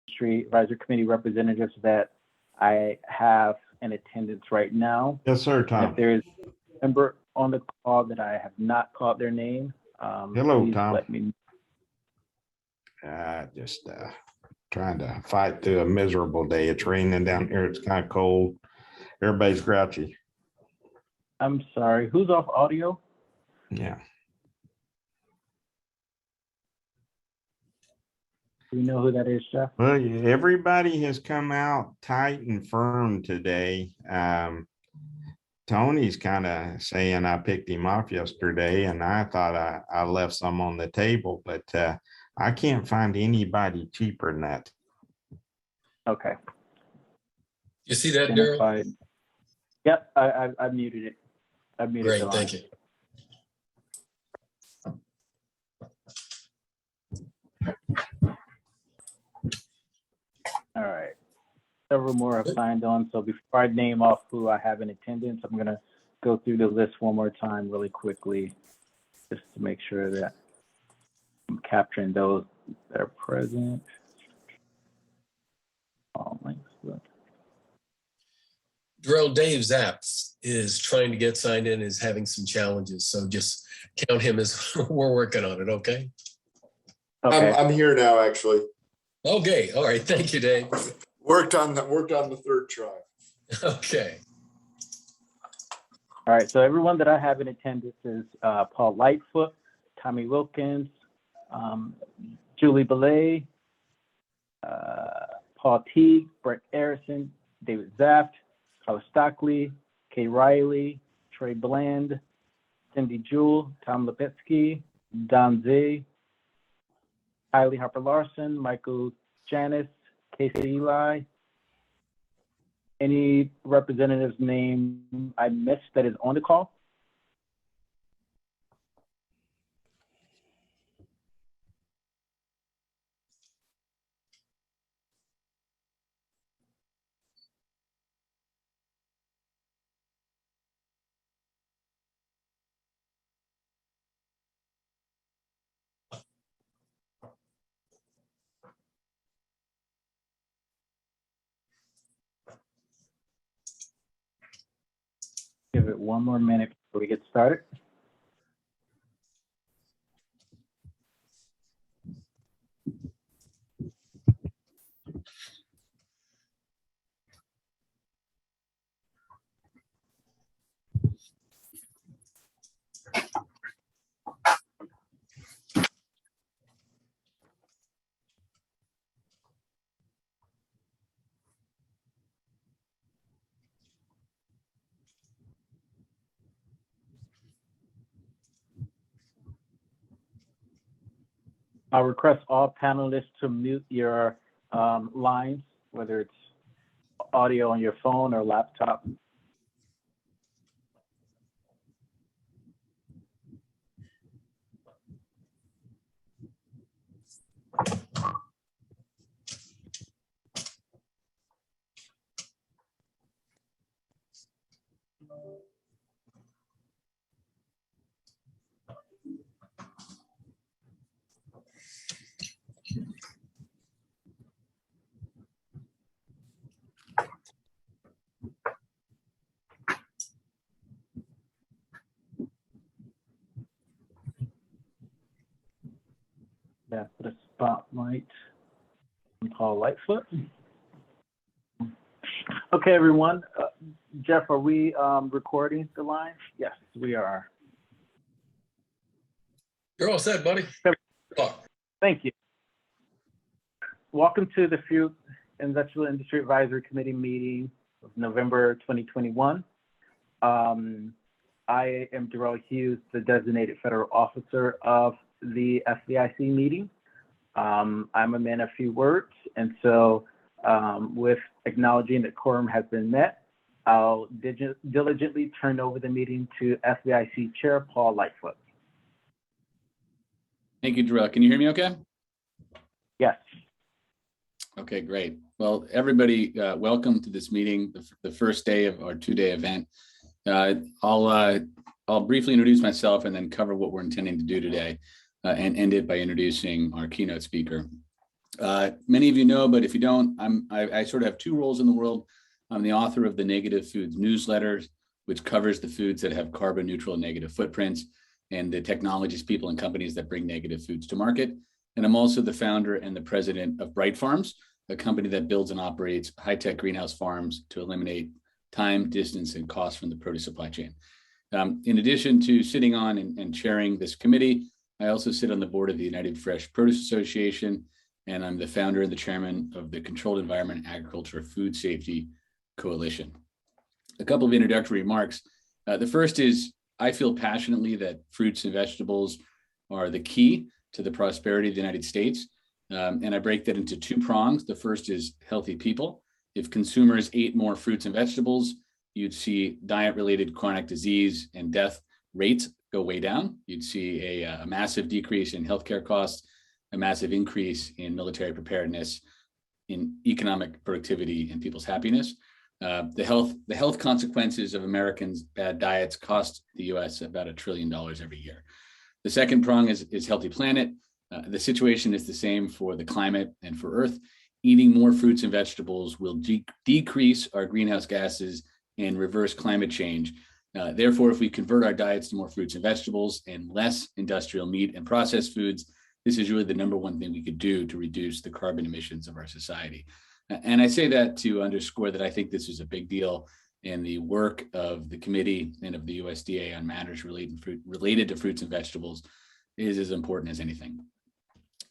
Industry Advisory Committee representatives that I have in attendance right now. Yes, sir, And Tom. if there is a member on the call that I have not called their name, Hello, please Tom. let me know. Just trying to fight through a miserable day. It's raining down here. It's kind of cold. Everybody's grouchy. I'm sorry, who's off audio? Yeah. Do you know who that is, Jeff? Well, everybody has come out tight and firm today. Tony's kind of saying I picked him off yesterday, and I thought I left some on the table, but I can't find anybody cheaper than that. Okay. You see that, Daryl? Identified. Yep, I muted it. I muted Great, the line. thank you. All right. Several more have signed on. So before I name off who I have in attendance, I'm going to go through the list one more time really quickly, just to make sure that I'm capturing those that are present. All links. Darrell, Dave Zapps is trying to get signed in, is having some challenges. So just count him as we're working on it, okay? Okay. I'm here now, actually. Okay, all right, thank you, Dave. Worked on the third try. Okay. All right. So everyone that I have in attendance is Paul Lightfoot, Tommy Wilkins, Julie Belay, Paul Teague, Brett Harrison, David Zaft, Carlos Stockley, Kay Riley, Trey Bland, Cindy Jewell, Tom Lipetsky, Don Zay, Kylie Harper Larson, Michael Janis, Casey Eli. Any representatives name I missed that is on the call? Give it one more minute before we get started. I'll request all panelists to mute your lines, whether it's audio on your phone or laptop. Yeah, put a spotlight on Paul Lightfoot. Okay, everyone. Jeff, are we recording the line? Yes, we are. You're all set, buddy. Thank you. Welcome to the FVIAC Industrial Industry Advisory Committee meeting of November 2021. I am Darrell Hughes, the designated federal officer of the FVIAC meeting. I'm a man of few words, and so with acknowledging that quorum has been met, I'll diligently turn over the meeting to FVIAC Chair Paul Lightfoot. Thank you, Darrell. Can you hear me okay? Yes. Okay, great. Well, everybody, welcome to this meeting, the first day of our two-day event. I'll briefly introduce myself and then cover what we're intending to do today and end it by introducing our keynote speaker. Many of you know, but if you don't, I sort of have two roles in the world. I'm the author of the Negative Foods newsletter, which covers the foods that have carbon neutral and negative footprints, and the technologies, people, and companies that bring negative foods to market. And I'm also the founder and the president of Bright Farms, a company that builds and operates high-tech greenhouse farms to eliminate time, distance, and cost from the produce supply chain. In addition to sitting on and chairing this committee, I also sit on the board of the United Fresh Produce Association, and I'm the founder and the chairman of the Controlled Environment Agriculture Food Safety Coalition. A couple of introductory remarks. The first is, I feel passionately that fruits and vegetables are the key to the prosperity of the United States. And I break that into two prongs. The first is healthy people. If consumers ate more fruits and vegetables, you'd see diet-related chronic disease and death rates go way down. You'd see a massive decrease in healthcare costs, a massive increase in military preparedness, in economic productivity, and people's happiness. The health consequences of Americans' bad diets cost the U.S. about $1 trillion every year. The second prong is healthy planet. The situation is the same for the climate and for Earth. Eating more fruits and vegetables will decrease our greenhouse gases and reverse climate change. Therefore, if we convert our diets to more fruits and vegetables and less industrial meat and processed foods, this is really the number one thing we could do to reduce the carbon emissions of our society. And I say that to underscore that I think this is a big deal, and the work of the committee and of the USDA on matters related to fruits and vegetables is as important as anything.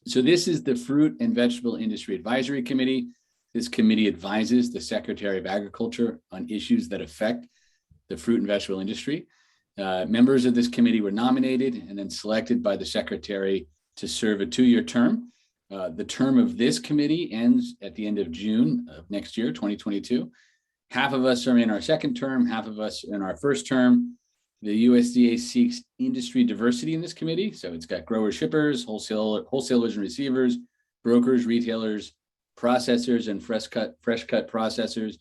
So this is the Fruit and Vegetable Industry Advisory Committee. This committee advises the Secretary of Agriculture on issues that affect the fruit and vegetable industry. Members of this committee were nominated and then selected by the Secretary to serve a 2-year term. The term of this committee ends at the end of June of next year, 2022. Half of us are in our second term, half of us in our first term. The USDA seeks industry diversity in this committee. So it's got growers, shippers, wholesalers and receivers, brokers, retailers, processors and fresh cut processors,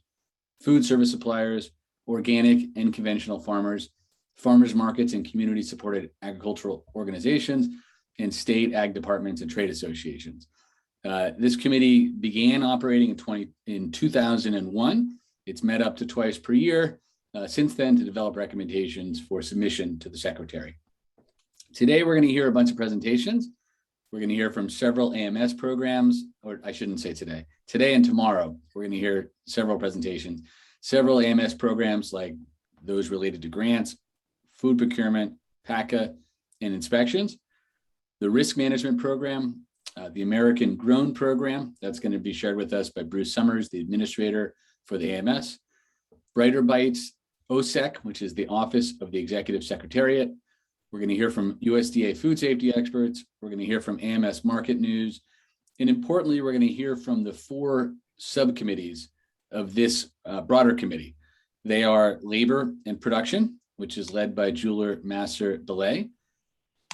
food service suppliers, organic and conventional farmers, farmers markets and community supported agricultural organizations, and state ag departments and trade associations. This committee began operating in 2001. It's met up to twice per year since then to develop recommendations for submission to the Secretary. Today, we're going to hear a bunch of presentations. We're going to hear from several AMS programs, or I shouldn't say today. Today and tomorrow, we're going to hear several presentations, several AMS programs like those related to grants, food procurement, PACA, and inspections. The risk management program, the American Grown program, that's going to be shared with us by Bruce Summers, the administrator for the AMS. Brighter Bites, OSEC, which is the Office of the Executive Secretariat. We're going to hear from USDA food safety experts. We're going to hear from AMS Market News. And importantly, we're going to hear from the 4 subcommittees of this broader committee. They are Labor and Production, which is led by Jeweler Master Delay.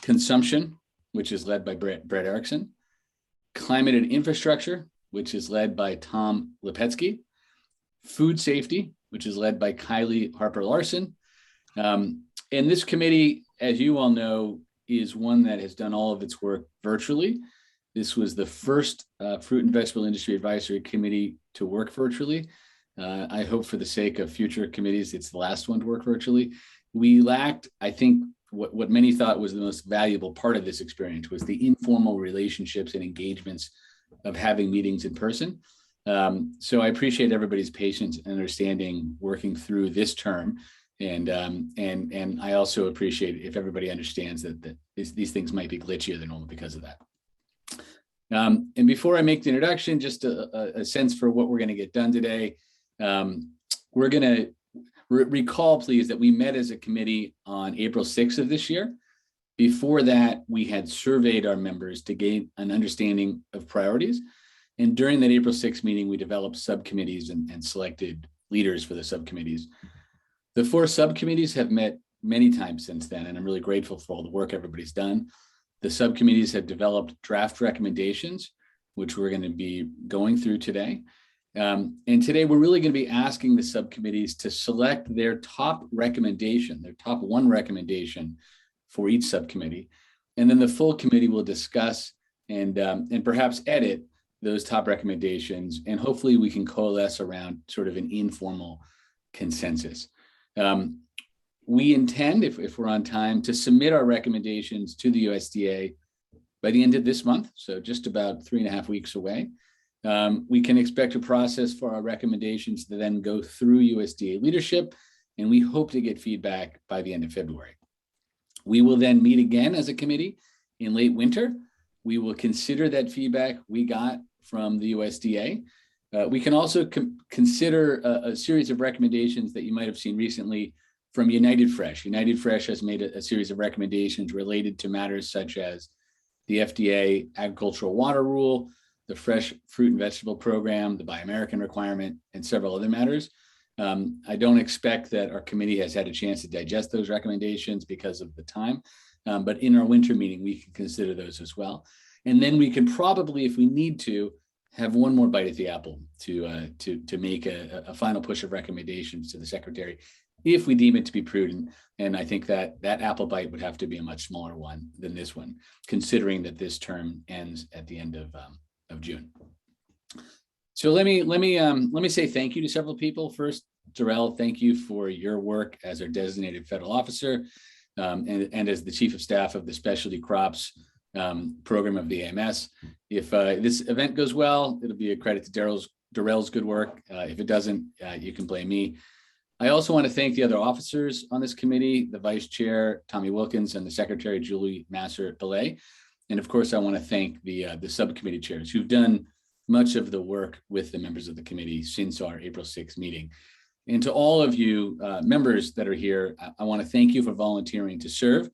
Consumption, which is led by Brett Erickson. Climate and Infrastructure, which is led by Tom Lipetsky. Food Safety, which is led by Kylie Harper-Larson. And this committee, as you all know, is one that has done all of its work virtually. This was the first Fruit and Vegetable Industry Advisory Committee to work virtually. I hope for the sake of future committees, it's the last one to work virtually. We lacked, I think, what many thought was the most valuable part of this experience was the informal relationships and engagements of having meetings in person. So I appreciate everybody's patience and understanding working through this term. And I also appreciate if everybody understands that these things might be glitchier than normal because of that. And before I make the introduction, just a sense for what we're going to get done today. We're going to recall, please, that we met as a committee on April 6th of this year. Before that, we had surveyed our members to gain an understanding of priorities. And during that April 6th meeting, we developed subcommittees and selected leaders for the subcommittees. The 4 subcommittees have met many times since then, and I'm really grateful for all the work everybody's done. The subcommittees have developed draft recommendations, which we're going to be going through today. And today we're really going to be asking the subcommittees to select their top recommendation, their top 1 recommendation for each subcommittee. And then the full committee will discuss and perhaps edit those top recommendations, and hopefully we can coalesce around sort of an informal consensus. We intend, if we're on time, to submit our recommendations to the USDA by the end of this month, so just about 3.5 weeks away. We can expect a process for our recommendations to then go through USDA leadership, and we hope to get feedback by the end of February. We will then meet again as a committee in late winter. We will consider that feedback we got from the USDA. We can also consider a series of recommendations that you might have seen recently from United Fresh. United Fresh has made a series of recommendations related to matters such as the FDA agricultural water rule, the fresh fruit and vegetable program, the Buy American requirement, and several other matters. I don't expect that our committee has had a chance to digest those recommendations because of the time, but in our winter meeting, we can consider those as well. And then we can probably, if we need to, have one more bite at the apple to make a final push of recommendations to the secretary, if we deem it to be prudent. And I think that apple bite would have to be a much smaller one than this one, considering that this term ends at the end of June. So let me say thank you to several people. First, Darrell, thank you for your work as our designated federal officer and as the chief of staff of the specialty crops program of the AMS. If this event goes well, it'll be a credit to Darrell's good work. If it doesn't, you can blame me. I also want to thank the other officers on this committee, the vice chair, Tommy Wilkins, and the secretary, Julie Masser-Belay. And of course, I want to thank the subcommittee chairs who've done much of the work with the members of the committee since our April 6th meeting. And to all of you members that are here, I want to thank you for volunteering to serve.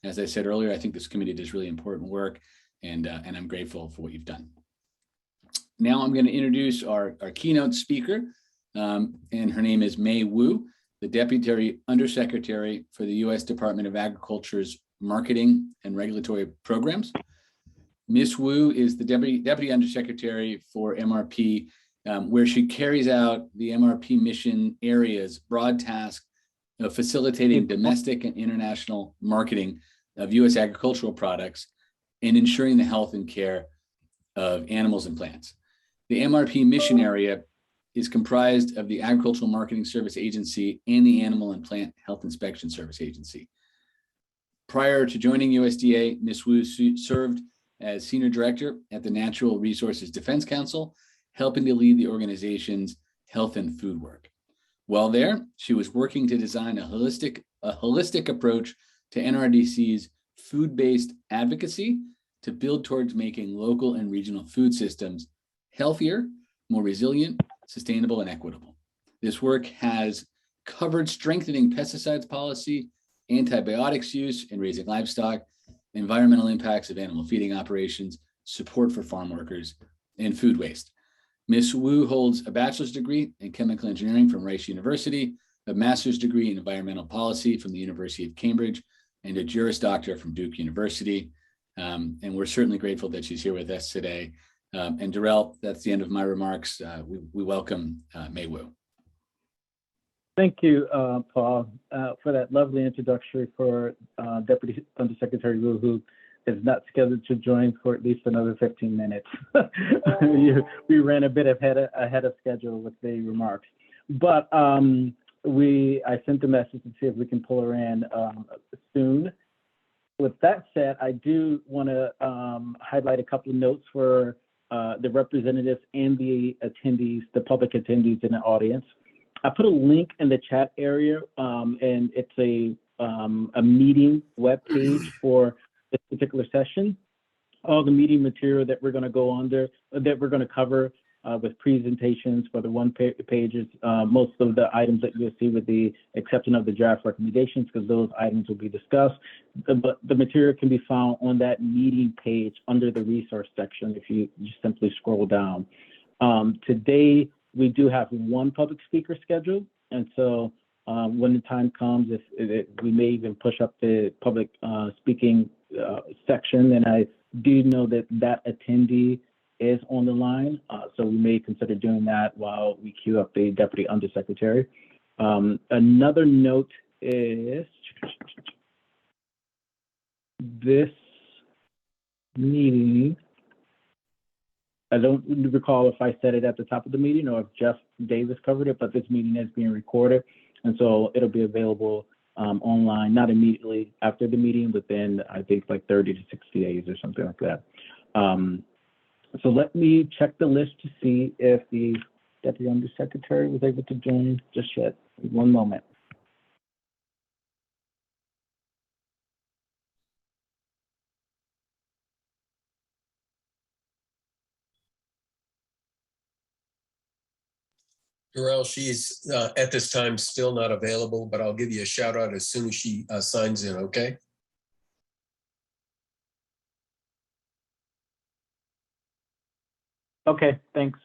As I said earlier, I think this committee does really important work, and I'm grateful for what you've done. Now I'm going to introduce our keynote speaker, and her name is Mei Wu, the Deputy Undersecretary for the U.S. Department of Agriculture's Marketing and Regulatory Programs. Ms. Wu is the Deputy Undersecretary for MRP, where she carries out the MRP mission area's broad task of facilitating domestic and international marketing of U.S. agricultural products and ensuring the health and care of animals and plants. The MRP mission area is comprised of the Agricultural Marketing Service Agency and the Animal and Plant Health Inspection Service Agency. Prior to joining USDA, Ms. Wu served as Senior Director at the Natural Resources Defense Council, helping to lead the organization's health and food work. While there, she was working to design a holistic approach to NRDC's food-based advocacy to build towards making local and regional food systems healthier, more resilient, sustainable, and equitable. This work has covered strengthening pesticides policy, antibiotics use in raising livestock, environmental impacts of animal feeding operations, support for farm workers, and food waste. Ms. Wu holds a bachelor's degree in chemical engineering from Rice University, a master's degree in environmental policy from the University of Cambridge, and a Juris Doctor from Duke University. And we're certainly grateful that she's here with us today. And Darrell, that's the end of my remarks. We welcome Mei Wu. Thank you, Paul, for that lovely introductory for Deputy Undersecretary Wu, who is not scheduled to join for at least another 15 minutes. We ran a bit ahead of schedule with the remarks, but I sent a message to see if we can pull her in soon. With that said, I do want to highlight a couple of notes for the representatives and the attendees, the public attendees in the audience. I put a link in the chat area, and it's a meeting web page for this particular session. All the meeting material that we're going to go under, that we're going to cover with presentations for the one pages, most of the items that you'll see with the exception of the draft recommendations, because those items will be discussed. But the material can be found on that meeting page under the resource section if you just simply scroll down. Today, we do have one public speaker scheduled, and so when the time comes, we may even push up the public speaking section, and I do know that attendee is on the line, so we may consider doing that while we queue up the Deputy Undersecretary. Another note is this meeting I don't recall if I said it at the top of the meeting or if Jeff Davis covered it, but this meeting is being recorded. And so it'll be available online, not immediately after the meeting, within, I think, like 30 to 60 days or something like that. So let me check the list to see if the Deputy Undersecretary was able to join just yet. One moment. Darrell, she's at this time still not available, but I'll give you a shout out as soon as she signs in, okay? Okay, thanks.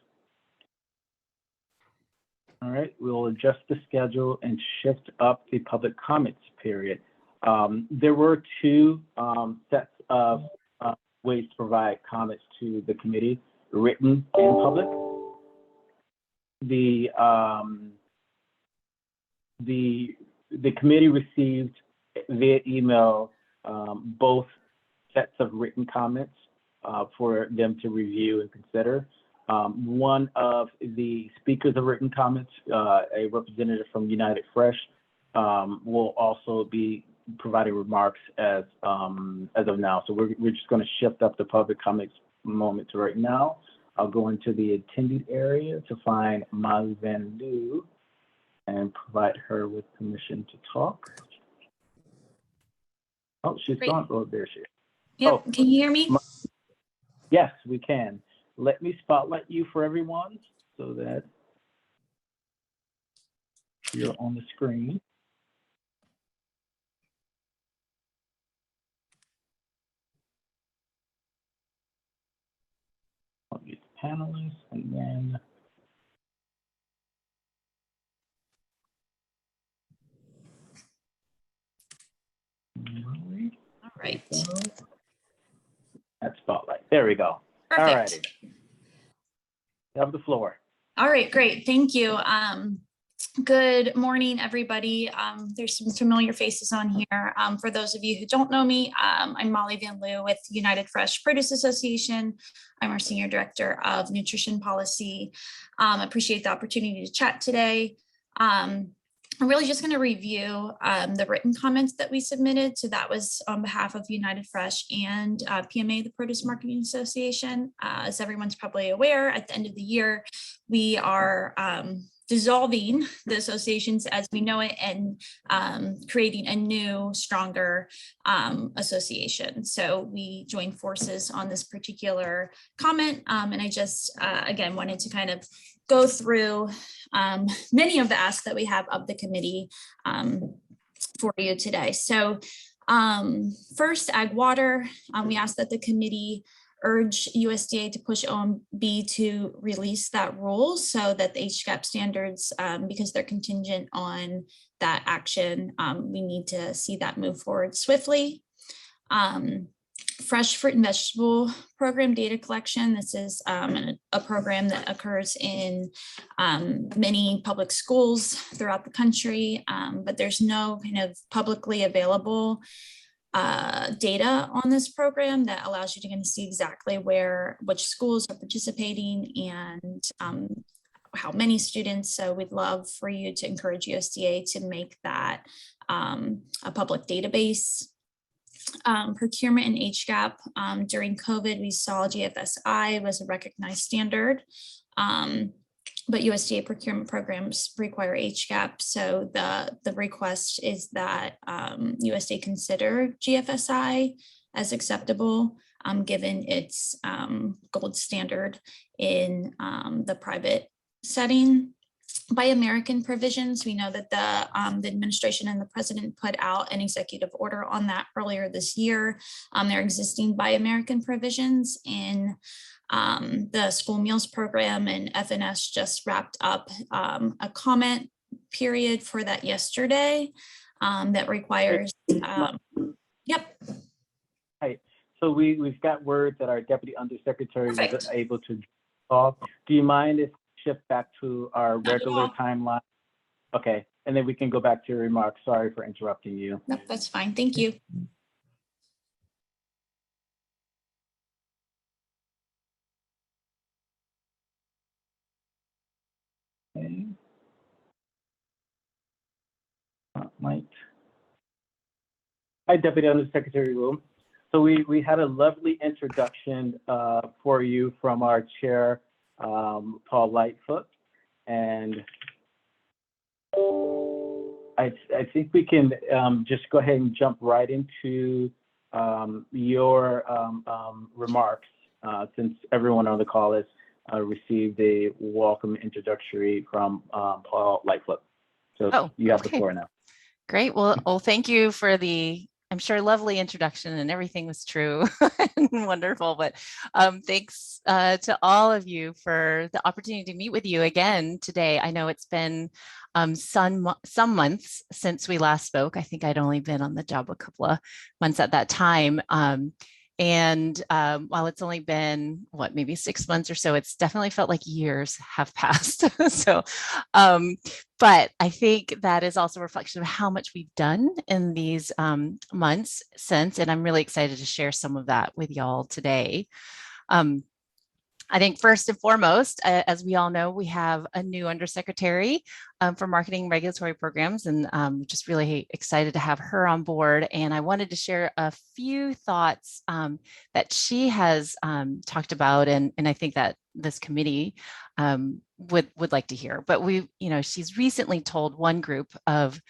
All right, we'll adjust the schedule and shift up the public comments period. There were two sets of ways to provide comments to the committee, written and public. The committee received via email both sets of written comments for them to review and consider. One of the speakers of written comments, a representative from United Fresh, will also be providing remarks as of now. So we're just going to shift up the public comments moment to right now. I'll go into the attended area to find Molly Van Loo and provide her with permission to talk. Oh, she's Great. gone. Oh, there she is. Yep. Oh, Can you hear me? yes, we can. Let me spotlight you for everyone so that you're on the screen. I'll get the panelists and then All right. that spotlight. There we go. Perfect. All righty. You have the floor. All right, great. Thank you. Good morning, everybody. There's some familiar faces on here. For those of you who don't know me, I'm Molly Van Loo with United Fresh Produce Association. I'm our Senior Director of Nutrition Policy. Appreciate the opportunity to chat today. I'm really just going to review the written comments that we submitted. So that was on behalf of United Fresh and PMA, the Produce Marketing Association. As everyone's probably aware, at the end of the year, we are dissolving the associations as we know it and creating a new, stronger association. So we joined forces on this particular comment. And I just, again, wanted to kind of go through many of the asks that we have of the committee for you today. So first, ag water, we asked that the committee urge USDA to push OMB to release that rule so that the HGAP standards, because they're contingent on that action, we need to see that move forward swiftly. Fresh fruit and vegetable program data collection. This is a program that occurs in many public schools throughout the country, but there's no kind of publicly available data on this program that allows you to kind of see exactly which schools are participating and how many students. So we'd love for you to encourage USDA to make that a public database. Procurement and HGAP. During COVID, we saw GFSI was a recognized standard, but USDA procurement programs require HGAP. So the request is that USDA consider GFSI as acceptable, given its gold standard in the private setting. Buy American provisions, we know that the administration and the president put out an executive order on that earlier this year. There are existing Buy American provisions in the school meals program, and FNS just wrapped up a comment period for that yesterday that requires, yep. Right. So we've got word that our Deputy Undersecretary was Perfect. able to talk. Do you mind if shift back to our regular timeline? Okay, and then we can go back to your remarks. Sorry for interrupting you. No, that's fine. Thank you. Okay. Mike. Hi, Deputy Undersecretary Wu. So we had a lovely introduction for you from our chair, Paul Lightfoot, and I think we can just go ahead and jump right into your remarks, since everyone on the call has received a welcome introductory from Paul Lightfoot. So you have the floor now. Great. Well, thank you for the, I'm sure, lovely introduction, and everything was true and wonderful. But thanks to all of you for the opportunity to meet with you again today. I know it's been some months since we last spoke. I think I'd only been on the job a couple of months at that time. And while it's only been, maybe 6 months or so, it's definitely felt like years have passed. So, but I think that is also a reflection of how much we've done in these months since, and I'm really excited to share some of that with y'all today. I think first and foremost, as we all know, we have a new undersecretary for marketing and regulatory programs, and just really excited to have her on board. And I wanted to share a few thoughts that she has talked about, and I think that this committee would like to hear. But she's recently told one group of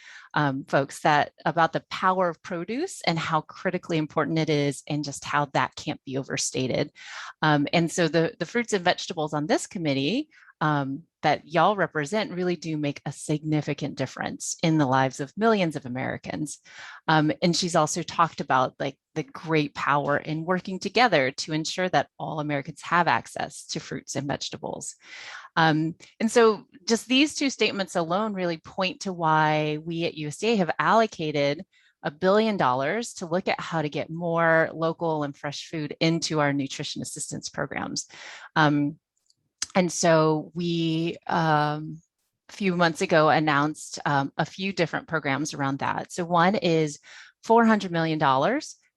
folks that about the power of produce and how critically important it is, and just how that can't be overstated. And so the fruits and vegetables on this committee that y'all represent really do make a significant difference in the lives of millions of Americans. And she's also talked about like the great power in working together to ensure that all Americans have access to fruits and vegetables. And so just these two statements alone really point to why we at USDA have allocated $1 billion to look at how to get more local and fresh food into our nutrition assistance programs. And so we, a few months ago, announced a few different programs around that. So one is $400 million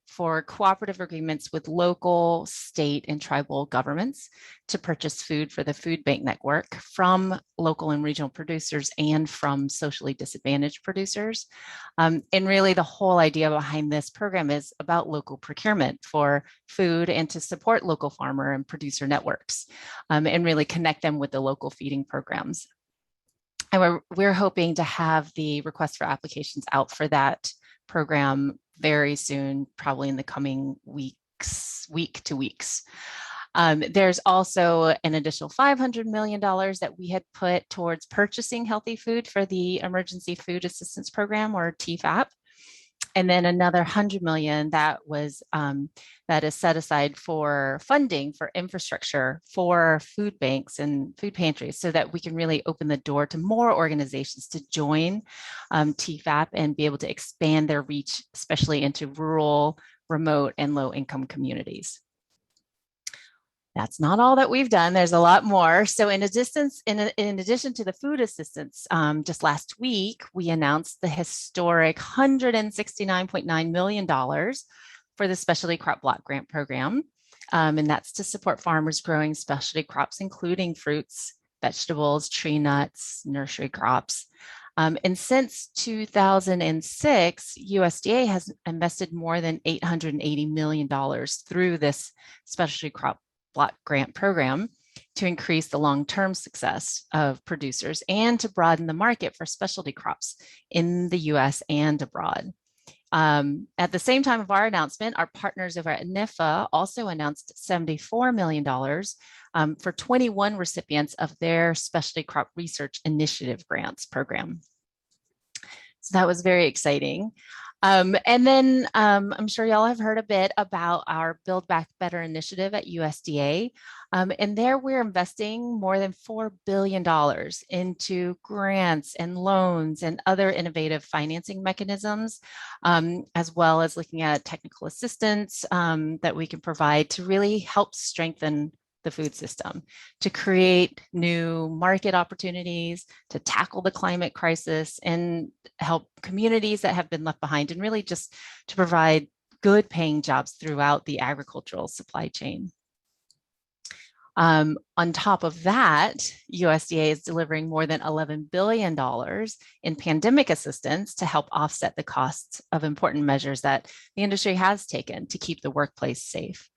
for cooperative agreements with local, state, and tribal governments to purchase food for the food bank network from local and regional producers and from socially disadvantaged producers. And really the whole idea behind this program is about local procurement for food and to support local farmer and producer networks, and really connect them with the local feeding programs. And we're hoping to have the request for applications out for that program very soon, probably in the coming week to weeks. There's also an additional $500 million that we had put towards purchasing healthy food for the Emergency Food Assistance Program, or TFAP. And then another $100 million that is set aside for funding for infrastructure for food banks and food pantries, so that we can really open the door to more organizations to join TFAP and be able to expand their reach, especially into rural, remote, and low-income communities. That's not all that we've done. There's a lot more. So in addition to the food assistance, just last week, we announced the historic $169.9 million for the Specialty Crop Block Grant Program. And that's to support farmers growing specialty crops, including fruits, vegetables, tree nuts, nursery crops. And since 2006, USDA has invested more than $880 million through this Specialty Crop Block Grant Program to increase the long-term success of producers and to broaden the market for specialty crops in the US and abroad. At the same time of our announcement, our partners over at NIFA also announced $74 million for 21 recipients of their Specialty Crop Research Initiative Grants program. So that was very exciting. And then I'm sure y'all have heard a bit about our Build Back Better initiative at USDA. And there we're investing more than $4 billion into grants and loans and other innovative financing mechanisms, as well as looking at technical assistance that we can provide to really help strengthen the food system, to create new market opportunities, to tackle the climate crisis, and help communities that have been left behind, and really just to provide good paying jobs throughout the agricultural supply chain. On top of that, USDA is delivering more than $11 billion in pandemic assistance to help offset the costs of important measures that the industry has taken to keep the workplace safe.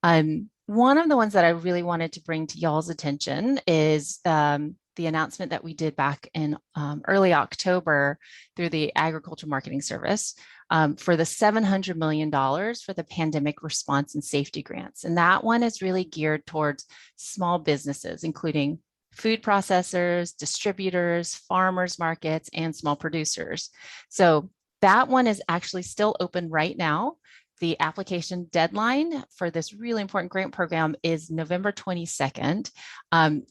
One of the ones that I really wanted to bring to y'all's attention is the announcement that we did back in early October through the Agriculture Marketing Service for the $700 million for the pandemic response and safety grants. And that one is really geared towards small businesses, including food processors, distributors, farmers markets, and small producers. So that one is actually still open right now. The application deadline for this really important grant program is November 22nd.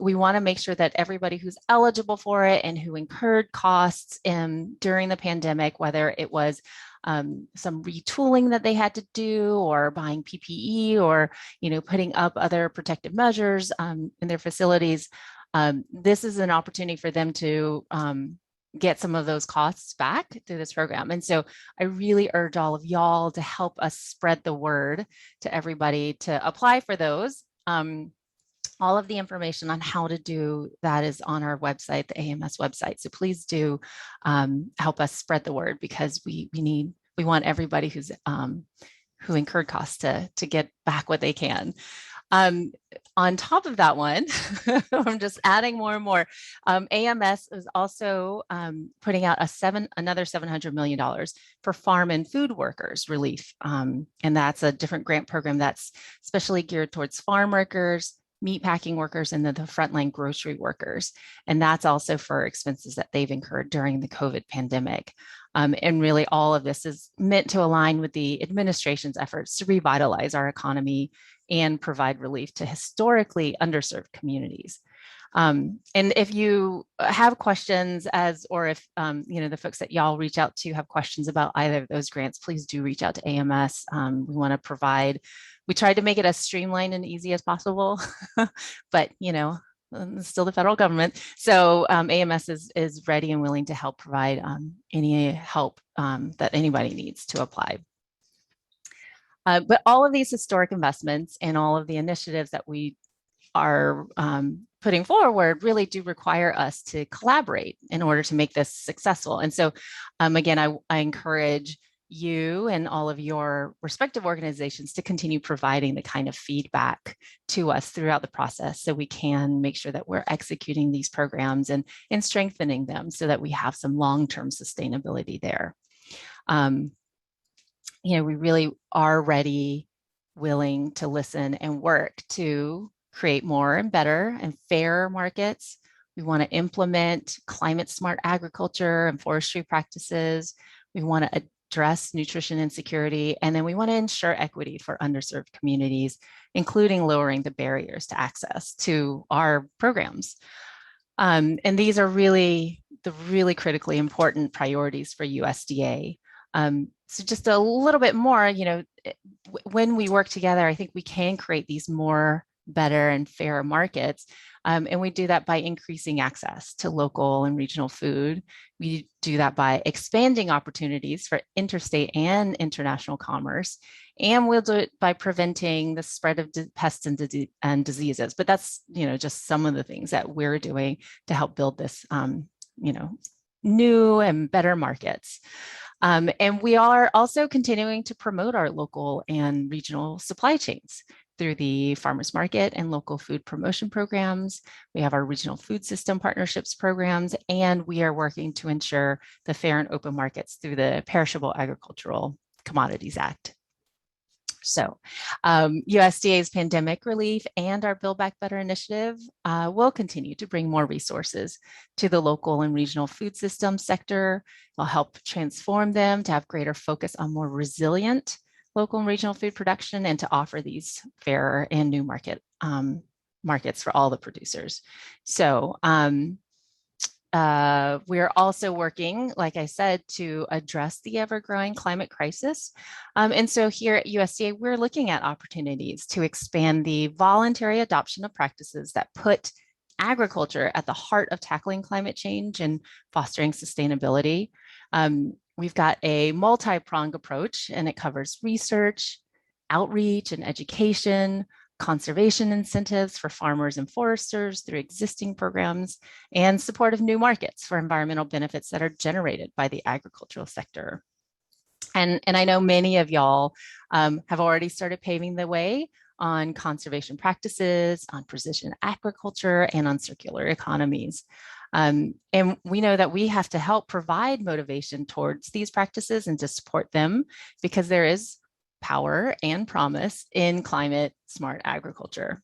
We want to make sure that everybody who's eligible for it and who incurred costs during the pandemic, whether it was some retooling that they had to do, or buying PPE, or putting up other protective measures in their facilities, this is an opportunity for them to get some of those costs back through this program. And so I really urge all of y'all to help us spread the word to everybody to apply for those. All of the information on how to do that is on our website, the AMS website. So please do help us spread the word, because we want everybody who incurred costs to get back what they can. On top of that one, I'm just adding more and more. AMS is also putting out another $700 million for farm and food workers relief. And that's a different grant program that's specially geared towards farm workers, meat packing workers, and then the frontline grocery workers. And that's also for expenses that they've incurred during the COVID pandemic. And really all of this is meant to align with the administration's efforts to revitalize our economy and provide relief to historically underserved communities. And if you have questions or if the folks that y'all reach out to have questions about either of those grants, please do reach out to AMS. We want to we tried to make it as streamlined and easy as possible, but it's still the federal government. So AMS is ready and willing to help provide any help that anybody needs to apply. But all of these historic investments and all of the initiatives that we are putting forward really do require us to collaborate in order to make this successful. And so, again, I encourage you and all of your respective organizations to continue providing the kind of feedback to us throughout the process, so we can make sure that we're executing these programs and strengthening them so that we have some long-term sustainability there. We really are ready, willing to listen and work to create more and better and fairer markets. We want to implement climate smart agriculture and forestry practices. We want to address nutrition insecurity, and then we want to ensure equity for underserved communities, including lowering the barriers to access to our programs. And these are really critically important priorities for USDA. So just a little bit more, when we work together, I think we can create these more better and fairer markets. And we do that by increasing access to local and regional food. We do that by expanding opportunities for interstate and international commerce. And we'll do it by preventing the spread of pests and diseases. But that's, just some of the things that we're doing to help build this, new and better markets. And we are also continuing to promote our local and regional supply chains through the farmers market and local food promotion programs. We have our regional food system partnerships programs, and we are working to ensure the fair and open markets through the Perishable Agricultural Commodities Act. So USDA's pandemic relief and our Build Back Better initiative will continue to bring more resources to the local and regional food system sector. Will help transform them to have greater focus on more resilient local and regional food production, and to offer these fairer and new markets for all the producers. So we're also working, like I said, to address the ever-growing climate crisis. And so here at USDA, we're looking at opportunities to expand the voluntary adoption of practices that put agriculture at the heart of tackling climate change and fostering sustainability. We've got a multi-pronged approach, and it covers research, outreach, and education, conservation incentives for farmers and foresters through existing programs, and support of new markets for environmental benefits that are generated by the agricultural sector. And I know many of y'all have already started paving the way on conservation practices, on precision agriculture, and on circular economies. And we know that we have to help provide motivation towards these practices and to support them, because there is power and promise in climate smart agriculture.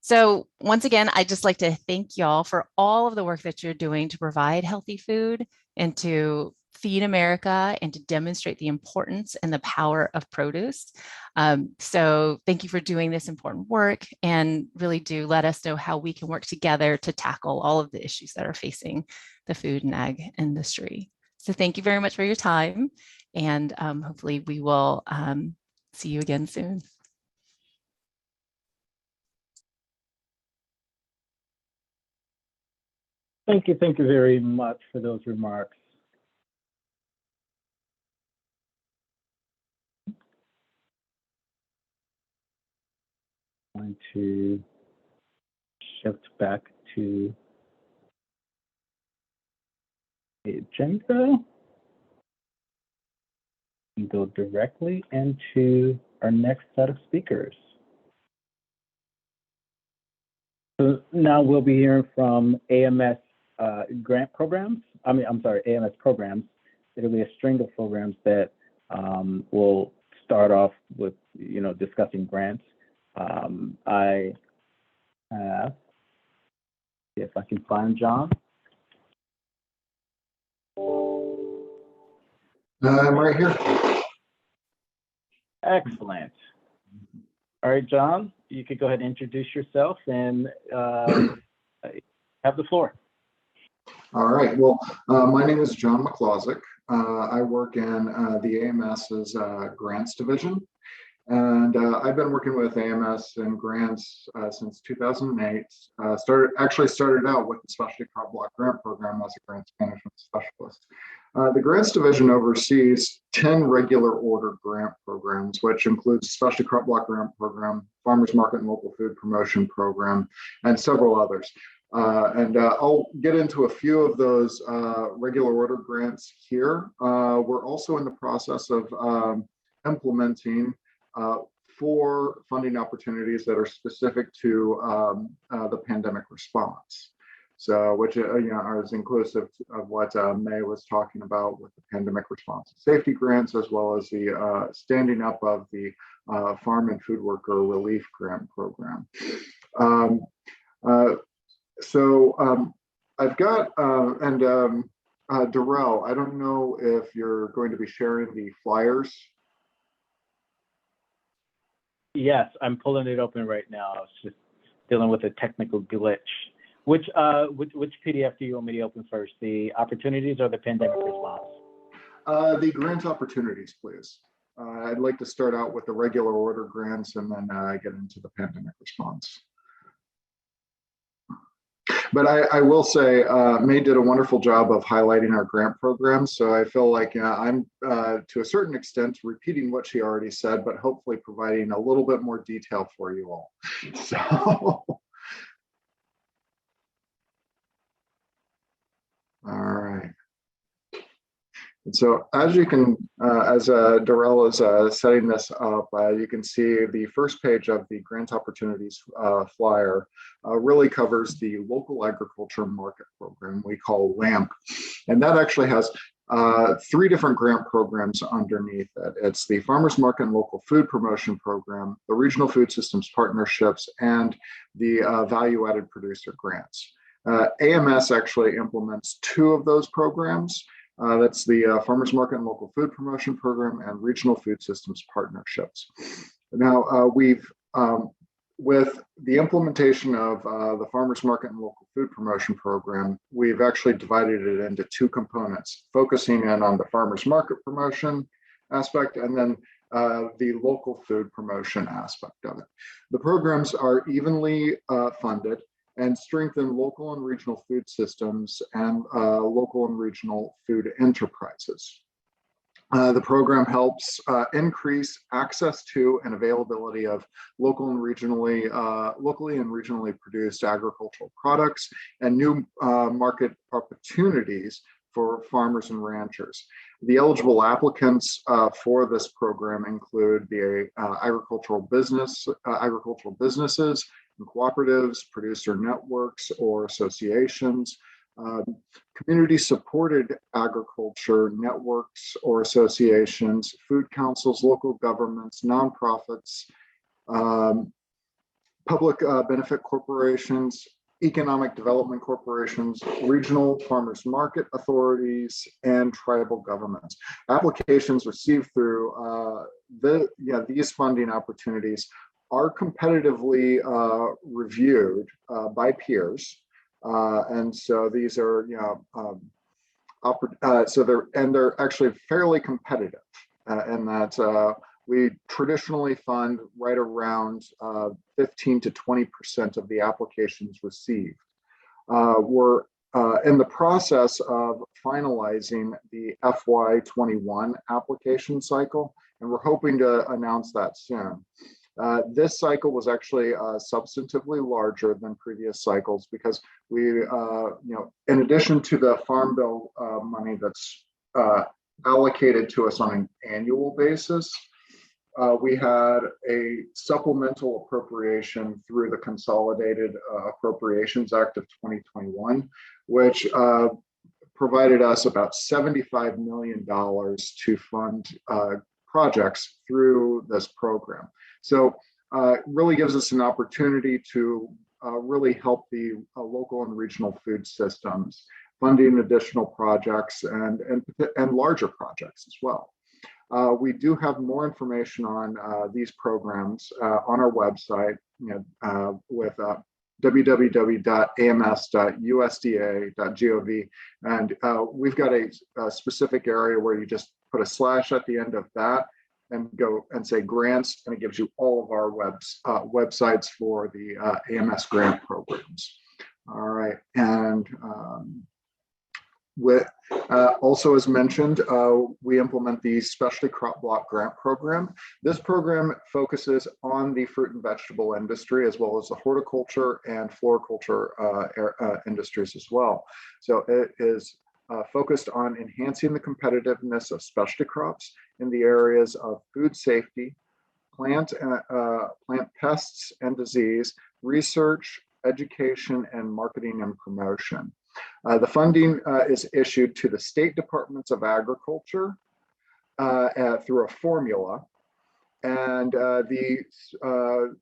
So once again, I'd just like to thank y'all for all of the work that you're doing to provide healthy food and to feed America and to demonstrate the importance and the power of produce. So thank you for doing this important work, and really do let us know how we can work together to tackle all of the issues that are facing the food and ag industry. So thank you very much for your time, and hopefully we will see you again soon. Thank you very much for those remarks. I'm going to shift back to the agenda and go directly into our next set of speakers. So now we'll be hearing from AMS Grant Programs. AMS Programs. It'll be a string of programs that will start off with, discussing grants. I have, see if I can find John. I'm right here. Excellent. All right, John, you could go ahead and introduce yourself and have the floor. All right. Well, my name is John McClosick. I work in the AMS's grants division. And I've been working with AMS and grants since 2008. Started out with the Specialty Crop Block Grant Program as a grants management specialist. The grants division oversees 10 regular order grant programs, which includes Specialty Crop Block Grant Program, Farmers Market and Local Food Promotion Program, and several others. I'll get into a few of those regular order grants here. We're also in the process of implementing 4 funding opportunities that are specific to the pandemic response. So, which is inclusive of what May was talking about with the pandemic response and safety grants, as well as the standing up of the Farm and Food Worker Relief Grant Program. I've got Darrell, I don't know if you're going to be sharing the flyers. Yes, I'm pulling it open right now. I was just dealing with a technical glitch. Which PDF do you want me to open first? The opportunities or the pandemic response? The grant opportunities, please. I'd like to start out with the regular order grants and then get into the pandemic response. But I will say, May did a wonderful job of highlighting our grant programs. So I feel like I'm, to a certain extent, repeating what she already said, but hopefully providing a little bit more detail for you all. So, all right. And so as you can, as Darrell is setting this up, you can see the first page of the Grant Opportunities flyer really covers the Local Agriculture Market Program we call LAMP. And that actually has 3 different grant programs underneath it. It's the Farmers Market and Local Food Promotion Program, the Regional Food Systems Partnerships, and the Value Added Producer Grants. AMS actually implements 2 of those programs. That's the Farmers Market and Local Food Promotion Program and Regional Food Systems Partnerships. Now, with the implementation of the Farmers Market and Local Food Promotion Program, we've actually divided it into 2 components, focusing in on the Farmers Market promotion aspect and then the local food promotion aspect of it. The programs are evenly funded and strengthen local and regional food systems and local and regional food enterprises. The program helps increase access to and availability of locally and regionally produced agricultural products and new market opportunities for farmers and ranchers. The eligible applicants for this program include the agricultural businesses and cooperatives, producer networks or associations, community-supported agriculture networks or associations, food councils, local governments, nonprofits, public benefit corporations, economic development corporations, regional farmers market authorities, and tribal governments. Applications received through these funding opportunities are competitively reviewed by peers. And so these are, they're actually fairly competitive, in that we traditionally fund right around 15 to 20% of the applications received. We're in the process of finalizing the FY21 application cycle, and we're hoping to announce that soon. This cycle was actually substantively larger than previous cycles because we, in addition to the Farm Bill money that's allocated to us on an annual basis, we had a supplemental appropriation through the Consolidated Appropriations Act of 2021, which provided us about $75 million to fund projects through this program. So it really gives us an opportunity to really help the local and regional food systems, funding additional projects and larger projects as well. We do have more information on these programs on our website, with www.ams.usda.gov, and we've got a specific area where you just put a slash at the end of that and go and say grants, and it gives you all of our websites for the AMS grant programs. All right, and also, as mentioned, we implement the Specialty Crop Block Grant Program. This program focuses on the fruit and vegetable industry, as well as the horticulture and floriculture industries as well. So it is focused on enhancing the competitiveness of specialty crops in the areas of food safety, plant pests and disease, research, education, and marketing and promotion. The funding is issued to the state departments of agriculture through a formula, and the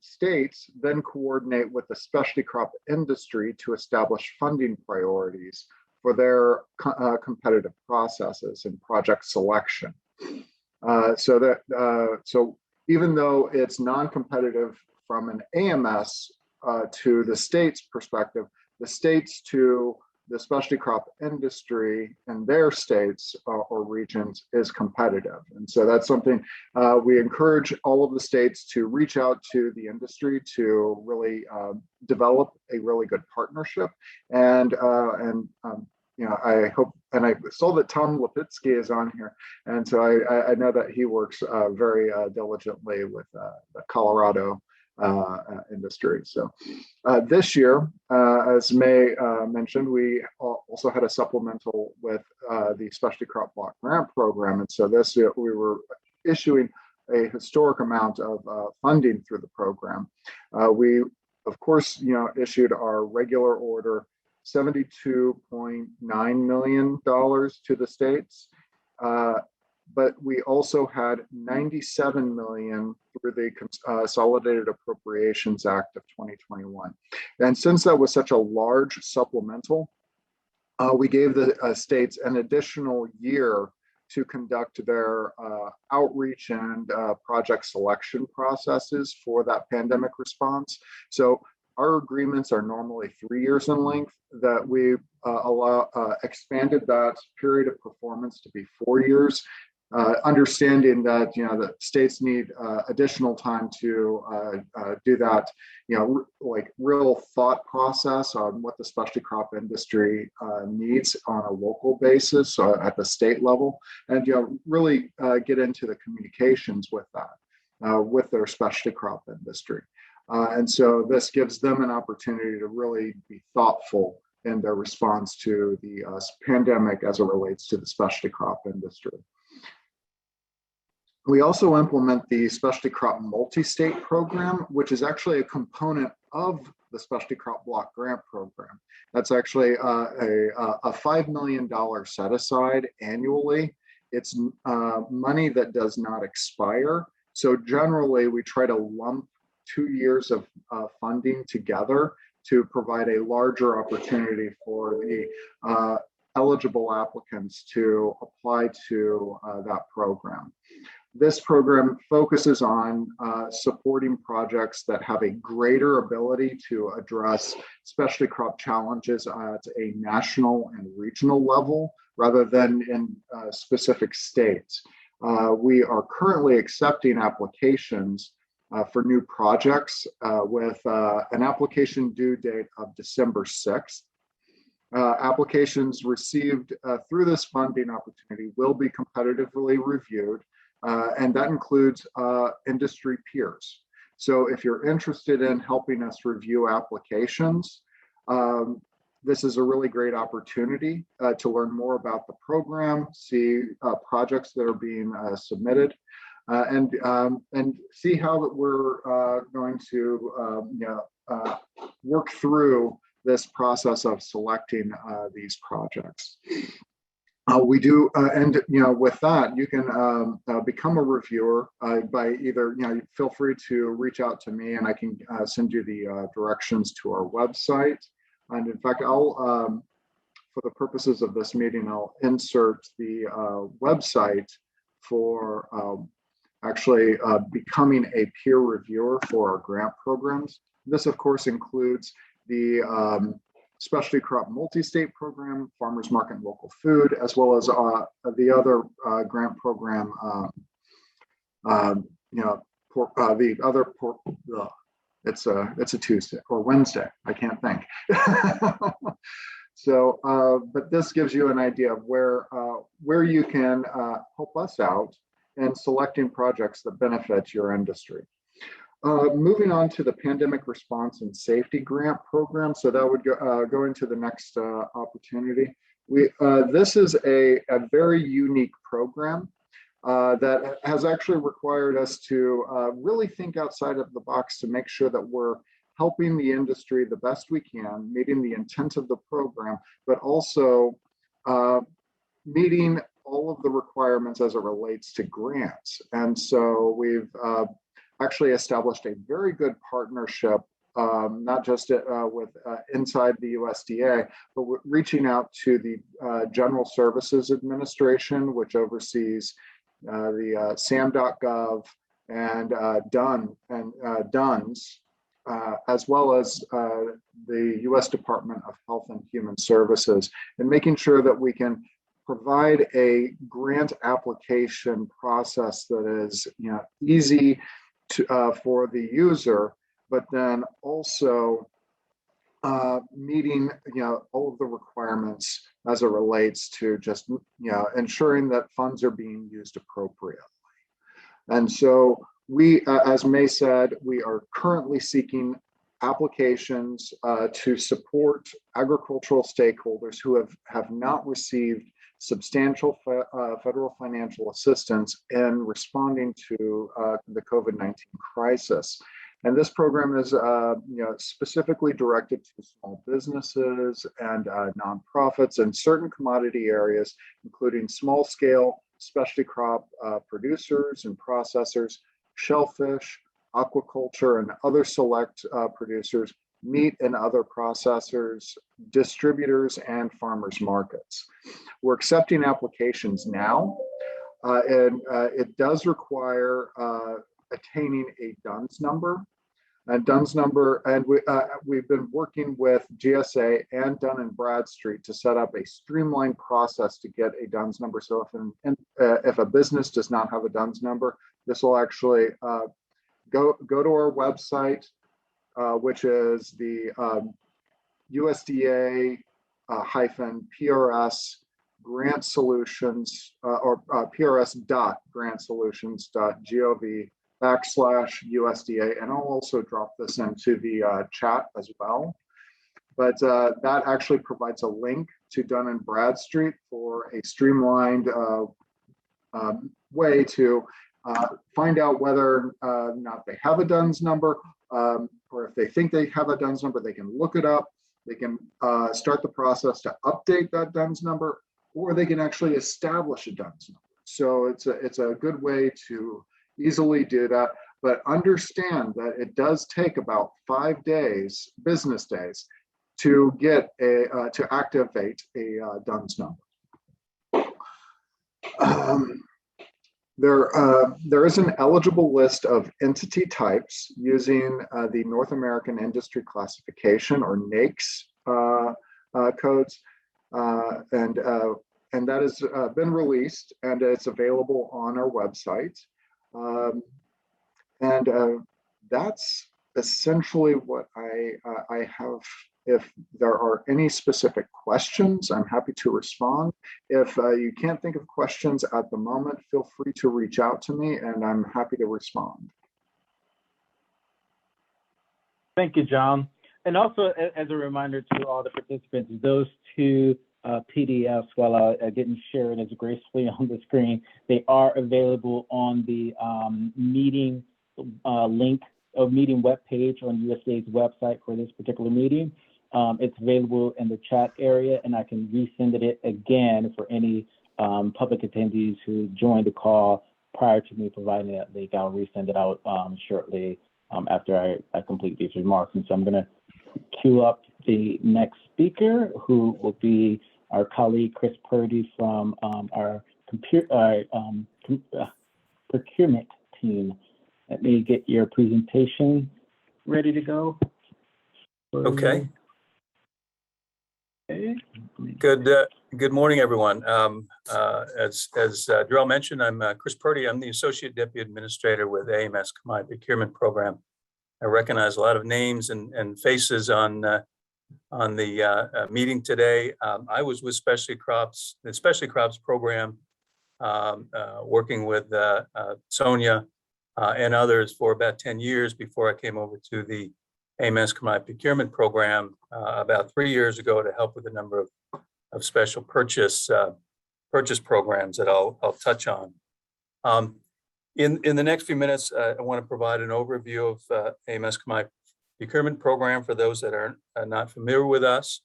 states then coordinate with the specialty crop industry to establish funding priorities for their competitive processes and project selection. So even though it's non-competitive from an AMS to the state's perspective, the states to the specialty crop industry in their states or regions is competitive. And so that's something we encourage all of the states to reach out to the industry to really develop a really good partnership. And I hope, and I saw that Tom Lipitsky is on here. And so I know that he works very diligently with the Colorado industry. So this year, as May mentioned, we also had a supplemental with the Specialty Crop Block Grant Program. And so this year we were issuing a historic amount of funding through the program. We, of course, issued our regular order $72.9 million to the states. But we also had $97 million through the Consolidated Appropriations Act of 2021. And since that was such a large supplemental, we gave the states an additional year to conduct their outreach and project selection processes for that pandemic response. So our agreements are normally 3 years in length, that we expanded that period of performance to be 4 years. understanding that that states need additional time to do that, like real thought process on what the specialty crop industry needs on a local basis at the state level, and really get into the communications with that with their specialty crop industry. And so this gives them an opportunity to really be thoughtful in their response to the pandemic as it relates to the specialty crop industry. We also implement the Specialty Crop Multi-State Program, which is actually a component of the Specialty Crop Block Grant Program. That's actually a $5 million set aside annually. It's money that does not expire. So generally, we try to lump 2 years of funding together to provide a larger opportunity for the eligible applicants to apply to that program. This program focuses on supporting projects that have a greater ability to address specialty crop challenges at a national and regional level rather than in specific states. We are currently accepting applications for new projects with an application due date of December 6th. Applications received through this funding opportunity will be competitively reviewed, and that includes industry peers. So if you're interested in helping us review applications, this is a really great opportunity to learn more about the program, see projects that are being submitted, and see how that we're going to work through this process of selecting these projects. We do, and with that, you can become a reviewer by either, feel free to reach out to me, and I can send you the directions to our website. And in fact, I'll, for the purposes of this meeting, I'll insert the website for actually becoming a peer reviewer for our grant programs. This, of course, includes the Specialty Crop Multi-State Program, Farmers Market and Local Food, as well as the other grant program, it's a Tuesday or Wednesday, I can't think. So, but this gives you an idea of where you can help us out in selecting projects that benefit your industry. Moving on to the Pandemic Response and Safety Grant Program. So that would go into the next opportunity. This is a very unique program that has actually required us to really think outside of the box to make sure that we're helping the industry the best we can, meeting the intent of the program, but also meeting all of the requirements as it relates to grants. And so we've actually established a very good partnership, not just with inside the USDA, but we're reaching out to the General Services Administration, which oversees the SAM.gov and DUNS, as well as the U.S. Department of Health and Human Services, and making sure that we can provide a grant application process that is easy for the user, but then also meeting all of the requirements as it relates to just ensuring that funds are being used appropriately. And so we, as May said, we are currently seeking applications to support agricultural stakeholders who have not received substantial federal financial assistance in responding to the COVID-19 crisis. And this program is specifically directed to small businesses and nonprofits in certain commodity areas, including small scale specialty crop producers and processors, shellfish, aquaculture, and other select producers, meat and other processors, distributors, and farmers markets. We're accepting applications now, and it does require attaining a DUNS number. And DUNS number, and we've been working with GSA and Dun & Bradstreet to set up a streamlined process to get a DUNS number. So if a business does not have a DUNS number, this will actually go to our website, which is the USDA PRS grant solutions or prs.grantsolutions.gov/USDA, and I'll also drop this into the chat as well. But that actually provides a link to Dun & Bradstreet for a streamlined way to find out whether or not they have a DUNS number, or if they think they have a DUNS number, they can look it up. They can start the process to update that DUNS number, or they can actually establish a DUNS number. So it's a good way to easily do that, but understand that it does take about 5 days, business days, to get to activate a DUNS number. There is an eligible list of entity types using the North American Industry Classification, or NAICS codes, and that has been released, and it's available on our website. That's essentially what I have. If there are any specific questions, I'm happy to respond. If you can't think of questions at the moment, feel free to reach out to me, and I'm happy to respond. Thank you, John. And also, as a reminder to all the participants, those two PDFs, while I didn't share it as gracefully on the screen, they are available on the meeting link or meeting webpage on USDA's website for this particular meeting. It's available in the chat area, and I can resend it again for any public attendees who joined the call prior to me providing that link. I'll resend it out shortly after I complete these remarks. And so I'm going to queue up the next speaker, who will be our colleague Chris Purdy from our procurement team. Let me get your presentation ready to go. Okay. Good morning, everyone. As Darrell mentioned, I'm Chris Purdy. I'm the Associate Deputy Administrator with AMS Procurement Program. I recognize a lot of names and faces on the meeting today. I was with the Specialty Crops Program, working with Sonia and others for about 10 years before I came over to the AMS Procurement Program about 3 years ago to help with a number of special purchase programs that I'll touch on. In the next few minutes, I want to provide an overview of AMS Procurement Program for those that are not familiar with us.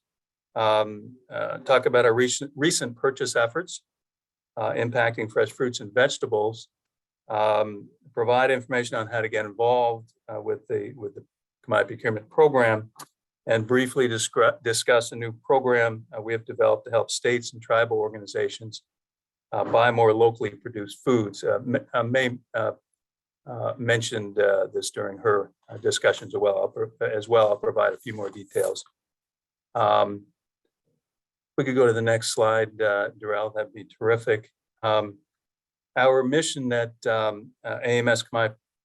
Talk about our recent purchase efforts impacting fresh fruits and vegetables. Provide information on how to get involved with the Commodity Procurement Program, and briefly discuss a new program we have developed to help states and tribal organizations buy more locally produced foods. May mentioned this during her discussions as well. I'll provide a few more details. We could go to the next slide, Darrell, that'd be terrific. Our mission at AMS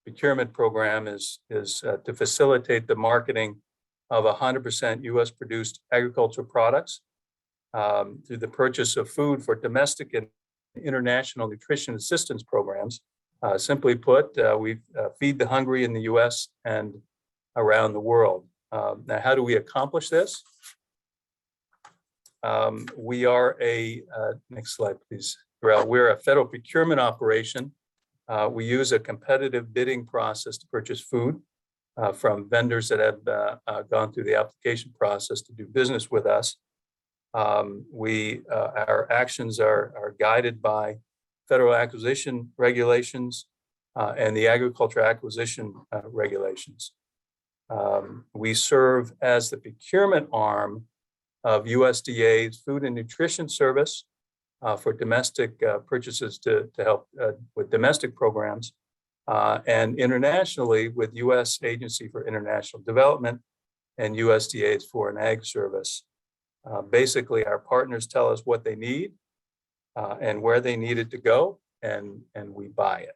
Procurement Program is to facilitate the marketing of 100% U.S. produced agricultural products through the purchase of food for domestic and international nutrition assistance programs. Simply put, we feed the hungry in the U.S. and around the world. Now, how do we accomplish this? We are next slide, please. We're a federal procurement operation. We use a competitive bidding process to purchase food from vendors that have gone through the application process to do business with us. Our actions are guided by federal acquisition regulations and the agriculture acquisition regulations. We serve as the procurement arm of USDA's Food and Nutrition Service for domestic purchases to help with domestic programs. and internationally with U.S. Agency for International Development and USDA's Foreign Ag Service. Basically, our partners tell us what they need and where they need it to go, and we buy it.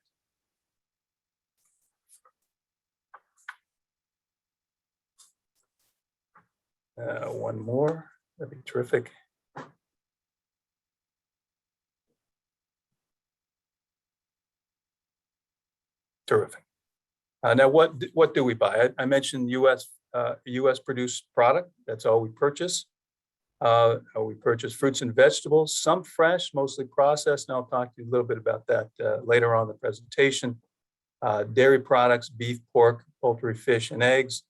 One more, that'd be terrific. Terrific. Now, what do we buy? I mentioned U.S. Produced product. That's all we purchase. We purchase fruits and vegetables, some fresh, mostly processed, and I'll talk to you a little bit about that later on in the presentation. Dairy products, beef, pork, poultry, fish, and eggs,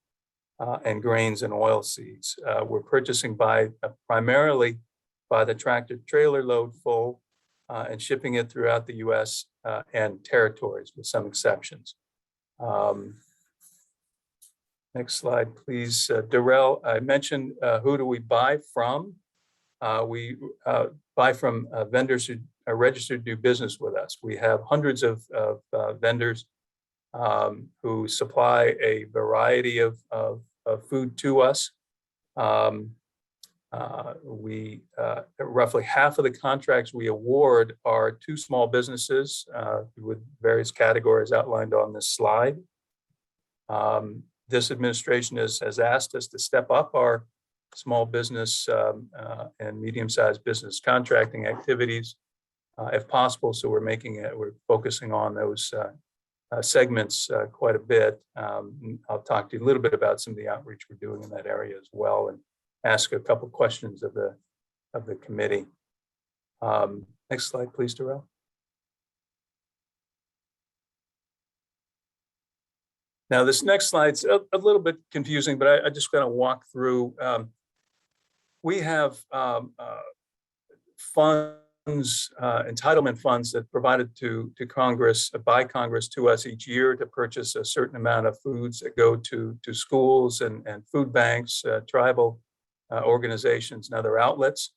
and grains and oil seeds. We're purchasing primarily by the tractor trailer load full and shipping it throughout the U.S. And territories, with some exceptions. Next slide, please. Darrell, I mentioned who do we buy from? We buy from vendors who are registered to do business with us. We have hundreds of vendors who supply a variety of food to us. Roughly half of the contracts we award are to small businesses with various categories outlined on this slide. This administration has asked us to step up our small business and medium-sized business contracting activities, if possible. So we're focusing on those segments quite a bit. I'll talk to you a little bit about some of the outreach we're doing in that area as well, and ask a couple questions of the committee. Next slide, please, Darrell. Now, this next slide's a little bit confusing, but I just going to walk through. We have funds, entitlement funds that provided to Congress, by Congress to us each year to purchase a certain amount of foods that go to schools and food banks, tribal organizations and other outlets.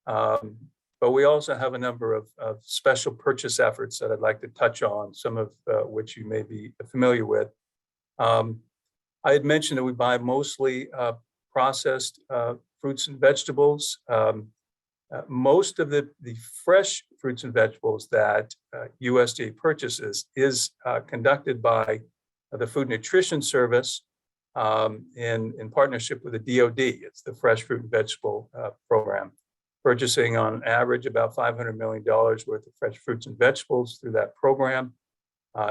But we also have a number of special purchase efforts that I'd like to touch on, some of which you may be familiar with. I had mentioned that we buy mostly processed fruits and vegetables. Most of the fresh fruits and vegetables that USDA purchases is conducted by the Food Nutrition Service in partnership with the DoD. It's the Fresh Fruit and Vegetable Program, purchasing on average about $500 million worth of fresh fruits and vegetables through that program.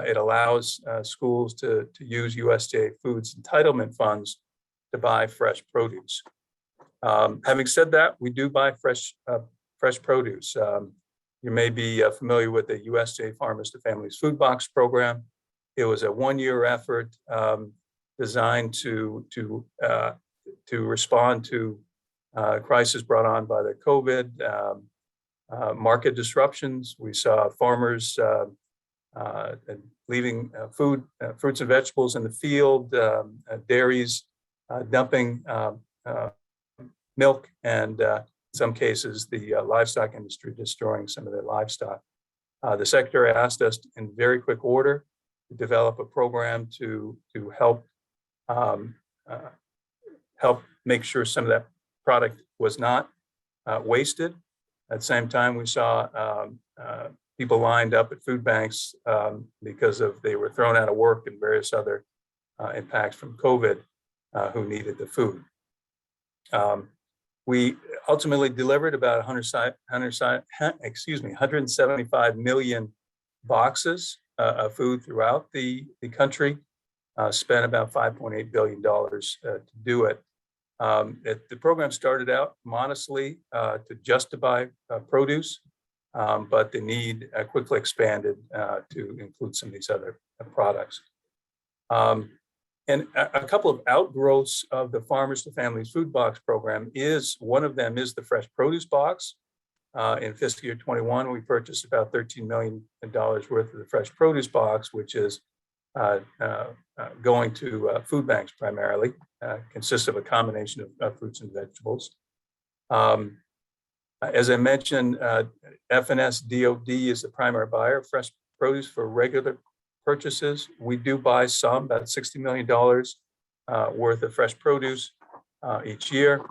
It allows schools to use USDA Foods entitlement funds to buy fresh produce. Having said that, we do buy fresh produce. You may be familiar with the USDA Farmers to Families Food Box Program. It was a one-year effort designed to respond to crisis brought on by the COVID market disruptions. We saw farmers leaving fruits and vegetables in the field, dairies dumping milk, and in some cases the livestock industry destroying some of their livestock. The Secretary asked us in very quick order to develop a program to help make sure some of that product was not wasted. At the same time, we saw people lined up at food banks because they were thrown out of work and various other impacts from COVID who needed the food. We ultimately delivered about 175 million boxes of food throughout the country, spent about $5.8 billion to do it. The program started out modestly to just to buy produce, but the need quickly expanded to include some of these other products. And a couple of outgrowths of the Farmers to Families Food Box Program one of them is the fresh produce box. In fiscal year 21, we purchased about $13 million worth of the fresh produce box, which is going to food banks primarily, consists of a combination of fruits and vegetables. As I mentioned, FNS DoD is the primary buyer of fresh produce for regular purchases. We do buy some, about $60 million worth of fresh produce each year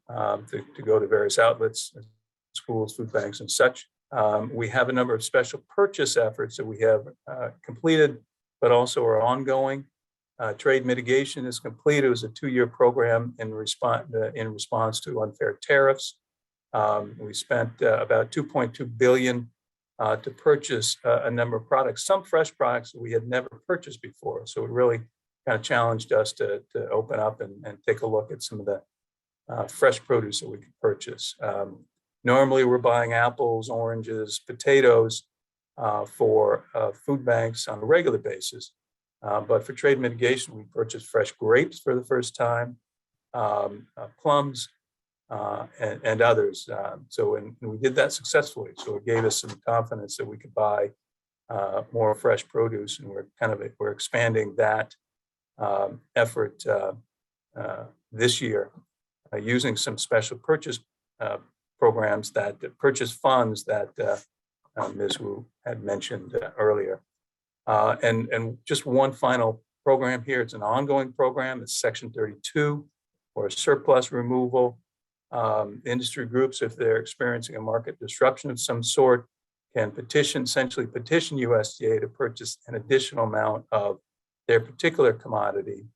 to go to various outlets, schools, food banks, and such. We have a number of special purchase efforts that we have completed, but also are ongoing. Trade mitigation is complete. It was a 2-year program in response to unfair tariffs. We spent about $2.2 billion to purchase a number of products, some fresh products that we had never purchased before. So it really kind of challenged us to open up and take a look at some of the fresh produce that we could purchase. Normally, we're buying apples, oranges, potatoes for food banks on a regular basis. But for trade mitigation, we purchased fresh grapes for the first time, plums, and others. And we did that successfully. So it gave us some confidence that we could buy more fresh produce, and we're expanding that effort this year using some special purchase programs purchase funds that Ms. Wu had mentioned earlier. And just one final program here. It's an ongoing program. It's Section 32 or surplus removal. Industry groups, if they're experiencing a market disruption of some sort, can essentially petition USDA to purchase an additional amount of their particular commodity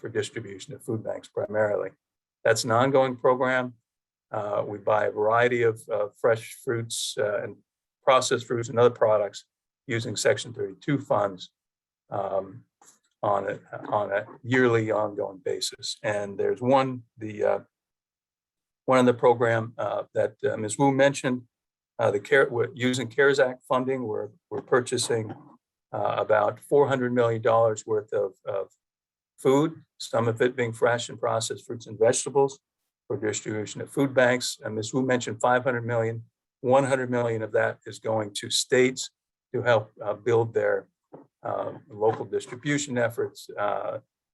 for distribution to food banks primarily. That's an ongoing program. We buy a variety of fresh fruits and processed fruits and other products using Section 32 funds on a yearly ongoing basis. And there's one in the program that Ms. Wu mentioned, using CARES Act funding. We're purchasing about $400 million worth of food, some of it being fresh and processed fruits and vegetables for distribution at food banks. And Ms. Wu mentioned $500 million. $100 million of that is going to states to help build their local distribution efforts,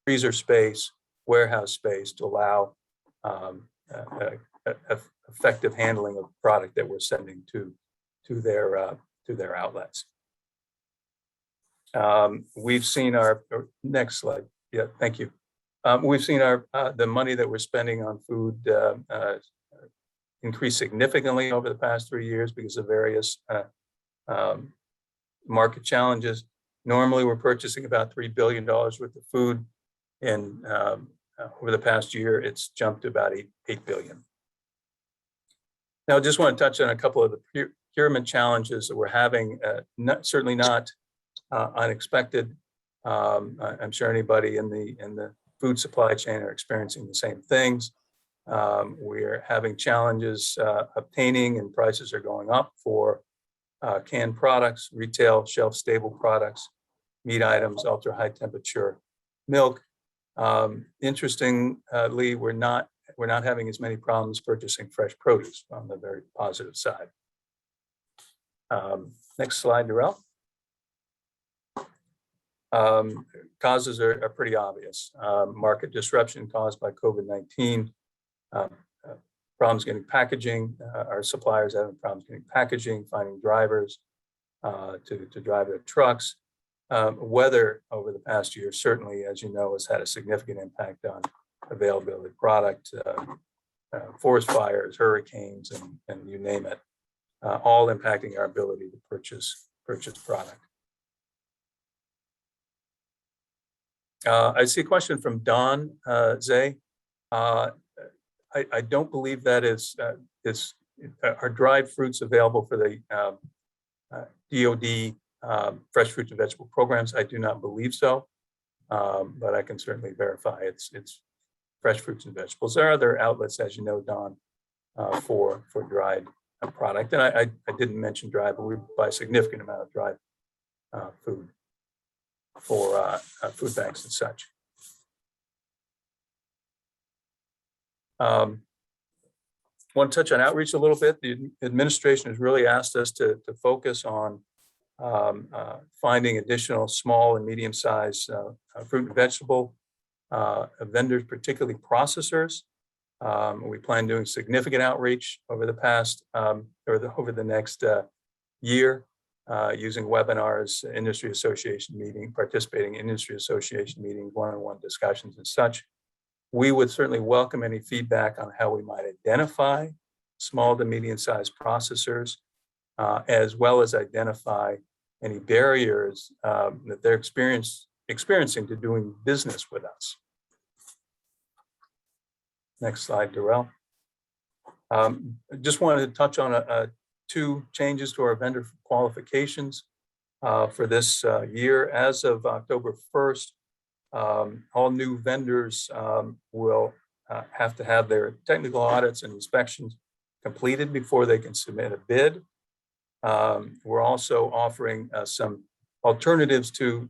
freezer space, warehouse space to allow effective handling of product that we're sending to their outlets. We've seen next slide. Yeah, thank you. We've seen the money that we're spending on food increase significantly over the past 3 years because of various market challenges. Normally, we're purchasing about $3 billion worth of food, and over the past year, it's jumped to about $8 billion. Now, I just want to touch on a couple of the procurement challenges that we're having. Certainly not unexpected. I'm sure anybody in the food supply chain are experiencing the same things. We're having challenges obtaining, and prices are going up for canned products, retail shelf-stable products, meat items, ultra-high temperature milk. Interestingly, we're not having as many problems purchasing fresh produce on the very positive side. Next slide, Darrell. Causes are pretty obvious. Market disruption caused by COVID-19, problems getting packaging. Our suppliers having problems getting packaging, finding drivers to drive their trucks. Weather over the past year, certainly, as you know, has had a significant impact on availability of product, forest fires, hurricanes, and you name it, all impacting our ability to purchase product. I see a question from Don Zay. I don't believe that are dried fruits available for the DoD fresh fruits and vegetable programs. I do not believe so, but I can certainly verify it's fresh fruits and vegetables. There are other outlets, as you know, Don, for dried product. And I didn't mention dry, but we buy a significant amount of dried food for food banks and such. Want to touch on outreach a little bit. The administration has really asked us to focus on finding additional small and medium-sized fruit and vegetable vendors, particularly processors. We plan doing significant outreach over the past over the next year. using webinars, industry association meeting, participating in industry association meetings, one-on-one discussions and such. We would certainly welcome any feedback on how we might identify small to medium-sized processors, as well as identify any barriers that they're experiencing to doing business with us. Next slide, Darrell. Just wanted to touch on two changes to our vendor qualifications for this year. As of October 1st, all new vendors will have to have their technical audits and inspections completed before they can submit a bid. We're also offering some alternatives to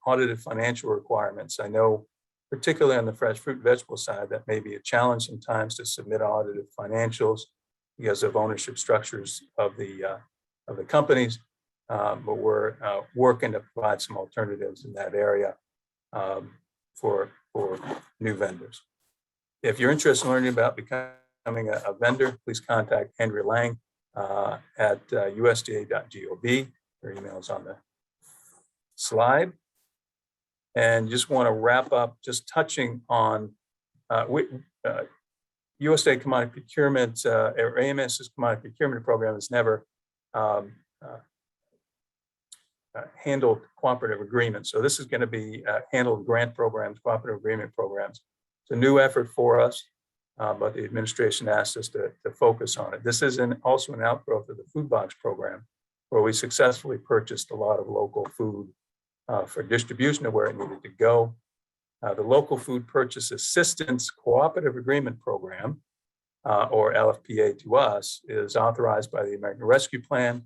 audited financial requirements. I know, particularly on the fresh fruit and vegetable side, that may be a challenge sometimes to submit audited financials because of ownership structures of the companies. But we're working to provide some alternatives in that area for new vendors. If you're interested in learning about becoming a vendor, please contact Andrea Lang at usda.gov. Her email is on the slide. And just want to wrap up just touching on USDA commodity procurement, or AMS's commodity procurement program has never handled cooperative agreements. So this is going to be handled grant programs, cooperative agreement programs. It's a new effort for us, but the administration asked us to focus on it. This is also an outgrowth of the food box program, where we successfully purchased a lot of local food for distribution to where it needed to go. The Local Food Purchase Assistance Cooperative Agreement Program, or LFPA to us, is authorized by the American Rescue Plan.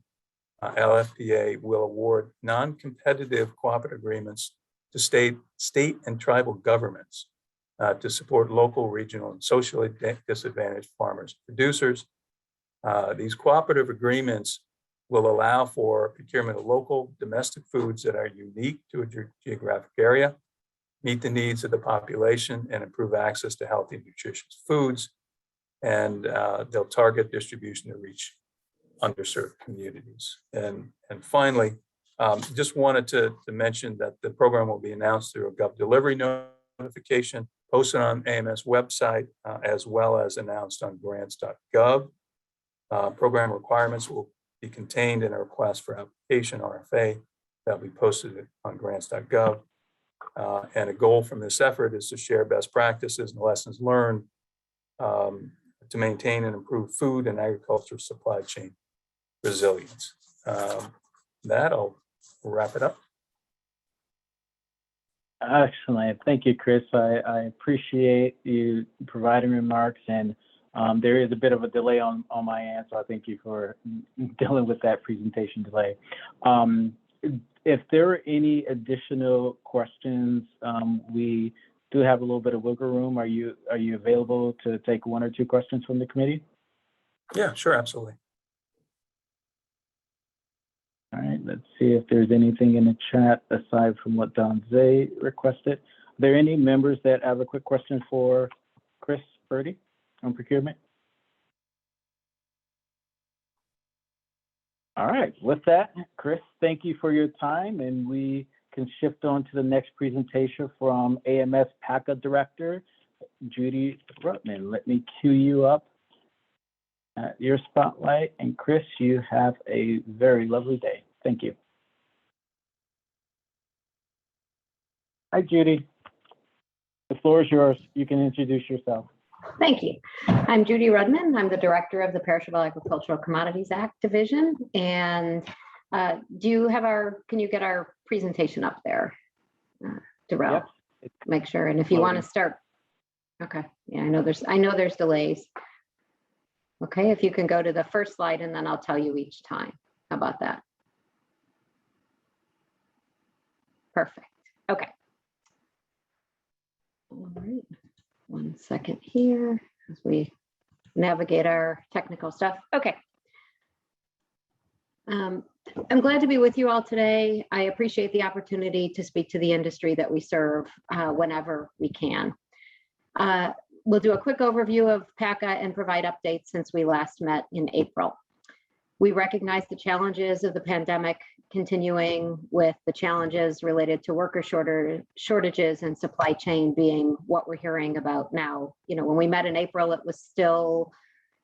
LFPA will award non-competitive cooperative agreements to state and tribal governments to support local, regional, and socially disadvantaged farmers and producers. These cooperative agreements will allow for procurement of local domestic foods that are unique to a geographic area, meet the needs of the population, and improve access to healthy and nutritious foods. And they'll target distribution to reach underserved communities. And finally, just wanted to mention that the program will be announced through a Gov delivery notification posted on AMS website, as well as announced on grants.gov. Program requirements will be contained in a request for application, RFA, that'll be posted on grants.gov. And a goal from this effort is to share best practices and lessons learned to maintain and improve food and agriculture supply chain resilience. That'll wrap it up. Excellent. Thank you, Chris. I appreciate you providing remarks, and there is a bit of a delay on my end, so I thank you for dealing with that presentation delay. If there are any additional questions, we do have a little bit of wiggle room. Are you available to take one or two questions from the committee? Yeah, sure, absolutely. All right, let's see if there's anything in the chat aside from what Don Zay requested. Are there any members that have a quick question for Chris Purdy on procurement? All right, with that, Chris, thank you for your time, and we can shift on to the next presentation from AMS PACA Director, Judy Rutman. Let me cue you up at your spotlight, and Chris, you have a very lovely day. Thank you. Hi, Judy. The floor is yours. You can introduce yourself. Thank you. I'm Judy Rudman. I'm the director of the Perishable Agricultural Commodities Act Division. And can you get our presentation up there, Darrell? Yep. Make sure. And if you want to start, okay. Yeah, I know there's delays. Okay, if you can go to the first slide and then I'll tell you each time. How about that? Perfect. Okay. All right. 1 second here as we navigate our technical stuff. Okay. I'm glad to be with you all today. I appreciate the opportunity to speak to the industry that we serve whenever we can. We'll do a quick overview of PACA and provide updates since we last met in April. We recognize the challenges of the pandemic continuing, with the challenges related to worker shortages and supply chain being what we're hearing about now. You know, when we met in April, it was still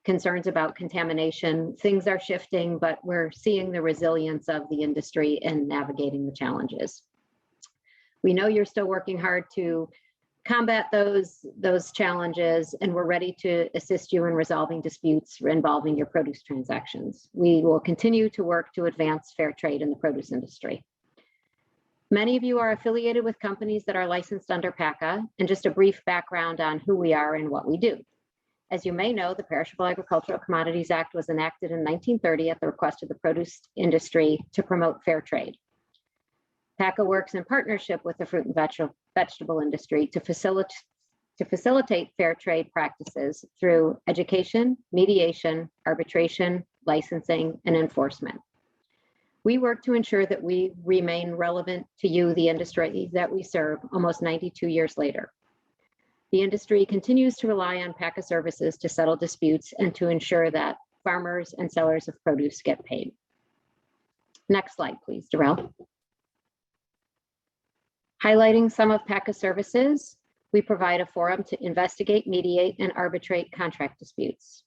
concerns about contamination. Things are shifting, but we're seeing the resilience of the industry in navigating the challenges. We know you're still working hard to combat those challenges, and we're ready to assist you in resolving disputes involving your produce transactions. We will continue to work to advance fair trade in the produce industry. Many of you are affiliated with companies that are licensed under PACA, and just a brief background on who we are and what we do. As you may know, the Perishable Agricultural Commodities Act was enacted in 1930 at the request of the produce industry to promote fair trade. PACA works in partnership with the fruit and vegetable industry to facilitate fair trade practices through education, mediation, arbitration, licensing, and enforcement. We work to ensure that we remain relevant to you, the industry that we serve, almost 92 years later. The industry continues to rely on PACA services to settle disputes and to ensure that farmers and sellers of produce get paid. Next slide, please, Darrell. Highlighting some of PACA services, we provide a forum to investigate, mediate, and arbitrate contract disputes.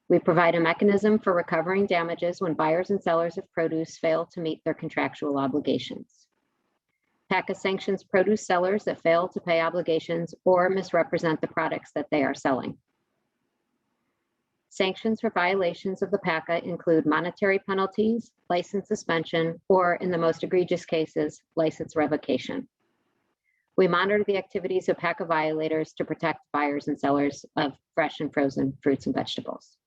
We provide a mechanism for recovering damages when buyers and sellers of produce fail to meet their contractual obligations. PACA sanctions produce sellers that fail to pay obligations or misrepresent the products that they are selling. Sanctions for violations of the PACA include monetary penalties, license suspension, or in the most egregious cases, license revocation. We monitor the activities of PACA violators to protect buyers and sellers of fresh and frozen fruits and vegetables.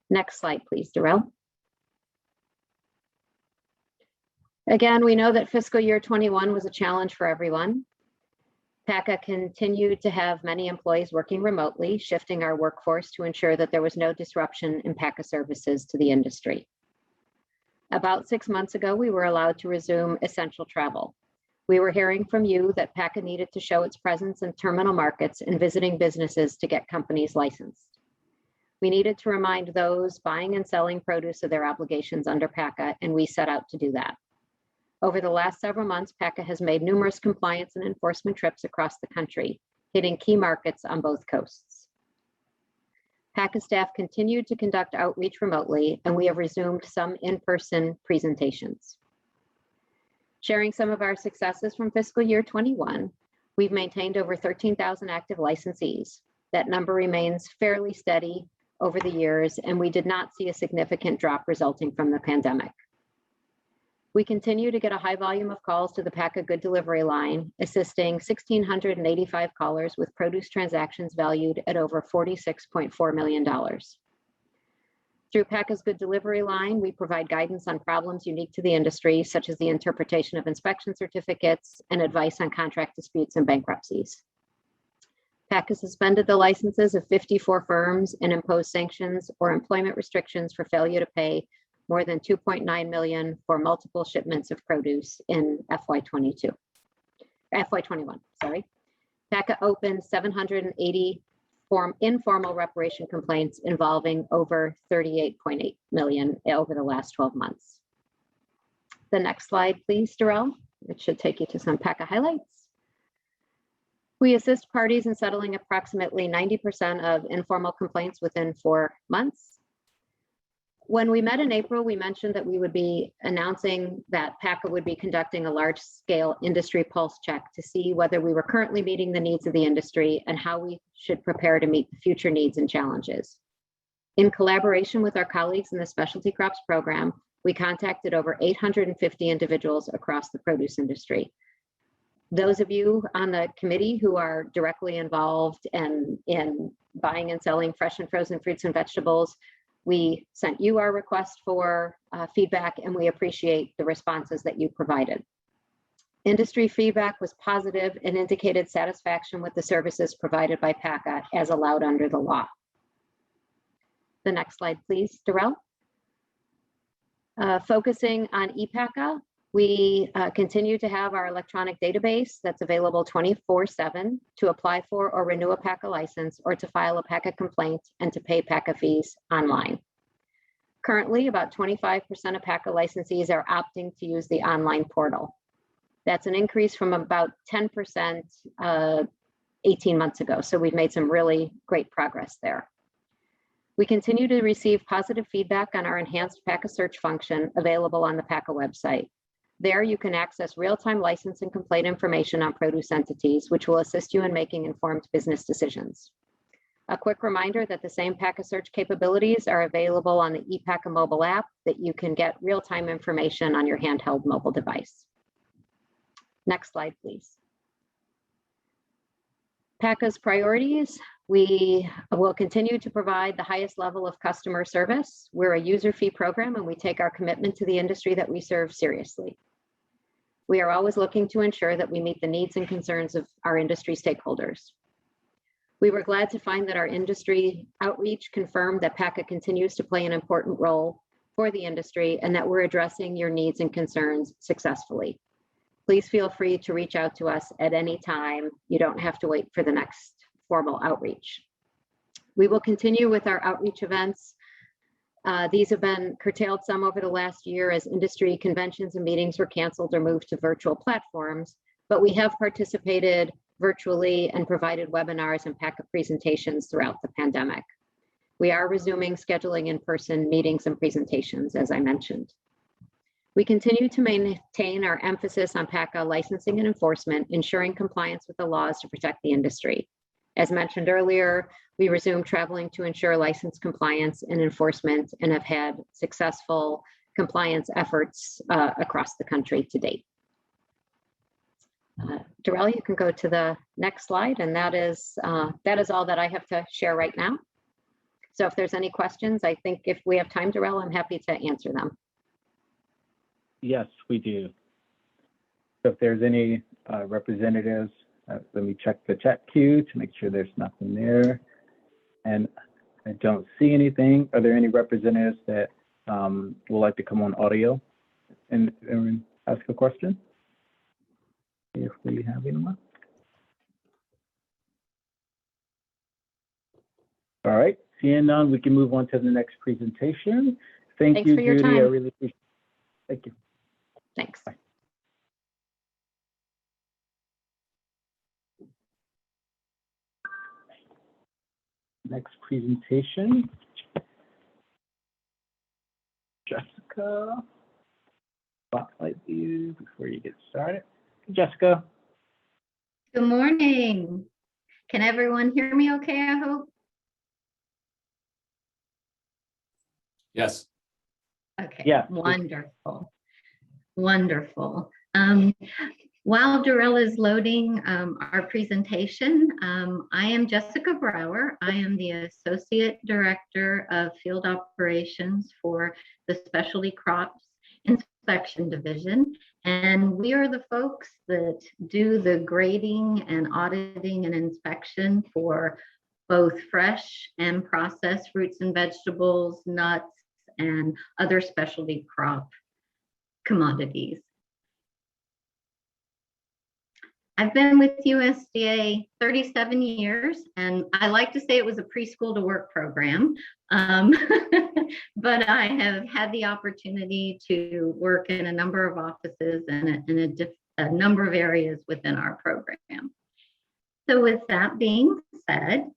Next slide, please, Darrell. Again, we know that fiscal year 21 was a challenge for everyone. PACA continued to have many employees working remotely, shifting our workforce to ensure that there was no disruption in PACA services to the industry. About 6 months ago, we were allowed to resume essential travel. We were hearing from you that PACA needed to show its presence in terminal markets and visiting businesses to get companies licensed. We needed to remind those buying and selling produce of their obligations under PACA, and we set out to do that. Over the last several months, PACA has made numerous compliance and enforcement trips across the country, hitting key markets on both coasts. PACA staff continued to conduct outreach remotely, and we have resumed some in-person presentations. Sharing some of our successes from fiscal year 21, we've maintained over 13,000 active licensees. That number remains fairly steady over the years, and we did not see a significant drop resulting from the pandemic. We continue to get a high volume of calls to the PACA Good Delivery line, assisting 1,685 callers with produce transactions valued at over $46.4 million. Through PACA's Good Delivery line, we provide guidance on problems unique to the industry, such as the interpretation of inspection certificates and advice on contract disputes and bankruptcies. PACA suspended the licenses of 54 firms and imposed sanctions or employment restrictions for failure to pay more than $2.9 million for multiple shipments of produce in FY21. PACA opened 780 informal reparation complaints involving over $38.8 million over the last 12 months. The next slide, please, Darrell. It should take you to some PACA highlights. We assist parties in settling approximately 90% of informal complaints within 4 months. When we met in April, we mentioned that we would be announcing that PACA would be conducting a large-scale industry pulse check to see whether we were currently meeting the needs of the industry and how we should prepare to meet the future needs and challenges. In collaboration with our colleagues in the Specialty Crops Program, we contacted over 850 individuals across the produce industry. Those of you on the committee who are directly involved in buying and selling fresh and frozen fruits and vegetables, we sent you our request for feedback, and we appreciate the responses that you provided. Industry feedback was positive and indicated satisfaction with the services provided by PACA as allowed under the law. The next slide, please, Darrell. Focusing on ePACA, we continue to have our electronic database that's available 24/7 to apply for or renew a PACA license or to file a PACA complaint and to pay PACA fees online. Currently, about 25% of PACA licensees are opting to use the online portal. That's an increase from about 10% 18 months ago. So we've made some really great progress there. We continue to receive positive feedback on our enhanced PACA search function available on the PACA website. There you can access real-time license and complaint information on produce entities, which will assist you in making informed business decisions. A quick reminder that the same PACA search capabilities are available on the ePACA mobile app that you can get real-time information on your handheld mobile device. Next slide, please. PACA's priorities. We will continue to provide the highest level of customer service. We're a user fee program and we take our commitment to the industry that we serve seriously. We are always looking to ensure that we meet the needs and concerns of our industry stakeholders. We were glad to find that our industry outreach confirmed that PACA continues to play an important role for the industry and that we're addressing your needs and concerns successfully. Please feel free to reach out to us at any time. You don't have to wait for the next formal outreach. We will continue with our outreach events. These have been curtailed some over the last year as industry conventions and meetings were canceled or moved to virtual platforms, but we have participated virtually and provided webinars and PACA presentations throughout the pandemic. We are resuming scheduling in-person meetings and presentations, as I mentioned. We continue to maintain our emphasis on PACA licensing and enforcement, ensuring compliance with the laws to protect the industry. As mentioned earlier, we resumed traveling to ensure license compliance and enforcement and have had successful compliance efforts across the country to date. Darrell, you can go to the next slide, and that is all that I have to share right now. So if there's any questions, I think if we have time, Darrell, I'm happy to answer them. Yes, we do. So if there's any representatives, let me check the chat queue to make sure there's nothing there. And I don't see anything. Are there any representatives that would like to come on audio and ask a question? If we have anyone. All right, seeing none, we can move on to the next presentation. Thanks you, for your Judy. time. I really appreciate it. Thank you. Thanks. Bye. Next presentation. Jessica, spotlight you before you get started. Jessica. Good morning. Can everyone hear me okay, I hope? Yes. Okay, Yeah. wonderful. Wonderful. While Darrell is loading our presentation, I am Jessica Brower. I am the Associate Director of Field Operations for the Specialty Crops Inspection Division. And we are the folks that do the grading and auditing and inspection for both fresh and processed fruits and vegetables, nuts, and other specialty crop commodities. I've been with USDA 37 years, and I like to say it was a preschool to work program, but I have had the opportunity to work in a number of offices and in a number of areas within our program. So with that being said,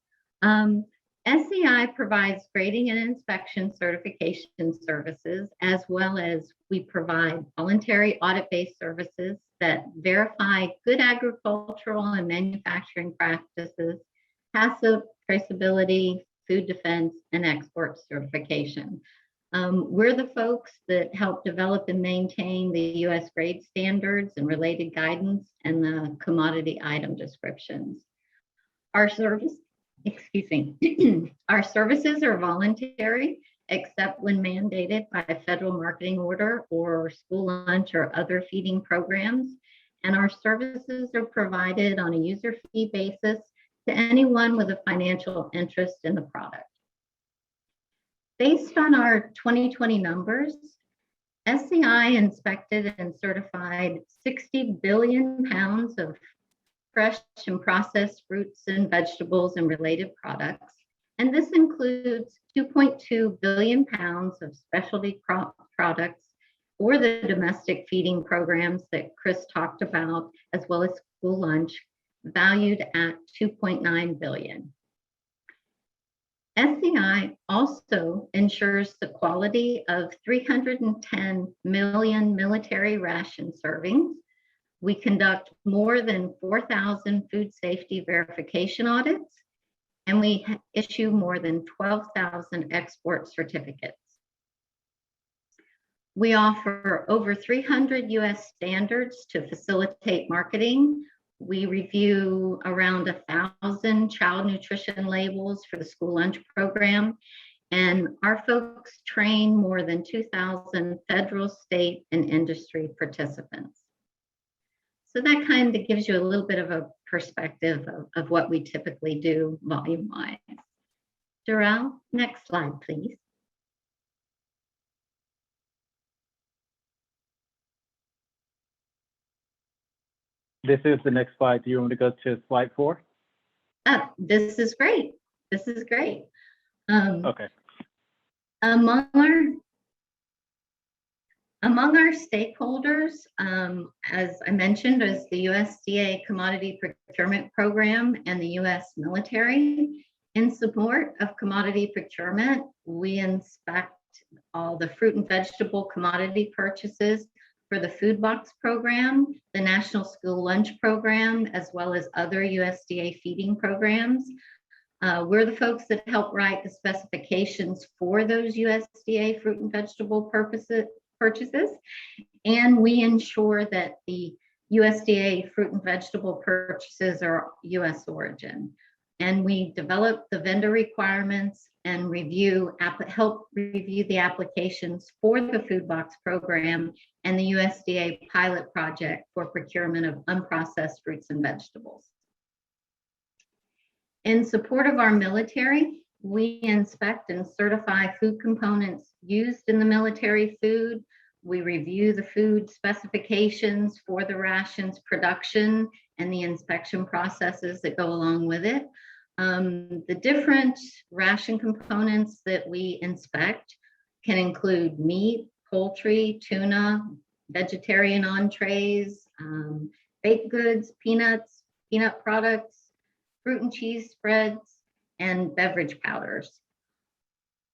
SCI provides grading and inspection certification services, as well as we provide voluntary audit-based services that verify good agricultural and manufacturing practices, passive traceability, food defense, and export certification. We're the folks that help develop and maintain the U.S. grade standards and related guidance and the commodity item descriptions. Our services are voluntary, except when mandated by a federal marketing order or school lunch or other feeding programs. And our services are provided on a user fee basis to anyone with a financial interest in the product. Based on our 2020 numbers, SCI inspected and certified 60 billion pounds of fresh and processed fruits and vegetables and related products, And this includes 2.2 billion pounds of specialty crop products for the domestic feeding programs that Chris talked about, as well as school lunch, valued at 2.9 billion. SCI also ensures the quality of 310 million military ration servings. We conduct more than 4,000 food safety verification audits, and we issue more than 12,000 export certificates. We offer over 300 US standards to facilitate marketing. We review around 1,000 child nutrition labels for the school lunch program, and our folks train more than 2,000 federal, state, and industry participants. So that kind of gives you a little bit of a perspective of what we typically do volume-wise. Darrell, next slide, please. This is the next slide. Do you want me to go to slide 4? This is great. This is great. Okay. Among our stakeholders, as I mentioned, is the USDA Commodity Procurement Program and the US military. In support of commodity procurement, we inspect all the fruit and vegetable commodity purchases for the Food Box Program, the National School Lunch Program, as well as other USDA feeding programs. We're the folks that help write the specifications for those USDA fruit and vegetable purchases, and we ensure that the USDA fruit and vegetable purchases are US origin. And we develop the vendor requirements and help review the applications for the Food Box Program and the USDA pilot project for procurement of unprocessed fruits and vegetables. In support of our military, we inspect and certify food components used in the military food. We review the food specifications for the rations production and the inspection processes that go along with it. The different ration components that we inspect can include meat, poultry, tuna, vegetarian entrees, baked goods, peanuts, peanut products, fruit and cheese spreads, and beverage powders.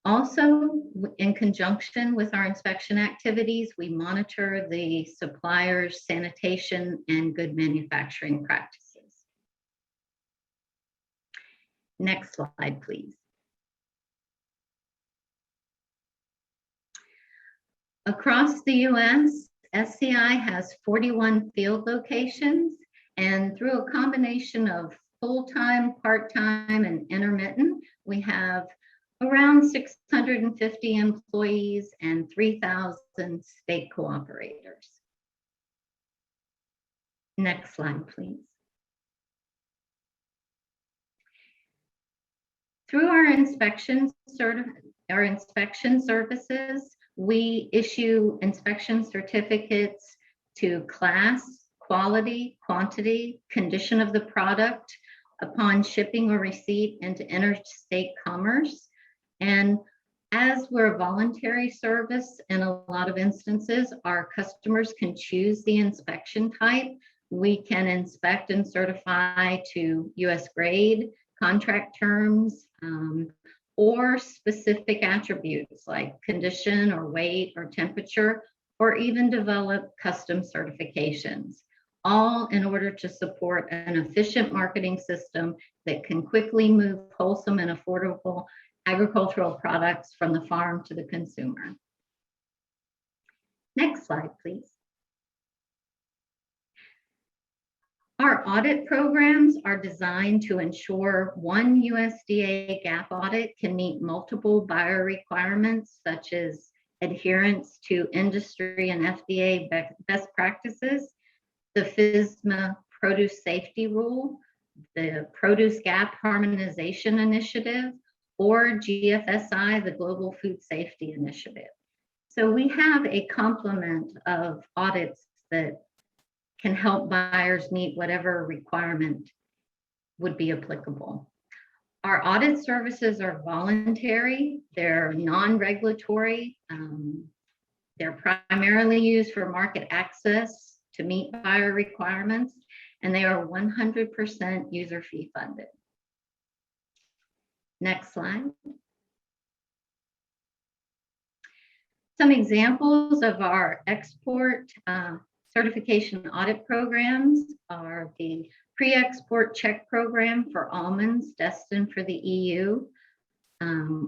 Also, in conjunction with our inspection activities, we monitor the suppliers' sanitation and good manufacturing practices. Next slide, please. Across the US, SCI has 41 field locations, and through a combination of full-time, part-time, and intermittent, we have around 650 employees and 3,000 state cooperators. Next slide, please. Through our inspection services, we issue inspection certificates to class, quality, quantity, condition of the product upon shipping or receipt into interstate commerce. And as we're a voluntary service, in a lot of instances, our customers can choose the inspection type. We can inspect and certify to US grade, contract terms, or specific attributes like condition or weight or temperature, or even develop custom certifications, all in order to support an efficient marketing system that can quickly move wholesome and affordable agricultural products from the farm to the consumer. Next slide, please. Our audit programs are designed to ensure one USDA GAP audit can meet multiple buyer requirements, such as adherence to industry and FDA best practices, the FSMA produce safety rule, the produce gap harmonization initiative, or GFSI, the Global Food Safety Initiative. So we have a complement of audits that can help buyers meet whatever requirement would be applicable. Our audit services are voluntary, they're non-regulatory, they're primarily used for market access to meet buyer requirements, and they are 100% user fee funded. Next slide. Some examples of our export certification audit programs are the pre-export check program for almonds destined for the EU.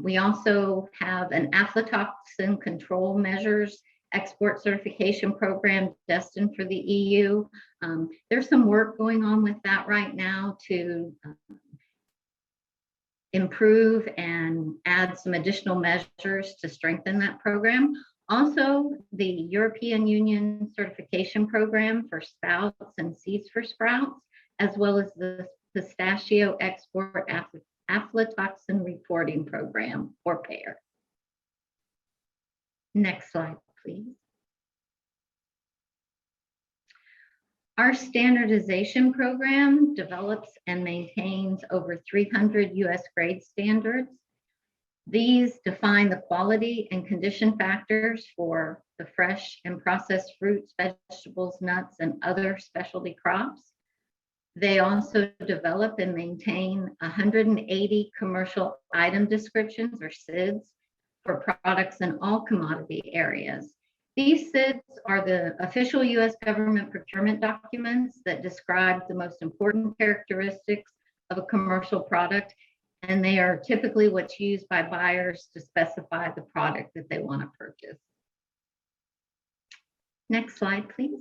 We also have an aflatoxin control measures export certification program destined for the EU. There's some work going on with that right now to improve and add some additional measures to strengthen that program. Also, the European Union certification program for sprouts and seeds for sprouts, as well as the pistachio export aflatoxin reporting program or PAIR. Next slide, please. Our standardization program develops and maintains over 300 US grade standards. These define the quality and condition factors for the fresh and processed fruits, vegetables, nuts, and other specialty crops. They also develop and maintain 180 commercial item descriptions or SIDs for products in all commodity areas. These SIDs are the official US government procurement documents that describe the most important characteristics of a commercial product, and they are typically what's used by buyers to specify the product that they want to purchase. Next slide, please.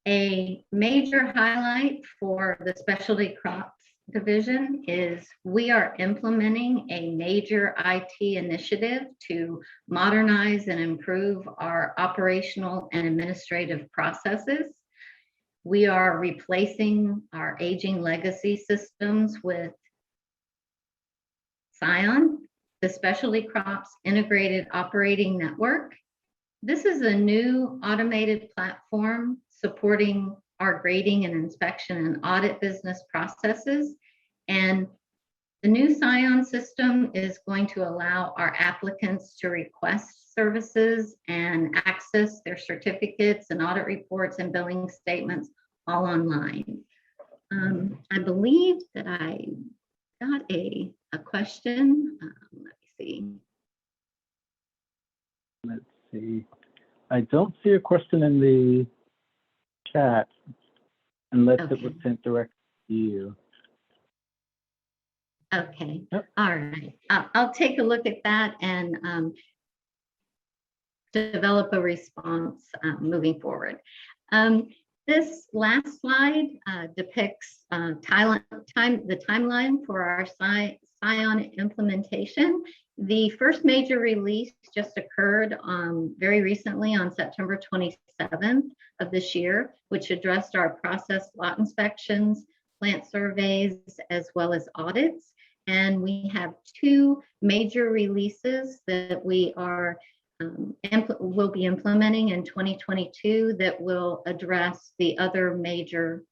A major highlight for the specialty crops division is we are implementing a major IT initiative to modernize and improve our operational and administrative processes. We are replacing our aging legacy systems with Scion, the Specialty Crops Integrated Operating Network. This is a new automated platform supporting our grading and inspection and audit business processes. And the new Scion system is going to allow our applicants to request services and access their certificates and audit reports and billing statements all online. I believe that I got a question. Let me see. Let's see. I don't see a question in the chat unless it was sent directly to you. Okay. Yep. All right. I'll take a look at that and develop a response moving forward. This last slide depicts the timeline for our Scion implementation. The first major release just occurred very recently on September 27th of this year, which addressed our process lot inspections, plant surveys, as well as audits. And we have two major releases that we are will be implementing in 2022 that will address the other major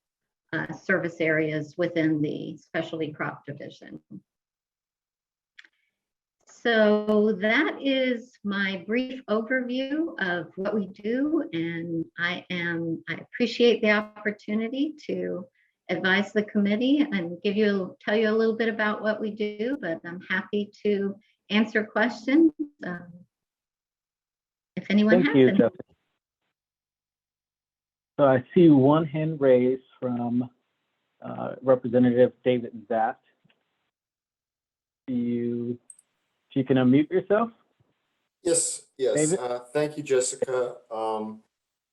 service areas within the specialty crop division. So that is my brief overview of what we do, and I appreciate the opportunity to advise the committee and tell you a little bit about what we do, but I'm happy to answer questions if anyone has any. So I see one hand raised from Representative David Zatt. You can unmute yourself. Yes. David? Thank you, Jessica.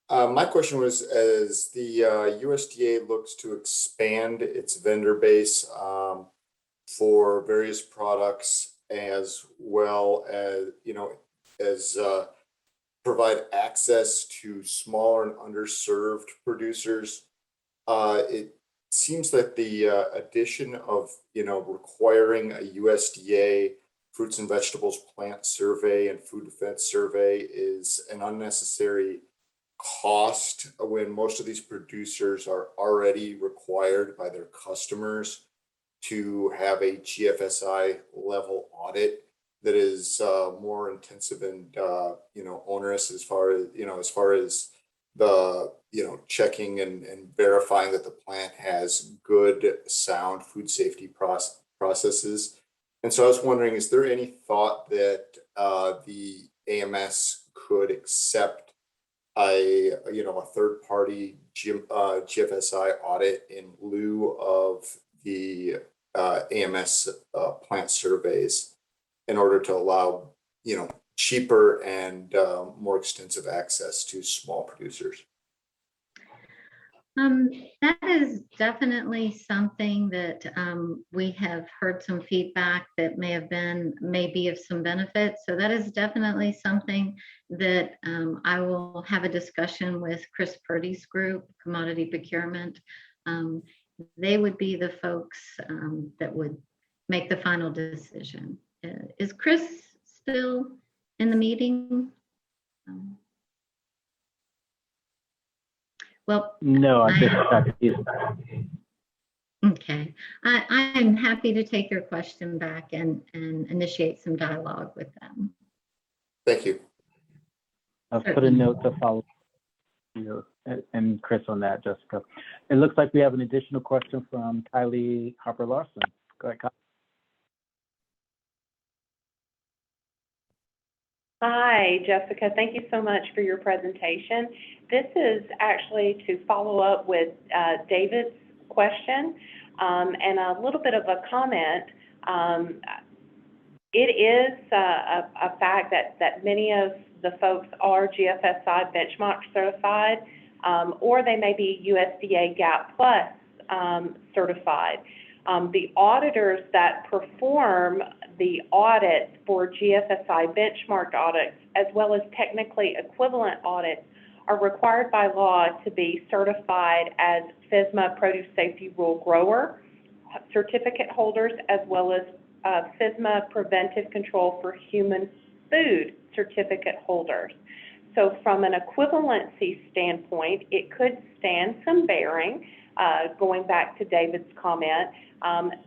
My question was, as the USDA looks to expand its vendor base for various products, as well as provide access to smaller and underserved producers, it seems that the addition of requiring a USDA fruits and vegetables plant survey and food defense survey is an unnecessary cost when most of these producers are already required by their customers to have a GFSI level audit that is more intensive and onerous as far as the checking and verifying that the plant has good sound food safety processes. And so I was wondering, is there any thought that the AMS could accept a third-party GFSI audit in lieu of the AMS plant surveys in order to allow cheaper and more extensive access to small producers? That is definitely something that we have heard some feedback that may be of some benefit. So that is definitely something that I will have a discussion with Chris Purdy's group, Commodity Procurement. They would be the folks that would make the final decision. Is Chris still in the meeting? Well, no, I just got you. Okay, I'm happy to take your question back and initiate some dialogue with them. Thank you. I'll put a note to follow you and Chris on that, Jessica. It looks like we have an additional question from Kylie Harper-Larson. Go ahead, Kylie. Hi, Jessica. Thank you so much for your presentation. This is actually to follow up with David's question and a little bit of a comment. It is a fact that many of the folks are GFSI benchmark certified, or they may be USDA GAP Plus certified. The auditors that perform the audits for GFSI benchmarked audits, as well as technically equivalent audits, are required by law to be certified as FSMA Produce Safety Rule Grower certificate holders, as well as FSMA Preventive Control for Human Food certificate holders. So from an equivalency standpoint, it could stand some bearing, going back to David's comment,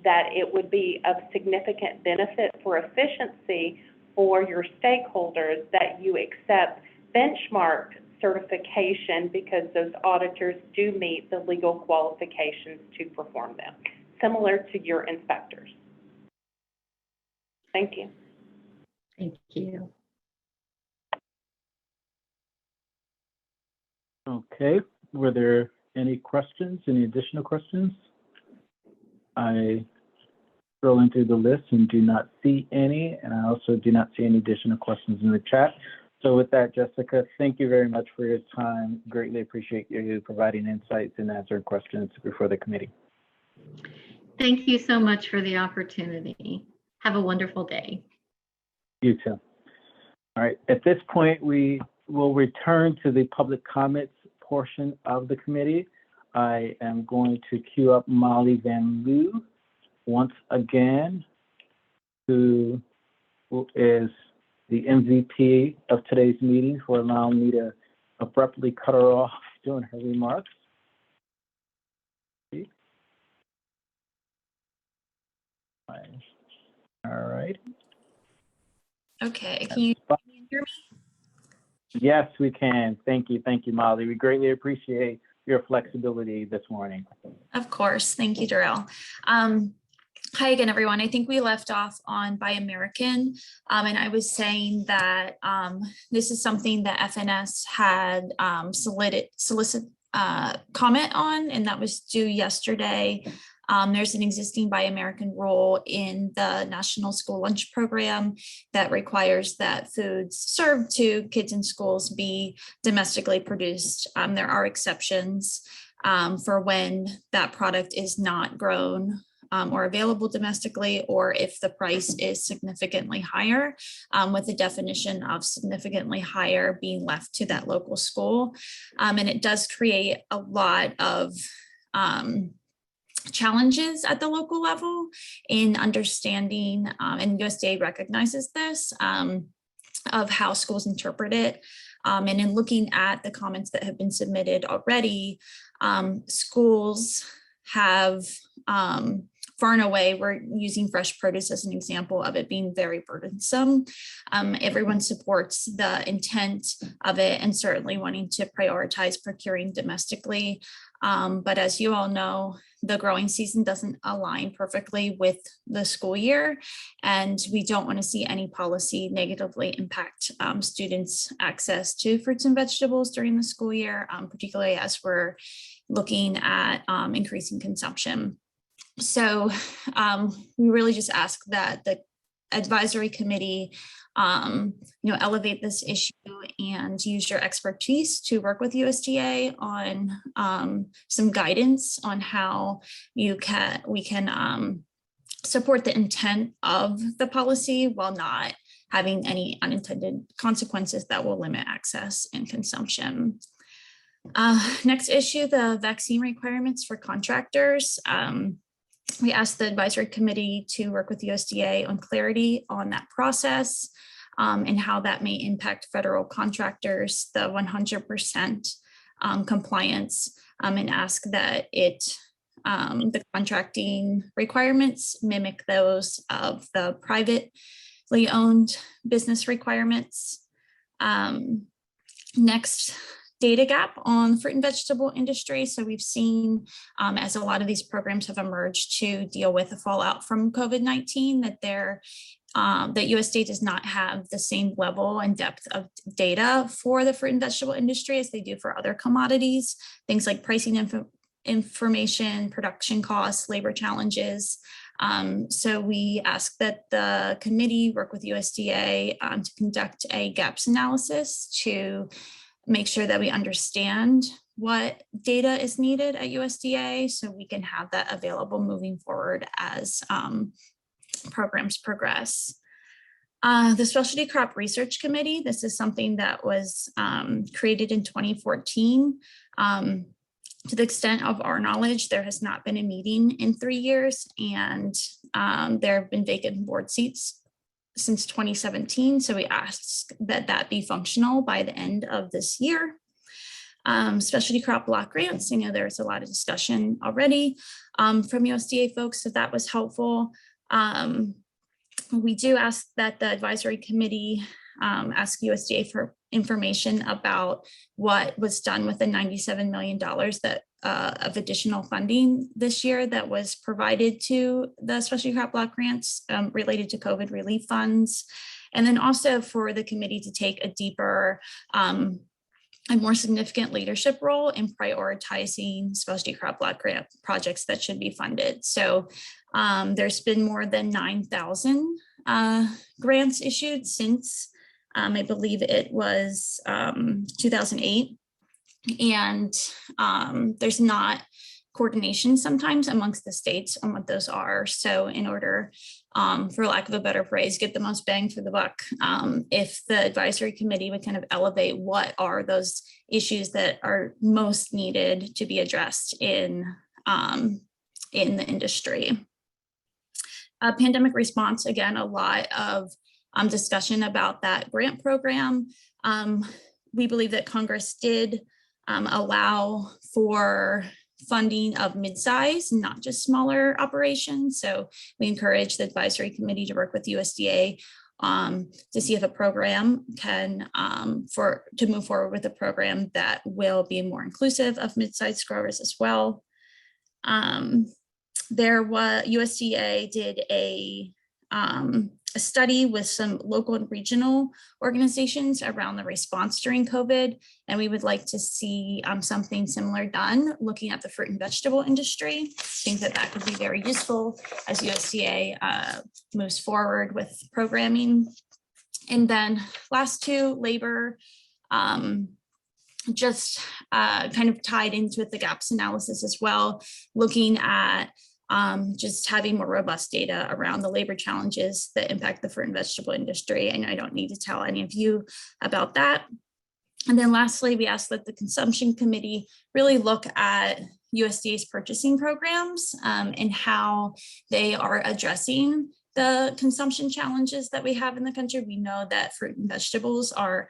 that it would be of significant benefit for efficiency for your stakeholders that you accept benchmarked certification, because those auditors do meet the legal qualifications to perform them, similar to your inspectors. Thank you. Thank you. Okay, were there any questions, any additional questions? I scrolling through the list and do not see any, and I also do not see any additional questions in the chat. So with that, Jessica, thank you very much for your time. Greatly appreciate you providing insights and answering questions before the committee. Thank you so much for the opportunity. Have a wonderful day. You too. All right, at this point, we will return to the public comments portion of the committee. I am going to queue up Molly Van Loo once again, who is the MVP of today's meeting, for allowing me to abruptly cut her off during her remarks. All right. Okay, can you hear me? Yes, we can. Thank you, Molly. We greatly appreciate your flexibility this morning. Of course. Thank you, Darrell. Hi again, everyone. I think we left off on Buy American, and I was saying that this is something that FNS had solicit comment on, and that was due yesterday. There's an existing Buy American rule in the National School Lunch Program that requires that foods served to kids in schools be domestically produced. There are exceptions for when that product is not grown or available domestically, or if the price is significantly higher, with the definition of significantly higher being left to that local school. And it does create a lot of challenges at the local level in understanding, and USDA recognizes this, of how schools interpret it. And in looking at the comments that have been submitted already, schools have far and away, we're using fresh produce as an example of it being very burdensome. Everyone supports the intent of it and certainly wanting to prioritize procuring domestically. But as you all know, the growing season doesn't align perfectly with the school year, and we don't want to see any policy negatively impact students' access to fruits and vegetables during the school year, particularly as we're looking at increasing consumption. So we really just ask that the advisory committee elevate this issue and use your expertise to work with USDA on some guidance on how we can support the intent of the policy while not having any unintended consequences that will limit access and consumption. Next issue, the vaccine requirements for contractors. We asked the advisory committee to work with USDA on clarity on that process and how that may impact federal contractors, the 100% compliance, and ask that the contracting requirements mimic those of the privately owned business requirements. Next, data gap on fruit and vegetable industry. So we've seen as a lot of these programs have emerged to deal with the fallout from COVID-19 that that USDA does not have the same level and depth of data for the fruit and vegetable industry as they do for other commodities, things like pricing information, production costs, labor challenges. So we ask that the committee work with USDA to conduct a gaps analysis to make sure that we understand what data is needed at USDA so we can have that available moving forward as programs progress. The Specialty Crop Research Committee, this is something that was created in 2014. To the extent of our knowledge, there has not been a meeting in 3 years, and there have been vacant board seats since 2017. So we ask that that be functional by the end of this year. Specialty crop block grants, there's a lot of discussion already from USDA folks, so that was helpful. We do ask that the advisory committee ask USDA for information about what was done with the $97 million that of additional funding this year that was provided to the specialty crop block grants related to COVID relief funds. And then also for the committee to take a deeper and more significant leadership role in prioritizing specialty crop block grant projects that should be funded. So there's been more than 9,000 grants issued since I believe it was 2008. And there's not coordination sometimes amongst the states on what those are. So in order, for lack of a better phrase, get the most bang for the buck, if the advisory committee would kind of elevate what are those issues that are most needed to be addressed in the industry. Pandemic response, again, a lot of discussion about that grant program. We believe that Congress did allow for funding of mid-size, not just smaller operations. So we encourage the advisory committee to work with USDA to see if a program can, to move forward with a program that will be more inclusive of mid-sized growers as well. USDA did a study with some local and regional organizations around the response during COVID, and we would like to see something similar done looking at the fruit and vegetable industry. I think that that could be very useful as USDA moves forward with programming. And then last two, labor, just kind of tied into the gaps analysis as well, looking at just having more robust data around the labor challenges that impact the fruit and vegetable industry. And I don't need to tell any of you about that. And then lastly, we asked that the consumption committee really look at USDA's purchasing programs and how they are addressing the consumption challenges that we have in the country. We know that fruit and vegetables are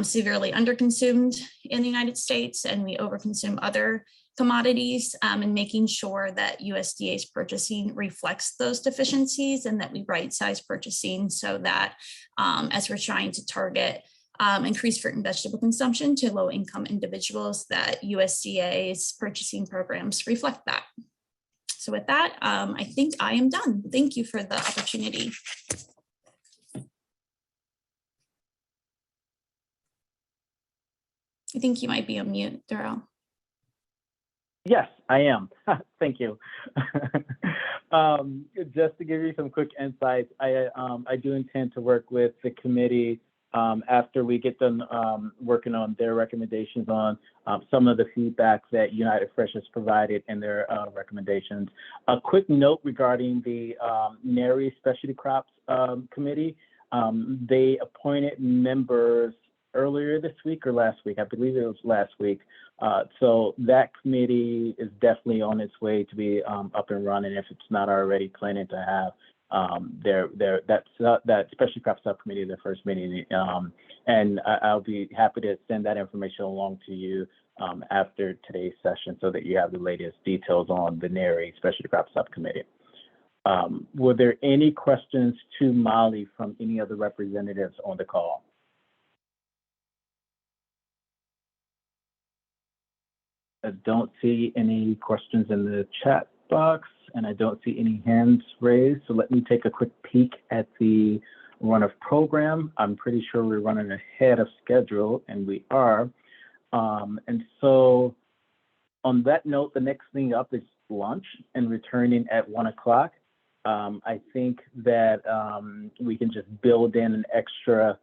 severely underconsumed in the United States, and we overconsume other commodities, and making sure that USDA's purchasing reflects those deficiencies, and that we right-size purchasing so that as we're trying to target increased fruit and vegetable consumption to low-income individuals, that USDA's purchasing programs reflect that. So with that, I think I am done. Thank you for the opportunity. I think you might be on mute, Darrell. Yes, I am. Thank you. Just to give you some quick insights, I do intend to work with the committee after we get done working on their recommendations on some of the feedback that United Fresh has provided in their recommendations. A quick note regarding the NARI Specialty Crops Committee. They appointed members earlier this week or last week. I believe it was last week. So that committee is definitely on its way to be up and running, if it's not already planning to have that special crop subcommittee, their first meeting. And I'll be happy to send that information along to you after today's session so that you have the latest details on the NARI Specialty Crop Subcommittee. Were there any questions to Molly from any of the representatives on the call? I don't see any questions in the chat box, and I don't see any hands raised. So let me take a quick peek at the run of program. I'm pretty sure we're running ahead of schedule, and we are. And so on that note, the next thing up is lunch and returning at 1 o'clock. I think that we can just build in an extra,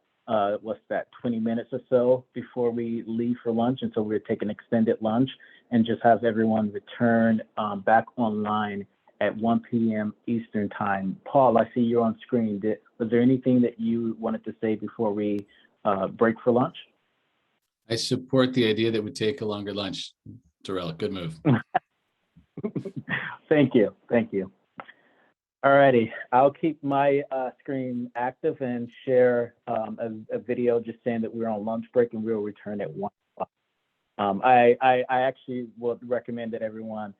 20 minutes or so before we leave for lunch. And so we're taking extended lunch and just have everyone return back online at 1 p.m. Eastern time. Paul, I see you're on screen. Was there anything that you wanted to say before we break for lunch? I support the idea that we take a longer lunch. Darrell, good move. Thank you. Thank you. All righty. I'll keep my screen active and share a video just saying that we're on lunch break and we'll return at 1 o'clock. I actually would recommend that everyone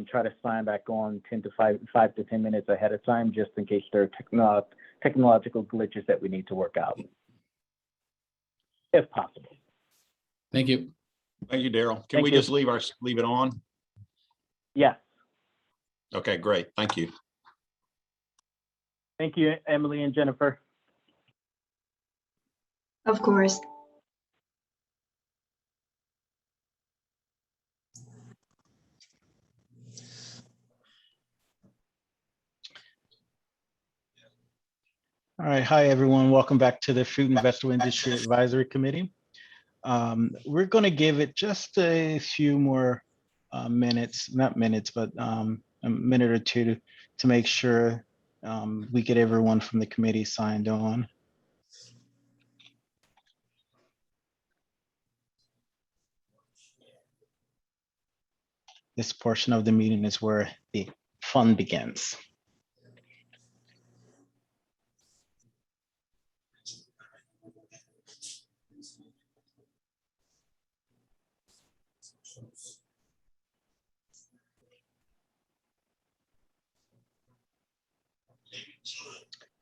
try to sign back on 5 to 10 minutes ahead of time, just in case there are technological glitches that we need to work out, if possible. Thank you. Thank you, Darrell. Can we just leave it on? Yes. Okay, great. Thank you. Thank you, Emily and Jennifer. Of course. All right, hi everyone. Welcome back to the Fruit and Vegetable Industry Advisory Committee. We're going to give it just a few more minutes, not minutes, but a minute or two to make sure we get everyone from the committee signed on. This portion of the meeting is where the fun begins.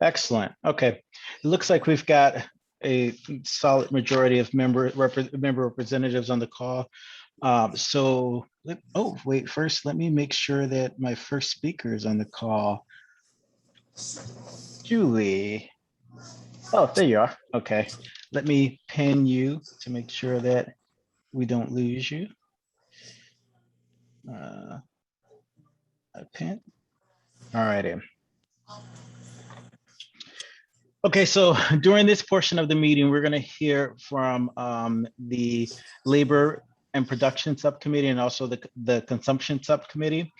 Excellent. Okay. It looks like we've got a solid majority of member representatives on the call. First, let me make sure that my first speaker is on the call. Julie. Oh, there you are. Okay. Let me pin you to make sure that we don't lose you. A pin. All righty. Okay, so during this portion of the meeting, we're going to hear from the Labor and Production Subcommittee and also the Consumption Subcommittee.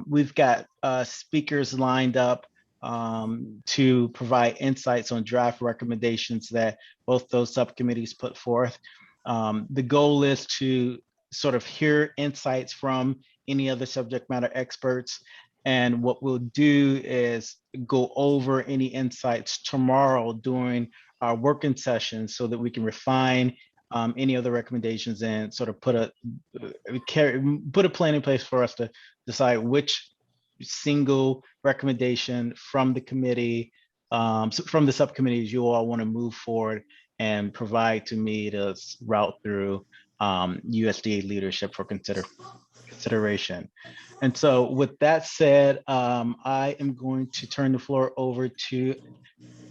We've got speakers lined up to provide insights on draft recommendations that both those subcommittees put forth. The goal is to sort of hear insights from any other subject matter experts. And what we'll do is go over any insights tomorrow during our working sessions so that we can refine any other recommendations and sort of put a plan in place for us to decide which single recommendation from the committee, from the subcommittees you all want to move forward and provide to me to route through USDA leadership for consideration. And so with that said, I am going to turn the floor over to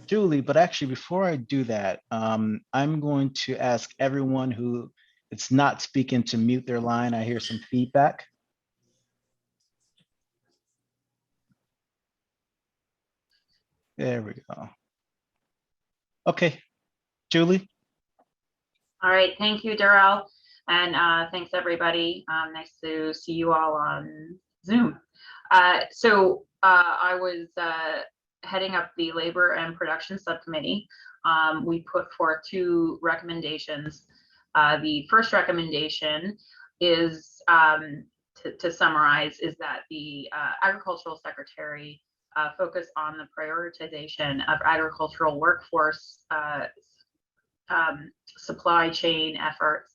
Julie, but actually before I do that, I'm going to ask everyone who is not speaking to mute their line. I hear some feedback. There we go. Okay, Julie. All right, thank you, Darrell. And thanks everybody. Nice to see you all on Zoom. I was heading up the Labor and Production Subcommittee. We put forth 2 recommendations. The first recommendation is, to summarize, is that the Agricultural Secretary focus on the prioritization of agricultural workforce supply chain efforts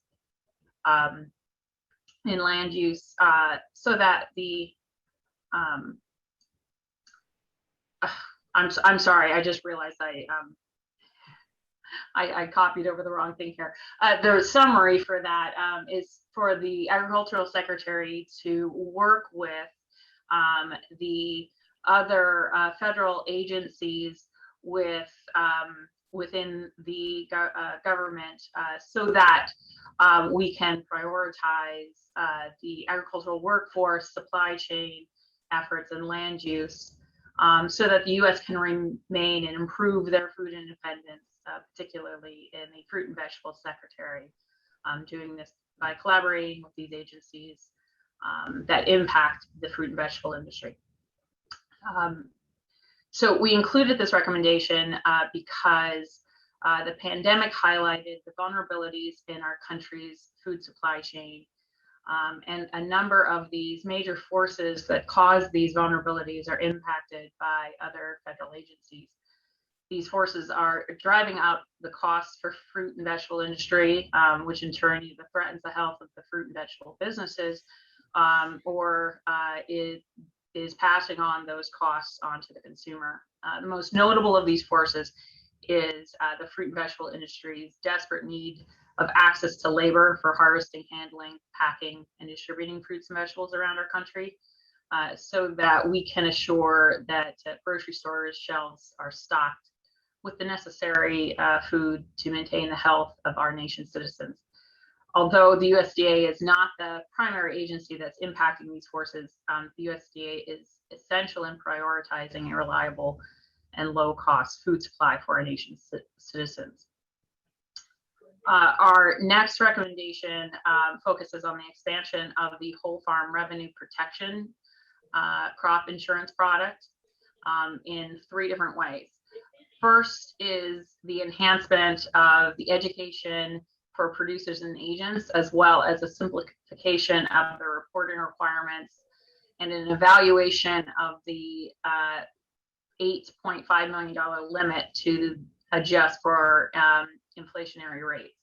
in land use, so that the I'm sorry, I just realized I copied over the wrong thing here. The summary for that is for the Agricultural Secretary to work with the other federal agencies within the government so that we can prioritize the agricultural workforce, supply chain efforts, and land use, so that the U.S. can remain and improve their food independence, particularly in the Fruit and Vegetable Secretary, doing this by collaborating with these agencies that impact the fruit and vegetable industry. So we included this recommendation because the pandemic highlighted the vulnerabilities in our country's food supply chain. And a number of these major forces that cause these vulnerabilities are impacted by other federal agencies. These forces are driving up the costs for fruit and vegetable industry, which in turn either threatens the health of the fruit and vegetable businesses, or is passing on those costs onto the consumer. The most notable of these forces is the fruit and vegetable industry's desperate need of access to labor for harvesting, handling, packing, and distributing fruits and vegetables around our country, so that we can assure that grocery stores' shelves are stocked with the necessary food to maintain the health of our nation's citizens. Although the USDA is not the primary agency that's impacting these forces, the USDA is essential in prioritizing a reliable and low-cost food supply for our nation's citizens. Our next recommendation focuses on the expansion of the whole farm revenue protection crop insurance product in 3 different ways. First is the enhancement of the education for producers and agents, as well as a simplification of the reporting requirements and an evaluation of the $8.5 million limit to adjust for inflationary rates.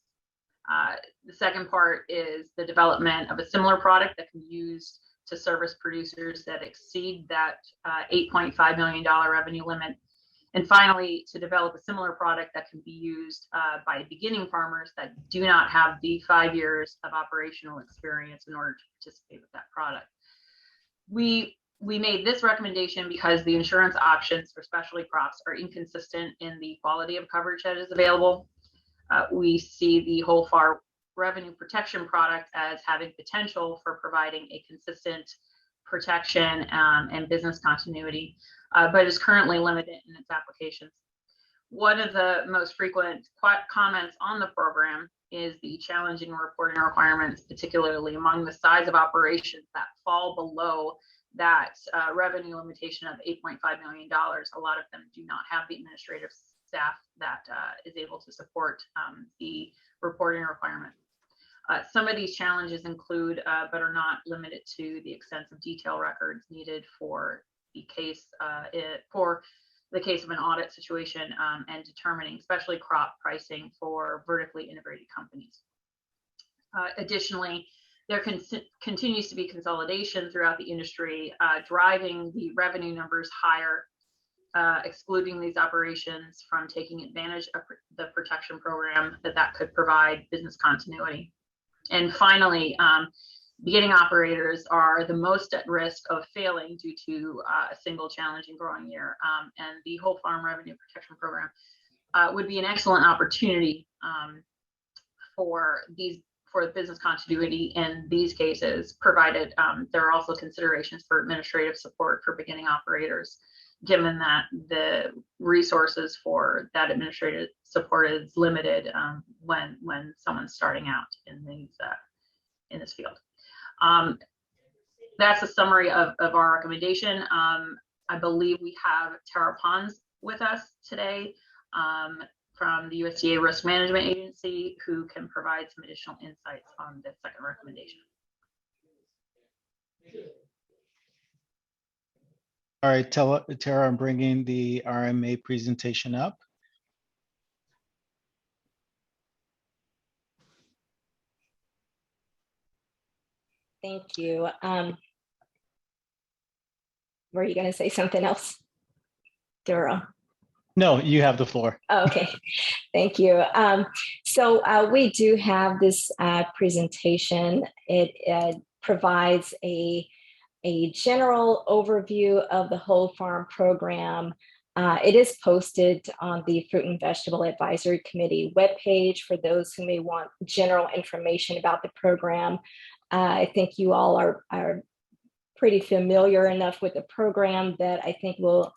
The second part is the development of a similar product that can be used to service producers that exceed that $8.5 million revenue limit. And finally, to develop a similar product that can be used by beginning farmers that do not have the 5 years of operational experience in order to participate with that product. We made this recommendation because the insurance options for specialty crops are inconsistent in the quality of coverage that is available. We see the whole farm revenue protection product as having potential for providing a consistent protection and business continuity, but is currently limited in its applications. One of the most frequent comments on the program is the challenging reporting requirements, particularly among the size of operations that fall below that revenue limitation of $8.5 million. A lot of them do not have the administrative staff that is able to support the reporting requirements. Some of these challenges include, but are not limited to, the extensive detail records needed for the case for the case of an audit situation and determining especially crop pricing for vertically integrated companies. Additionally, there continues to be consolidation throughout the industry, driving the revenue numbers higher, excluding these operations from taking advantage of the protection program that could provide business continuity. And finally, beginning operators are the most at risk of failing due to a single challenging growing year. And the Whole Farm Revenue Protection Program would be an excellent opportunity for business continuity in these cases, provided there are also considerations for administrative support for beginning operators, given that the resources for that administrative support is limited when someone's starting out in this field. That's a summary of our recommendation. I believe we have Tara Pons with us today from the USDA Risk Management Agency, who can provide some additional insights on the second recommendation. All right, Tara, I'm bringing the RMA presentation up. Thank you. Were you going to say something else, Daryl? No, you have the floor. Oh, okay, thank you. So we do have this presentation. It provides a general overview of the Whole Farm Program. It is posted on the Fruit and Vegetable Advisory Committee webpage for those who may want general information about the program. I think you all are pretty familiar enough with the program that I think we'll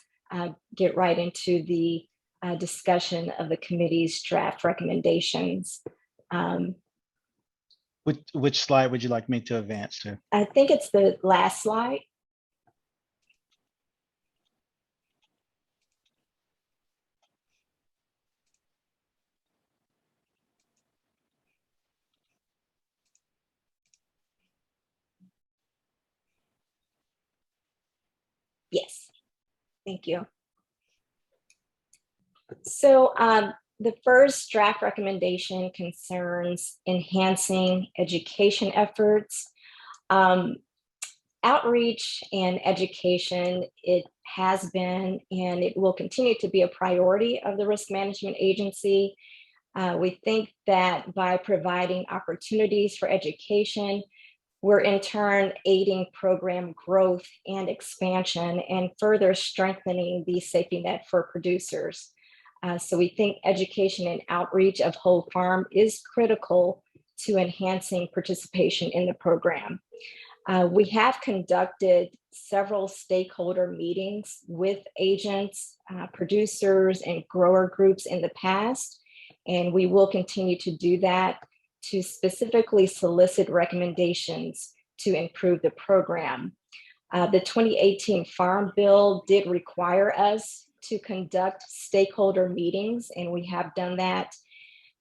get right into the discussion of the committee's draft recommendations. Which slide would you like me to advance to? I think it's the last slide. Yes, thank you. So the first draft recommendation concerns enhancing education efforts. Outreach and education, it has been and it will continue to be a priority of the Risk Management Agency. We think that by providing opportunities for education, we're in turn aiding program growth and expansion and further strengthening the safety net for producers. So we think education and outreach of Whole Farm is critical to enhancing participation in the program. We have conducted several stakeholder meetings with agents, producers, and grower groups in the past, and we will continue to do that to specifically solicit recommendations to improve the program. The 2018 Farm Bill did require us to conduct stakeholder meetings, and we have done that.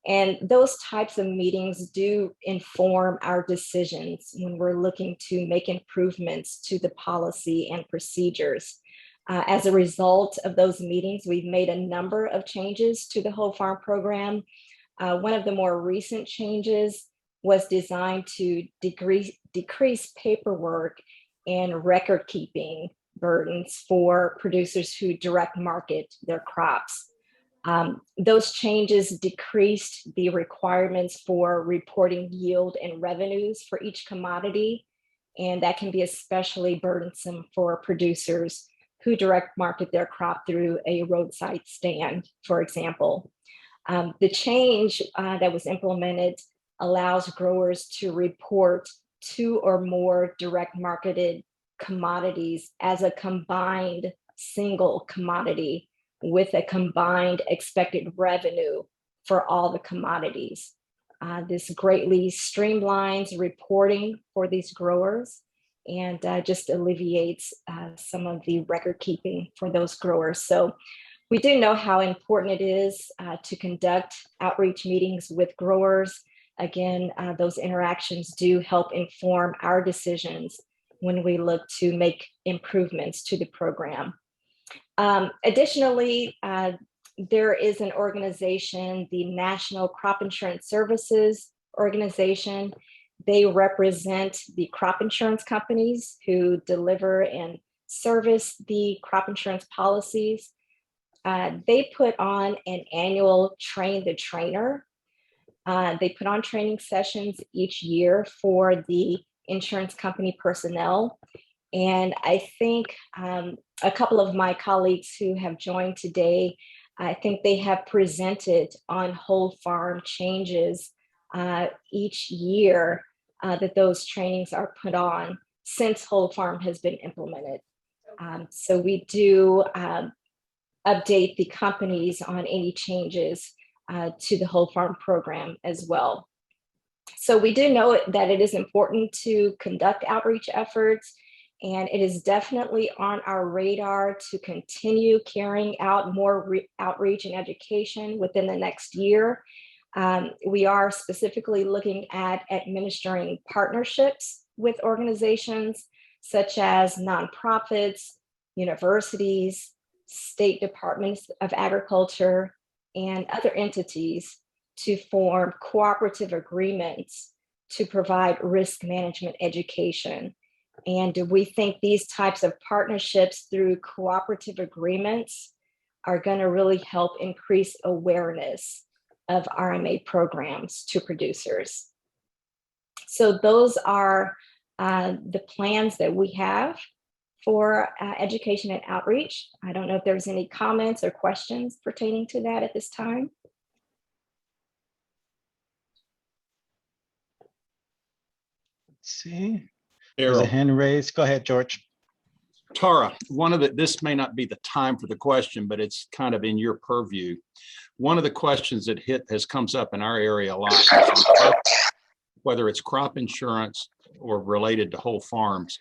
And those types of meetings do inform our decisions when we're looking to make improvements to the policy and procedures. As a result of those meetings, we've made a number of changes to the Whole Farm Program. One of the more recent changes was designed to decrease paperwork and record keeping burdens for producers who direct market their crops. Those changes decreased the requirements for reporting yield and revenues for each commodity, and that can be especially burdensome for producers who direct market their crop through a roadside stand, for example. The change that was implemented allows growers to report 2 or more direct marketed commodities as a combined single commodity with a combined expected revenue for all the commodities. This greatly streamlines reporting for these growers and just alleviates some of the record keeping for those growers. So we do know how important it is to conduct outreach meetings with growers. Again, those interactions do help inform our decisions when we look to make improvements to the program. Additionally, there is an organization, the National Crop Insurance Services Organization. They represent the crop insurance companies who deliver and service the crop insurance policies. They put on an annual Train the Trainer. They put on training sessions each year for the insurance company personnel. And I think a couple of my colleagues who have joined today, I think they have presented on whole farm changes each year that those trainings are put on since whole farm has been implemented. So we do update the companies on any changes to the whole farm program as well. So we do know that it is important to conduct outreach efforts, and it is definitely on our radar to continue carrying out more outreach and education within the next year. We are specifically looking at administering partnerships with organizations such as nonprofits, universities, state departments of agriculture, and other entities to form cooperative agreements to provide risk management education. And we think these types of partnerships through cooperative agreements are going to really help increase awareness of RMA programs to producers. So those are the plans that we have for education and outreach. I don't know if there's any comments or questions pertaining to that at this time. Let's see. There's a hand raised. Go ahead, George. Tara, this may not be the time for the question, but it's kind of in your purview. One of the questions that comes up in our area a lot, is whether it's crop insurance or related to whole farms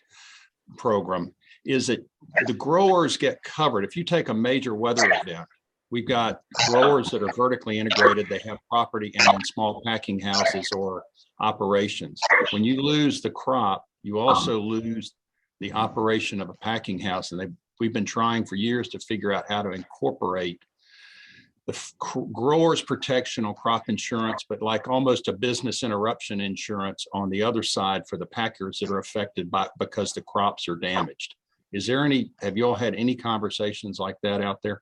program, is that the growers get covered. If you take a major weather event, we've got growers that are vertically integrated. They have property and in small packing houses or operations. When you lose the crop, you also lose the operation of a packing house. And we've been trying for years to figure out how to incorporate the growers protection on crop insurance, but like almost a business interruption insurance on the other side for the packers that are affected because the crops are damaged. Have you all had any conversations like that out there?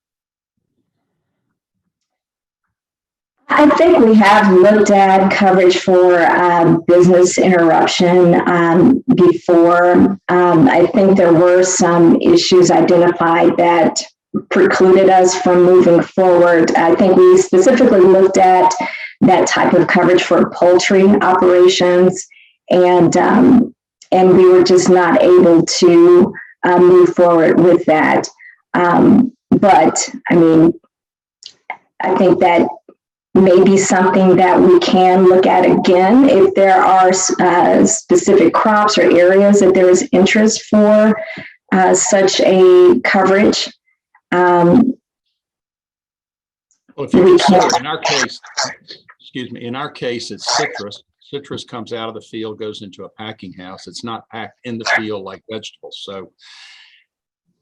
I think we have looked at coverage for business interruption before. I think there were some issues identified that precluded us from moving forward. I think we specifically looked at that type of coverage for poultry operations, and we were just not able to move forward with that. But I mean, I think that may be something that we can look at again if there are specific crops or areas that there is interest for such a coverage. Well, if you consider, in our case, in our case, it's citrus. Citrus comes out of the field, goes into a packing house. It's not packed in the field like vegetables. So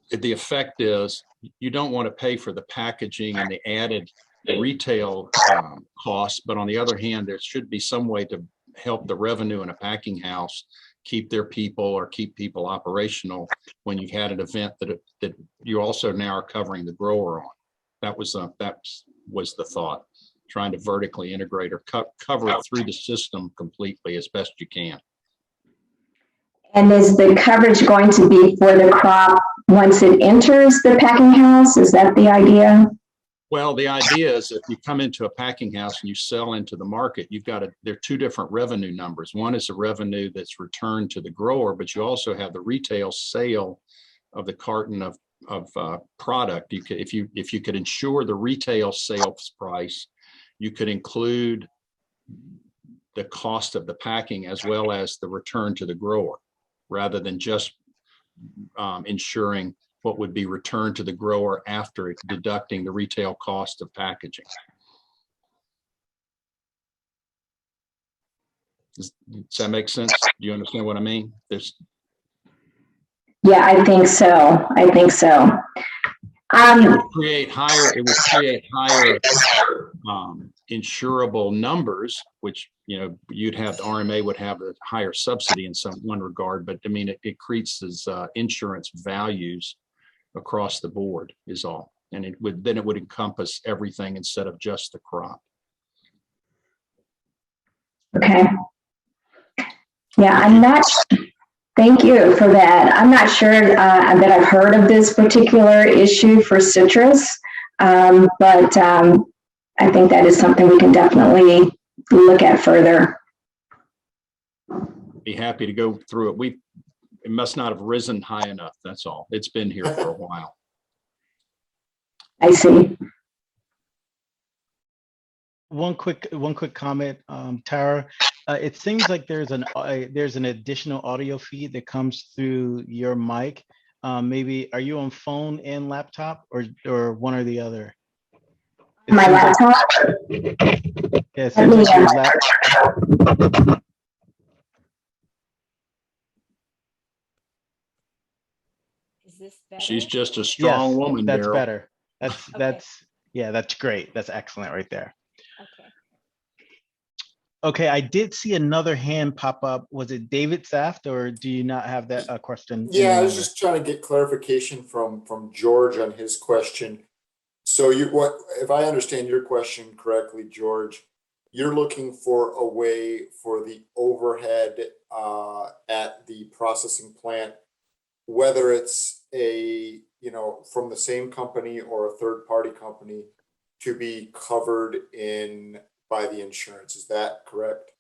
the effect is you don't want to pay for the packaging and the added retail costs, but on the other hand, there should be some way to help the revenue in a packing house keep their people or keep people operational when you had an event that you also now are covering the grower on. That was the thought, trying to vertically integrate or cover it through the system completely as best you can. And is the coverage going to be for the crop once it enters the packing house? Is that the idea? Well, the idea is if you come into a packing house and you sell into the market, there are two different revenue numbers. One is the revenue that's returned to the grower, but you also have the retail sale of the carton of product. If you could insure the retail sales price, you could include the cost of the packing as well as the return to the grower, rather than just insuring what would be returned to the grower after deducting the retail cost of packaging. Does that make sense? Do you understand what I mean? Yeah, I think so. Create higher, it would create higher insurable numbers, which, you know, you'd have, the RMA would have a higher subsidy in one regard, but I mean, it increases insurance values across the board is all. And it would encompass everything instead of just the crop. Okay. Yeah, I'm not, thank you for that. I'm not sure that I've heard of this particular issue for citrus, but I think that is something we can definitely look at further. Be happy to go through it. It must not have risen high enough. That's all. It's been here for a while. I see. One quick comment, Tara. It seems like there's an additional audio feed that comes through your mic. Maybe are you on phone and laptop, or one or the other? My laptop. Yeah, it seems like your Is this better? She's just a strong woman. That's Daryl. better. Okay. That's great. That's excellent right there. Okay. Okay, I did see another hand pop up. Was it David Saft, or do you not have that question? Yeah, I was just trying to get clarification from George on his question. So if I understand your question correctly, George, you're looking for a way for the overhead at the processing plant, whether it's from the same company or a third party company, to be covered by the insurance. Is that correct?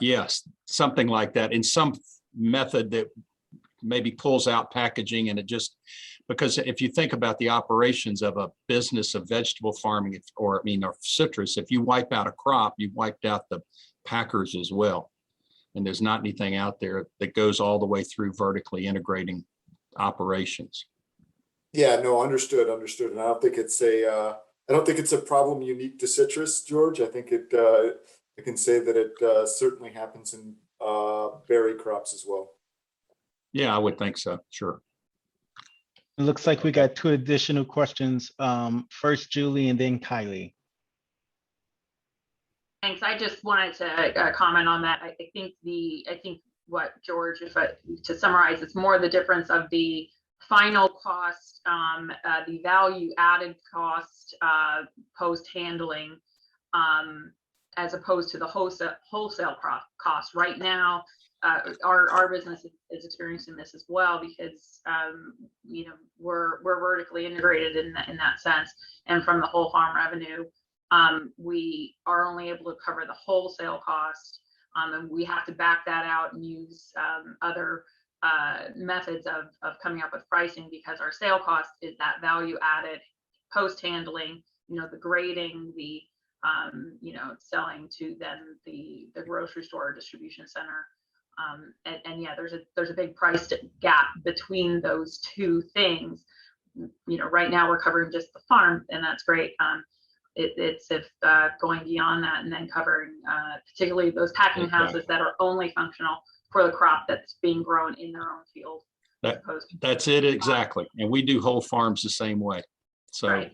Yes, something like that, in some method that maybe pulls out packaging, and it just, because if you think about the operations of a business of vegetable farming, or citrus, if you wipe out a crop, you've wiped out the packers as well. And there's not anything out there that goes all the way through vertically integrating operations. Yeah, no, understood. And I don't think it's a problem unique to citrus, George. I think I can say that it certainly happens in berry crops as well. Yeah, I would think so. Sure. It looks like we got two additional questions. First, Julie, and then Kylie. Thanks. I just wanted to comment on that. I think what George, to summarize, it's more the difference of the final cost, the value added cost post handling, as opposed to the wholesale cost. Right now, our business is experiencing this as well, because we're vertically integrated in that sense, and from the whole farm revenue, we are only able to cover the wholesale cost, and we have to back that out and use other methods of coming up with pricing, because our sale cost is that value added post handling, the grading, the selling to then the grocery store or distribution center. And yeah, there's a big price gap between those two things. Right now we're covering just the farm, and that's great. It's if going beyond that, and then covering particularly those packing houses that are only functional for the crop that's being grown in their own field. That's it exactly. And we do whole farms the same way. So right.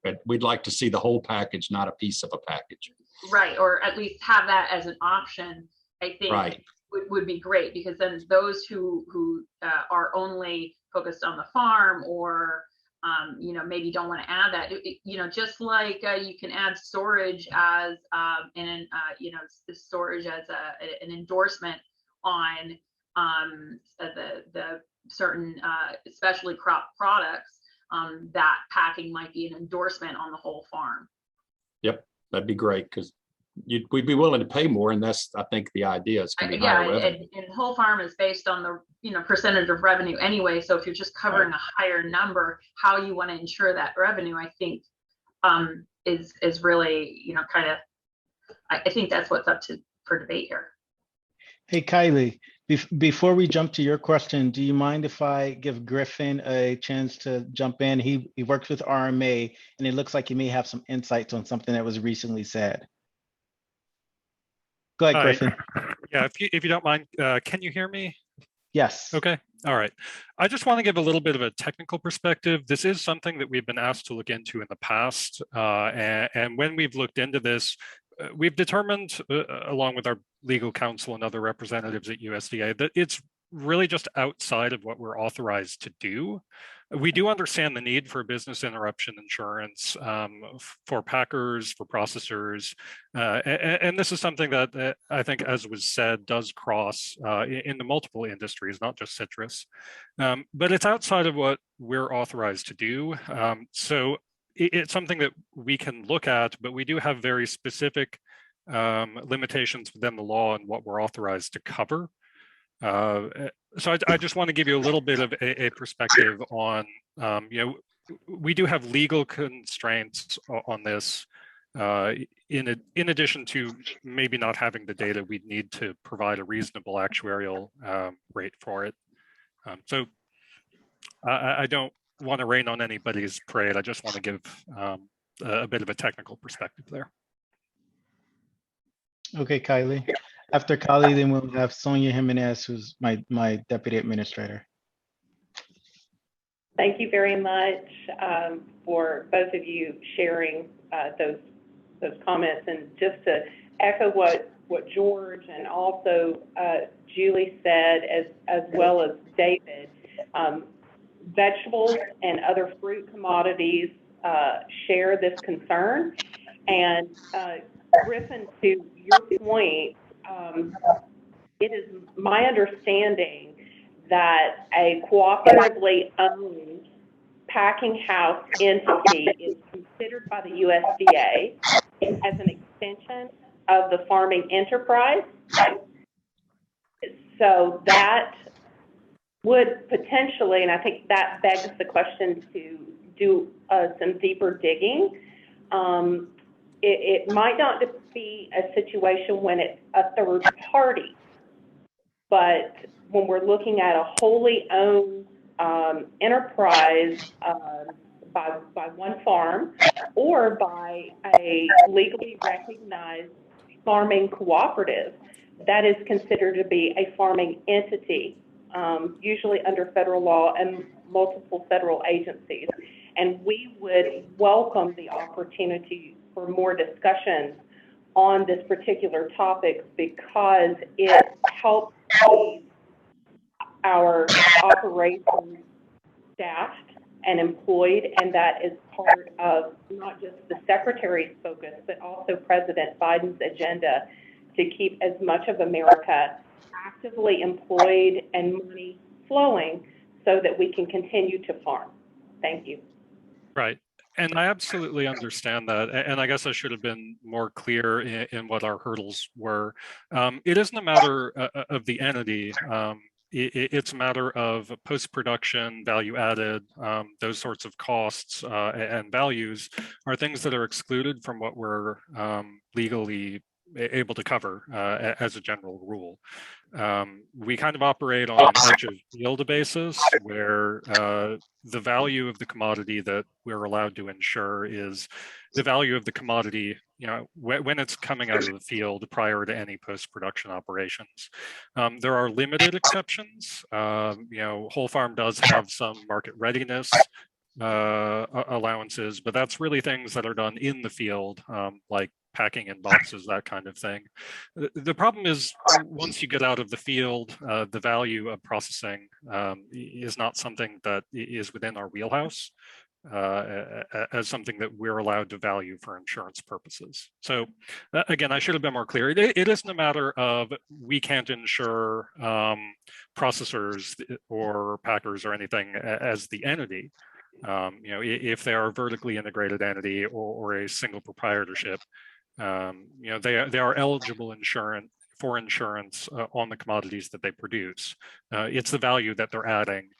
But we'd like to see the whole package, not a piece of a package. Right, or at least have that as an option. I think right. would be great, because then those who are only focused on the farm, or maybe don't want to add that, just like you can add storage as storage as an endorsement on the certain especially crop products, that packing might be an endorsement on the whole farm. Yep, that'd be great, because we'd be willing to pay more, and that's, I think, the idea. It's going to be higher revenue. And whole farm is based on the percentage of revenue anyway. So if you're just covering a higher number, how you want to ensure that revenue, I think, is really I think that's what's up for debate here. Hey, Kylie, before we jump to your question, do you mind if I give Griffin a chance to jump in? He works with RMA, and it looks like he may have some insights on something that was recently said. Go ahead, Griffin. Yeah, if you don't mind, can you hear me? Yes. Okay, All right. I just want to give a little bit of a technical perspective. This is something that we've been asked to look into in the past. And when we've looked into this, we've determined, along with our legal counsel and other representatives at USDA, that it's really just outside of what we're authorized to do. We do understand the need for business interruption insurance for packers, for processors, and this is something that I think, as was said, does cross in the multiple industries, not just citrus. But it's outside of what we're authorized to do. So it's something that we can look at, but we do have very specific limitations within the law and what we're authorized to cover. So I just want to give you a little bit of a perspective on, we do have legal constraints on this, in addition to maybe not having the data, we'd need to provide a reasonable actuarial rate for it. So I don't want to rain on anybody's parade. I just want to give a bit of a technical perspective there. Okay, Kylie. After Kylie, then we'll have Sonia Jimenez, who's my deputy administrator. Thank you very much for both of you sharing those comments. And just to echo what George and also Julie said, as well as David, vegetables and other fruit commodities share this concern. And Griffin, to your point, it is my understanding that a cooperatively owned packing house entity is considered by the USDA as an extension of the farming enterprise. So that would potentially, and I think that begs the question to do some deeper digging. It might not be a situation when it's a third party, but when we're looking at a wholly owned enterprise by one farm or by a legally recognized farming cooperative, that is considered to be a farming entity, usually under federal law and multiple federal agencies. And we would welcome the opportunity for more discussions on this particular topic because it helps keep our operations staffed and employed, and that is part of not just the Secretary's focus, but also President Biden's agenda to keep as much of America actively employed and money flowing so that we can continue to farm. Thank you. Right. And I absolutely understand that. And I guess I should have been more clear in what our hurdles were. It isn't a matter of the entity. It's a matter of post-production, value added, those sorts of costs and values are things that are excluded from what we're legally able to cover as a general rule. We kind of operate on an edge of field basis where the value of the commodity that we're allowed to insure is the value of the commodity, when it's coming out of the field prior to any post-production operations. There are limited exceptions. Whole farm does have some market readiness allowances, but that's really things that are done in the field, like packing in boxes, that kind of thing. The problem is once you get out of the field, the value of processing is not something that is within our wheelhouse as something that we're allowed to value for insurance purposes. So again, I should have been more clear. It isn't a matter of we can't insure processors or packers or anything as the entity. If they are a vertically integrated entity or a single proprietorship, they are eligible for insurance on the commodities that they produce. It's the value that they're adding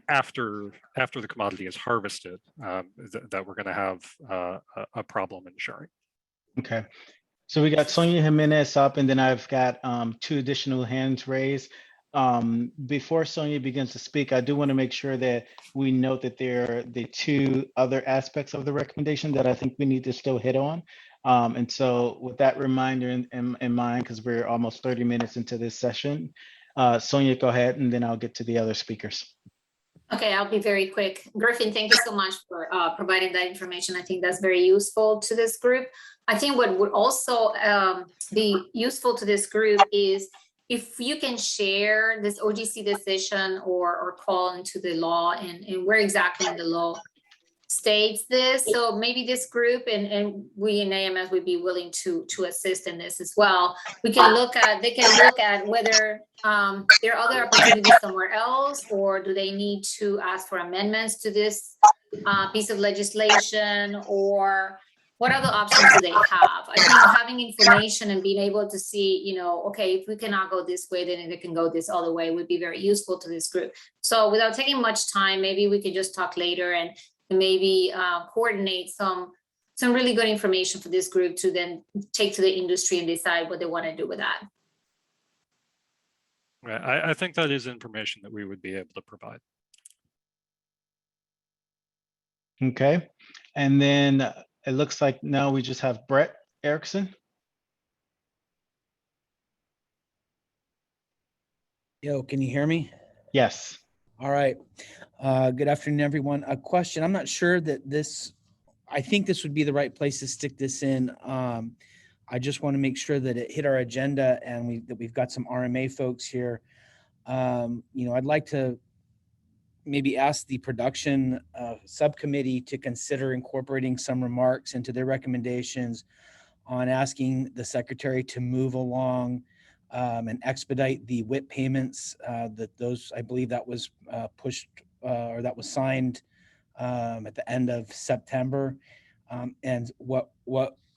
after the commodity is harvested that we're going to have a problem insuring. Okay, so we got Sonia Jimenez up, and then I've got 2 additional hands raised. Before Sonia begins to speak, I do want to make sure that we note that there are the 2 other aspects of the recommendation that I think we need to still hit on. And so with that reminder in mind, because we're almost 30 minutes into this session, Sonia, go ahead, and then I'll get to the other speakers. Okay, I'll be very quick. Griffin, thank you so much for providing that information. I think that's very useful to this group. I think what would also be useful to this group is if you can share this OGC decision or call into the law and where exactly in the law states this. So maybe this group and we in AMS would be willing to assist in this as well. We can look at, they can look at whether there are other opportunities somewhere else, or do they need to ask for amendments to this piece of legislation, or what other options do they have? I think having information and being able to see, you know, okay, if we cannot go this way, then it can go this other way would be very useful to this group. So without taking much time, maybe we could just talk later and maybe coordinate some really good information for this group to then take to the industry and decide what they want to do with that. Right. I think that is information that we would be able to provide. Okay, and then it looks like now we just have Brett Erickson. Yo, can you hear me? Yes. All right. Good afternoon, everyone. A question. I'm not sure that this, I think this would be the right place to stick this in. I just want to make sure that it hit our agenda and that we've got some RMA folks here. You know, I'd like to maybe ask the production subcommittee to consider incorporating some remarks into their recommendations on asking the secretary to move along and expedite the WIP payments. I believe that was pushed or that was signed at the end of September. And what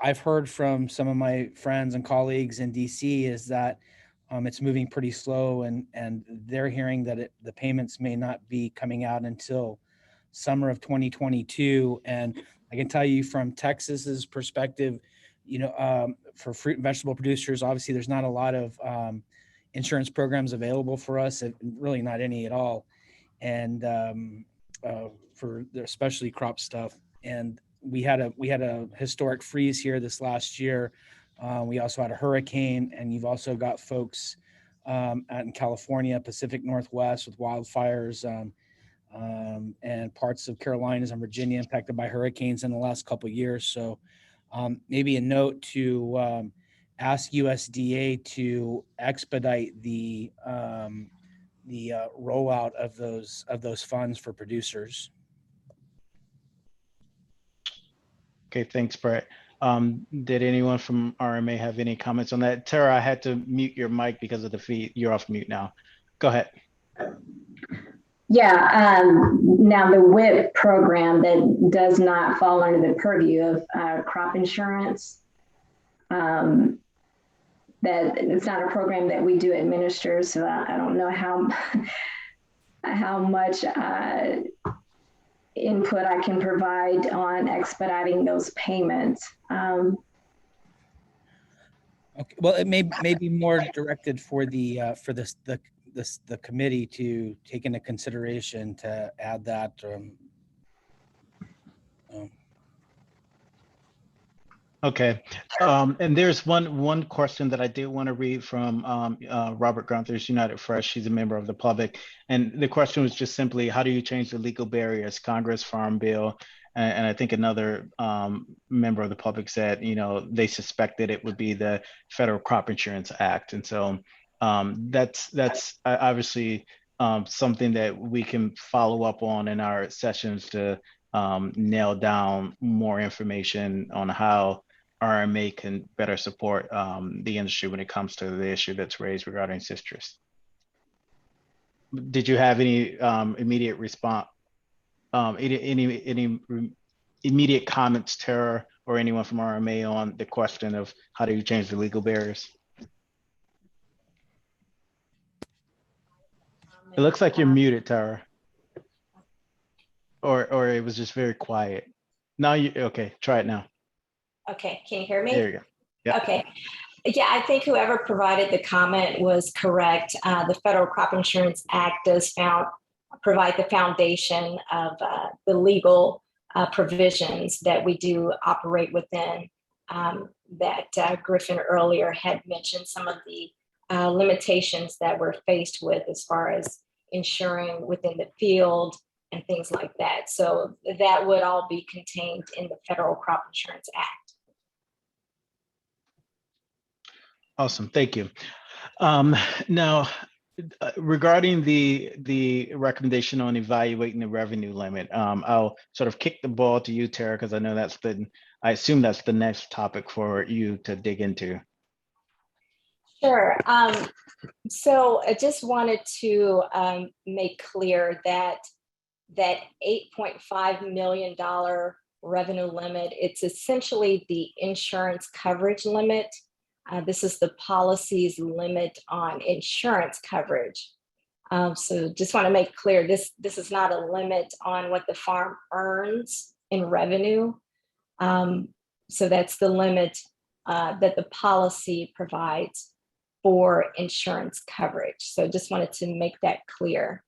I've heard from some of my friends and colleagues in DC is that it's moving pretty slow, and they're hearing that the payments may not be coming out until summer of 2022. And I can tell you from Texas's perspective, you know, for fruit and vegetable producers, obviously there's not a lot of insurance programs available for us, really not any at all. And for especially crop stuff. And we had a historic freeze here this last year. We also had a hurricane, and you've also got folks out in California, Pacific Northwest with wildfires, and parts of Carolinas and Virginia impacted by hurricanes in the last couple of years. So maybe a note to ask USDA to expedite the rollout of those funds for producers. Okay, thanks, Brett. Did anyone from RMA have any comments on that? Tara, I had to mute your mic because of the feed. You're off mute now. Go ahead. Yeah, now the WIP program that does not fall under the purview of crop insurance, that it's not a program that we do administer, so I don't know how much input I can provide on expediting those payments. Okay, well, it may be more directed for the committee to take into consideration to add that. Okay, and there's one question that I did want to read from Robert Gunther's United Fresh. He's a member of the public, and the question was just simply, how do you change the legal barriers? Congress, Farm Bill, and I think another member of the public said, you know, they suspected it would be the Federal Crop Insurance Act, and so that's obviously something that we can follow up on in our sessions to nail down more information on how RMA can better support the industry when it comes to the issue that's raised regarding citrus. Did you have any immediate response, any immediate comments, Tara, or anyone from RMA on the question of how do you change the legal barriers? It looks like you're muted, Tara. Or it was just very quiet. Now okay, try it now. Okay, can you hear me? There you go. Yeah. Okay. Yeah, I think whoever provided the comment was correct. The Federal Crop Insurance Act does provide the foundation of the legal provisions that we do operate within. That Griffin earlier had mentioned some of the limitations that we're faced with as far as insuring within the field and things like that. So that would all be contained in the Federal Crop Insurance Act. Awesome, thank you. Now, regarding the recommendation on evaluating the revenue limit, I'll sort of kick the ball to you, Tara, because I know I assume that's the next topic for you to dig into. Sure. So I just wanted to make clear that that $8.5 million revenue limit, it's essentially the insurance coverage limit. This is the policy's limit on insurance coverage. So just want to make clear, this is not a limit on what the farm earns in revenue. So that's the limit that the policy provides for insurance coverage. So just wanted to make that clear.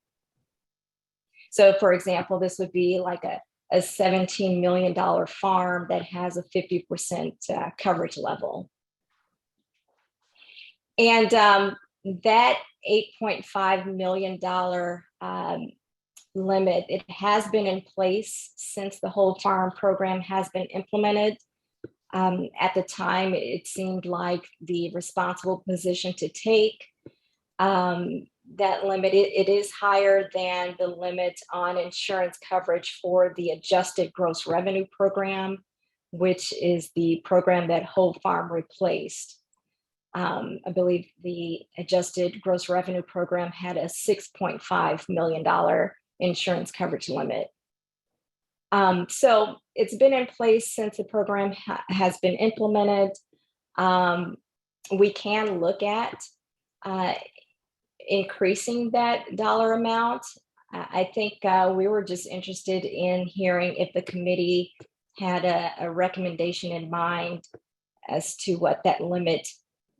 So for example, this would be like a $17 million farm that has a 50% coverage level. And that $8.5 million limit, it has been in place since the whole farm program has been implemented. At the time, it seemed like the responsible position to take. That limit, it is higher than the limit on insurance coverage for the Adjusted Gross Revenue Program, which is the program that Whole Farm replaced. I believe the Adjusted Gross Revenue Program had a $6.5 million insurance coverage limit. So it's been in place since the program has been implemented. We can look at increasing that dollar amount. I think we were just interested in hearing if the committee had a recommendation in mind as to what that limit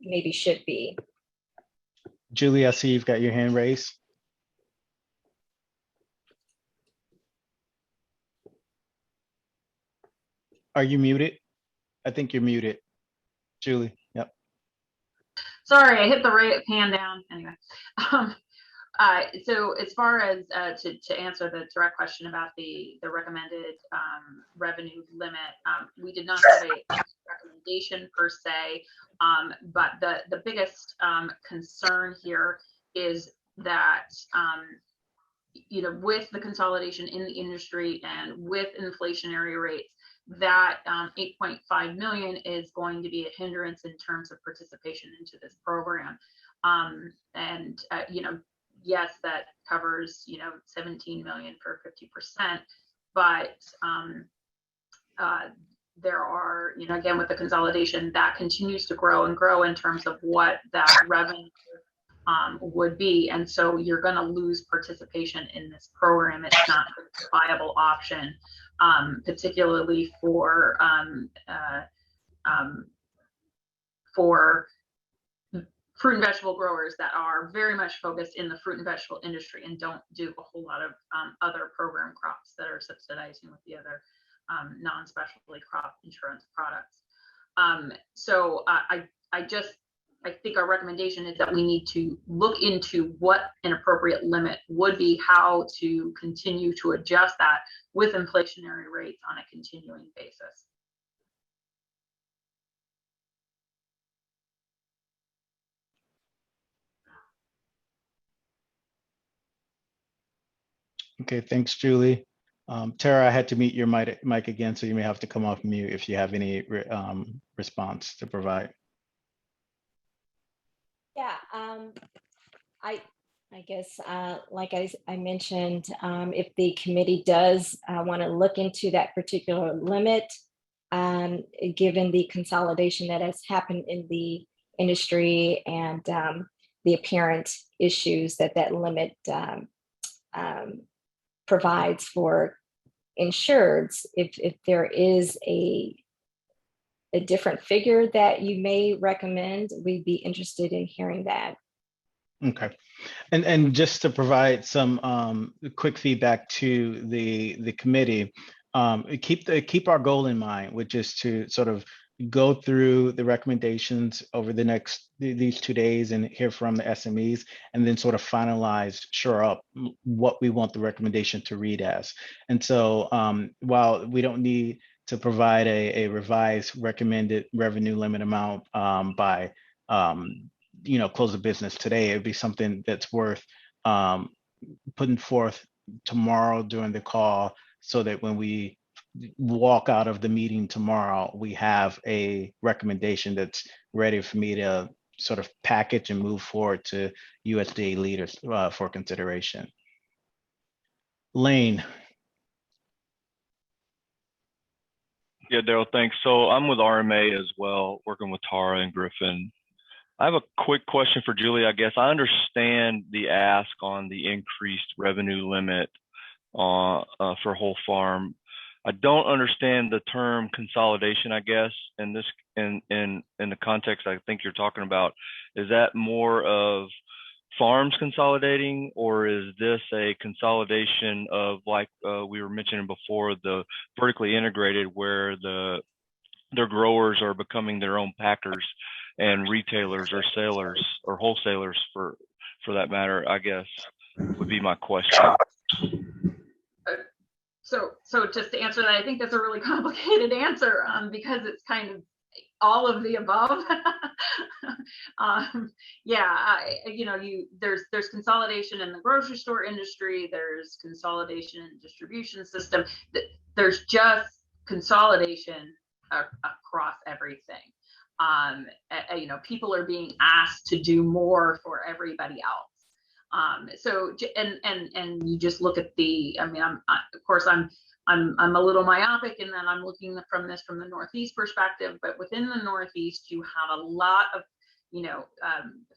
maybe should be. Julie, I see you've got your hand raised. Are you muted? I think you're muted, Julie. Yep. Sorry, I hit the right hand down. Anyway, so as far as to answer the direct question about the recommended revenue limit, we did not have a recommendation per se, but the biggest concern here is that with the consolidation in the industry and with inflationary rates, that 8.5 million is going to be a hindrance in terms of participation into this program. Yes, that covers 17 million for 50%, but there are, again, with the consolidation, that continues to grow and grow in terms of what that revenue would be. And so you're going to lose participation in this program. It's not a viable option, particularly for fruit and vegetable growers that are very much focused in the fruit and vegetable industry and don't do a whole lot of other program crops that are subsidizing with the other non-specialty crop insurance products. So I think our recommendation is that we need to look into what an appropriate limit would be, how to continue to adjust that with inflationary rates on a continuing basis. Okay, thanks, Julie. Tara, I had to mute your mic again, so you may have to come off mute if you have any response to provide. Yeah, I guess, like I mentioned, if the committee does want to look into that particular limit, given the consolidation that has happened in the industry and the apparent issues that limit provides for insureds, if there is a different figure that you may recommend, we'd be interested in hearing that. Okay, and just to provide some quick feedback to the committee, keep our goal in mind, which is to sort of go through the recommendations over the next these 2 days and hear from the SMEs, and then sort of finalize, shore up what we want the recommendation to read as. And so while we don't need to provide a revised recommended revenue limit amount by close of business today, it'd be something that's worth putting forth tomorrow during the call, so that when we walk out of the meeting tomorrow, we have a recommendation that's ready for me to sort of package and move forward to USDA leaders for consideration. Lane. Yeah, Daryl, thanks. So I'm with RMA as well, working with Tara and Griffin. I have a quick question for Julie, I guess. I understand the ask on the increased revenue limit for whole farm. I don't understand the term consolidation, I guess, in the context I think you're talking about. Is that more of farms consolidating, or is this a consolidation of, like we were mentioning before, the vertically integrated, where their growers are becoming their own packers and retailers or sailors or wholesalers for that matter, I guess, would be my question. So just to answer that, I think that's a really complicated answer because it's kind of all of the above. There's consolidation in the grocery store industry. There's consolidation in the distribution system. There's just consolidation across everything. People are being asked to do more for everybody else. And you just look at I'm a little myopic, and then I'm looking from the Northeast perspective, but within the Northeast, you have a lot of,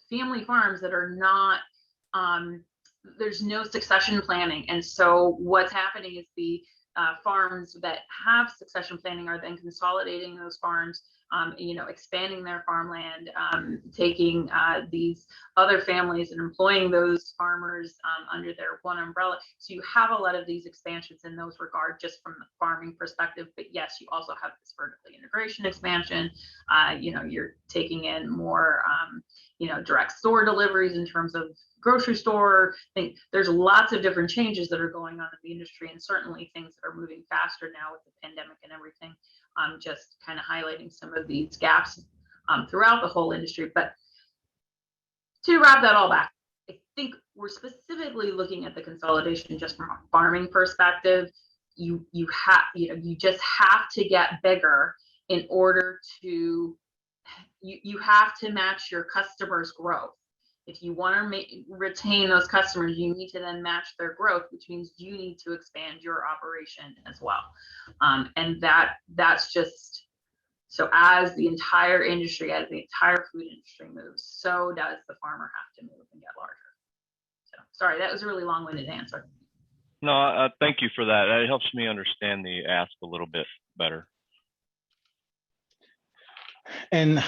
family farms that are not, there's no succession planning. And so what's happening is the farms that have succession planning are then consolidating those farms, expanding their farmland, taking these other families and employing those farmers under their one umbrella. So you have a lot of these expansions in those regard, just from the farming perspective. But yes, you also have this vertical integration expansion. You're taking in more, direct store deliveries in terms of grocery store. I think there's lots of different changes that are going on in the industry, and certainly things that are moving faster now with the pandemic and everything. Just kind of highlighting some of these gaps throughout the whole industry. But to wrap that all back, I think we're specifically looking at the consolidation just from a farming perspective. You just have to get bigger in order to, you have to match your customers' growth. If you want to retain those customers, you need to then match their growth, which means you need to expand your operation as well. And that's just, so as the entire industry, as the entire food industry moves, so does the farmer have to move and get larger. So sorry, that was a really long-winded answer. No, thank you for that. It helps me understand the ask a little bit better. And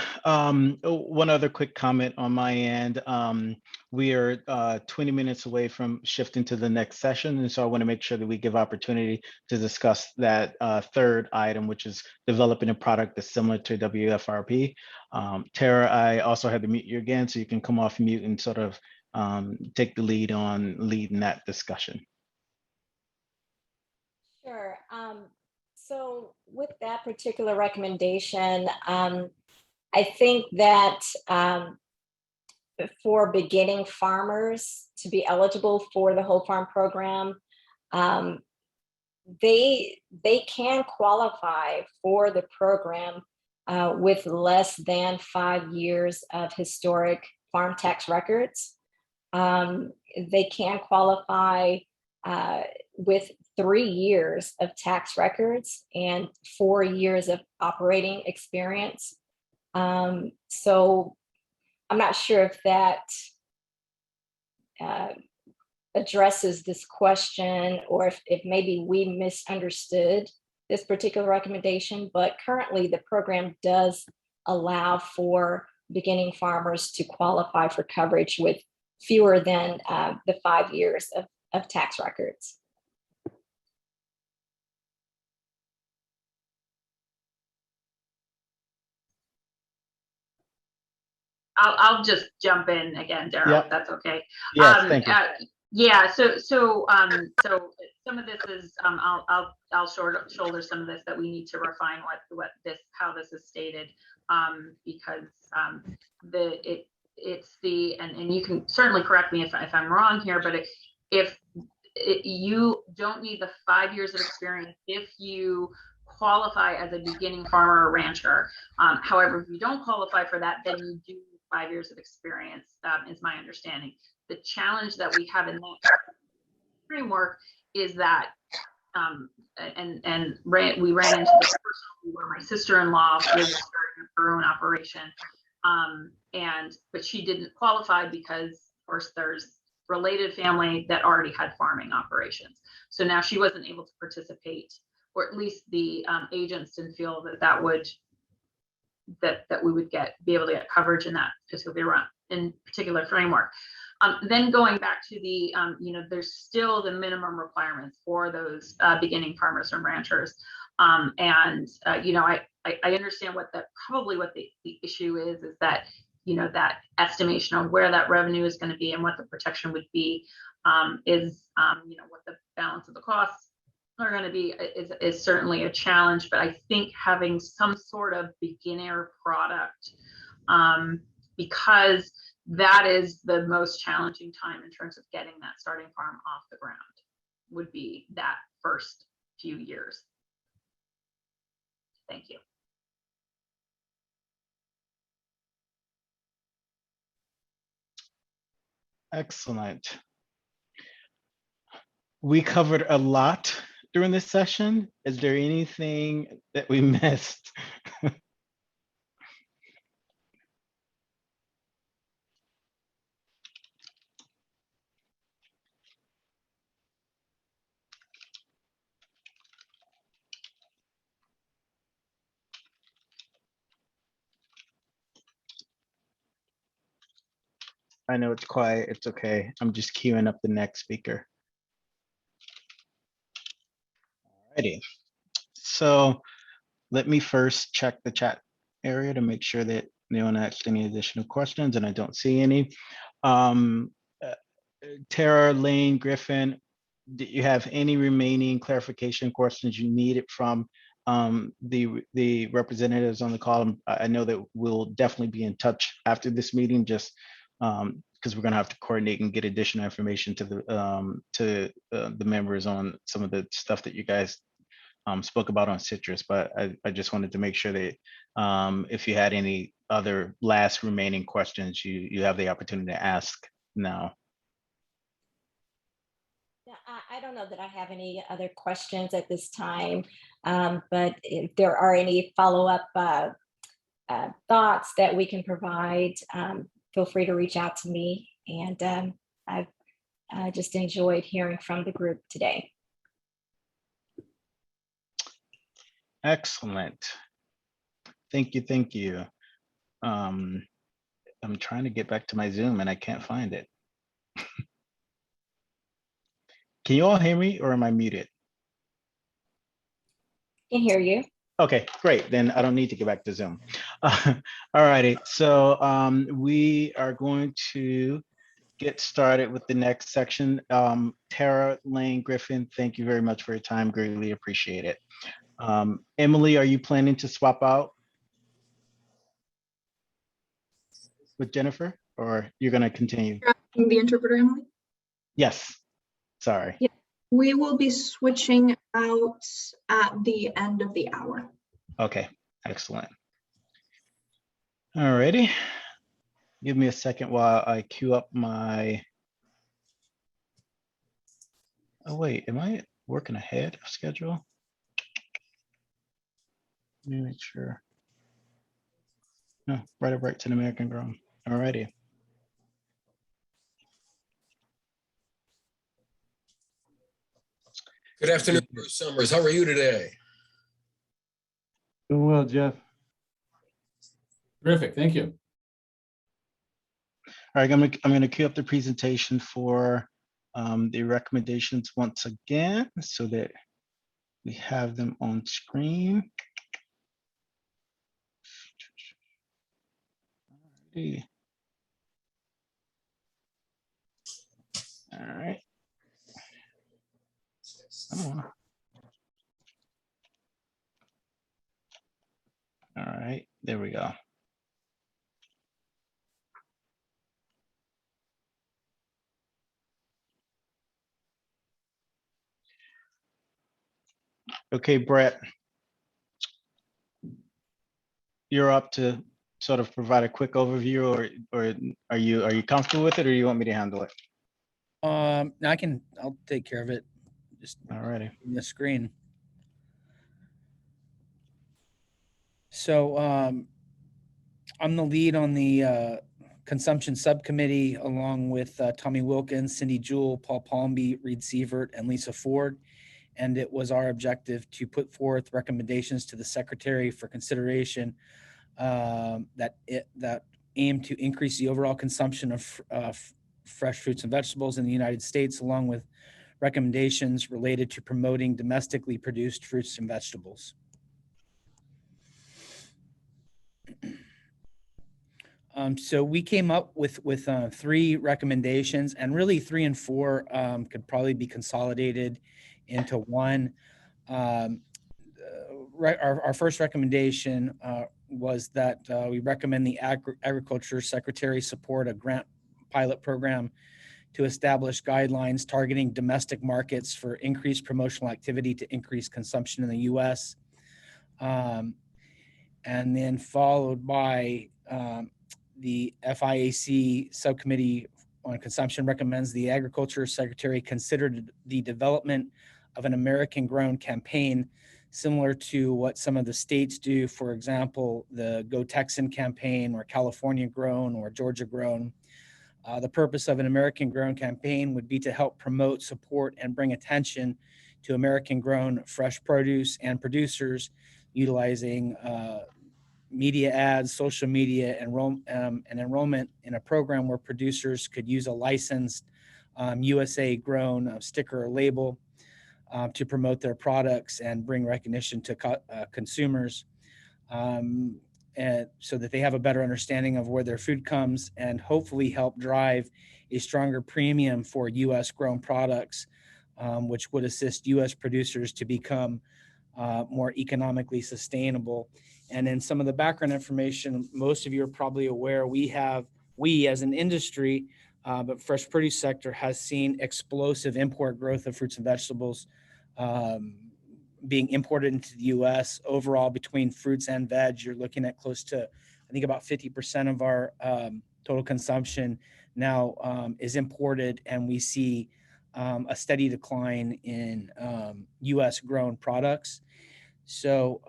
one other quick comment on my end. We are 20 minutes away from shifting to the next session. And so I want to make sure that we give opportunity to discuss that third item, which is developing a product that's similar to WFRP. Tara, I also had to mute you again, so you can come off mute and sort of take the lead on leading that discussion. Sure. So with that particular recommendation, I think that for beginning farmers to be eligible for the whole farm program, they can qualify for the program with less than 5 years of historic farm tax records. They can qualify with 3 years of tax records and 4 years of operating experience. So I'm not sure if that addresses this question, or if maybe we misunderstood this particular recommendation, but currently the program does allow for beginning farmers to qualify for coverage with fewer than the 5 years of tax records. I'll just jump in again, Daryl, Yep. if that's okay. Yes, thank you. Yeah, so some of this is I'll shoulder some of this that we need to refine how this is stated, because it's the and you can certainly correct me if I'm wrong here, but if you don't need the 5 years of experience if you qualify as a beginning farmer or rancher. However, if you don't qualify for that, then you do 5 years of experience, is my understanding. The challenge that we have in that framework is that, we ran into this person where my sister-in-law was starting her own operation, but she didn't qualify because, of course, there's related family that already had farming operations. So now she wasn't able to participate, or at least the agents didn't feel that we would be able to get coverage in that particular framework. Then going back to the, there's still the minimum requirements for those beginning farmers and ranchers. I understand what the issue is that, that estimation of where that revenue is going to be and what the protection would be what the balance of the costs are going to be is certainly a challenge. But I think having some sort of beginner product, because that is the most challenging time in terms of getting that starting farm off the ground, would be that first few years. Thank you. Excellent. We covered a lot during this session. Is there anything that we missed? I know it's quiet, it's okay. I'm just queuing up the next speaker. Alrighty, so let me first check the chat area to make sure that no one asked any additional questions, and I don't see any. Tara, Lane, Griffin, do you have any remaining clarification questions you needed from the representatives on the call? I know that we'll definitely be in touch after this meeting, just because we're going to have to coordinate and get additional information to the members on some of the stuff that you guys spoke about on citrus. But I just wanted to make sure that if you had any other last remaining questions, you have the opportunity to ask now. I don't know that I have any other questions at this time, but if there are any follow-up thoughts that we can provide, feel free to reach out to me. And I've just enjoyed hearing from the group today. Excellent. Thank you. Thank you. I'm trying to get back to my Zoom and I can't find it. Can you all hear me or am I muted? Can hear you. Okay, great. Then I don't need to get back to Zoom. All righty. So we are going to get started with the next section. Tara, Lane, Griffin, thank you very much for your time. Greatly appreciate it. Emily, are you planning to swap out with Jennifer or you're going to continue? The interpreter, Emily? Yes. Sorry. Yeah, we will be switching out at the end of the hour. Okay, excellent. All righty. Give me a second while I queue up my. Oh, wait, am I working ahead of schedule? Let me make sure. No, right to the American Grown. All righty. Good afternoon, Bruce Summers. How are you today? Doing well, Jeff. Terrific, thank you. All right, I'm gonna queue up the presentation for the recommendations once again, so that we have them on screen. Alrighty. Okay, Brett. You're up to sort of provide a quick overview, or are you comfortable with it, or you want me to handle it? I'll take care of it. Just alrighty. The screen. So I'm the lead on the consumption subcommittee, along with Tommy Wilkins, Cindy Jewell, Paul Palmby, Reed Sievert, and Lisa Ford. And it was our objective to put forth recommendations to the secretary for consideration that aim to increase the overall consumption of fresh fruits and vegetables in the United States, along with recommendations related to promoting domestically produced fruits and vegetables. So we came up with 3 recommendations, and really 3 and 4 could probably be consolidated into one. Our first recommendation was that we recommend the Agriculture Secretary support a grant pilot program to establish guidelines targeting domestic markets for increased promotional activity to increase consumption in the U.S. And then followed by the FVIAC subcommittee on consumption recommends the Agriculture Secretary consider the development of an American grown campaign similar to what some of the states do. For example, the Go Texan campaign, or California grown, or Georgia grown. The purpose of an American grown campaign would be to help promote, support, and bring attention to American grown fresh produce and producers, utilizing media ads, social media, and enrollment in a program where producers could use a licensed USA grown sticker or label to promote their products and bring recognition to consumers, and so that they have a better understanding of where their food comes, and hopefully help drive a stronger premium for US grown products, which would assist US producers to become more economically sustainable. And then some of the background information, most of you are probably aware, we as an industry, but fresh produce sector has seen explosive import growth of fruits and vegetables being imported into the US. Overall, between fruits and veg, you're looking at close to, I think, about 50% of our total consumption now is imported, and we see a steady decline in US grown products. So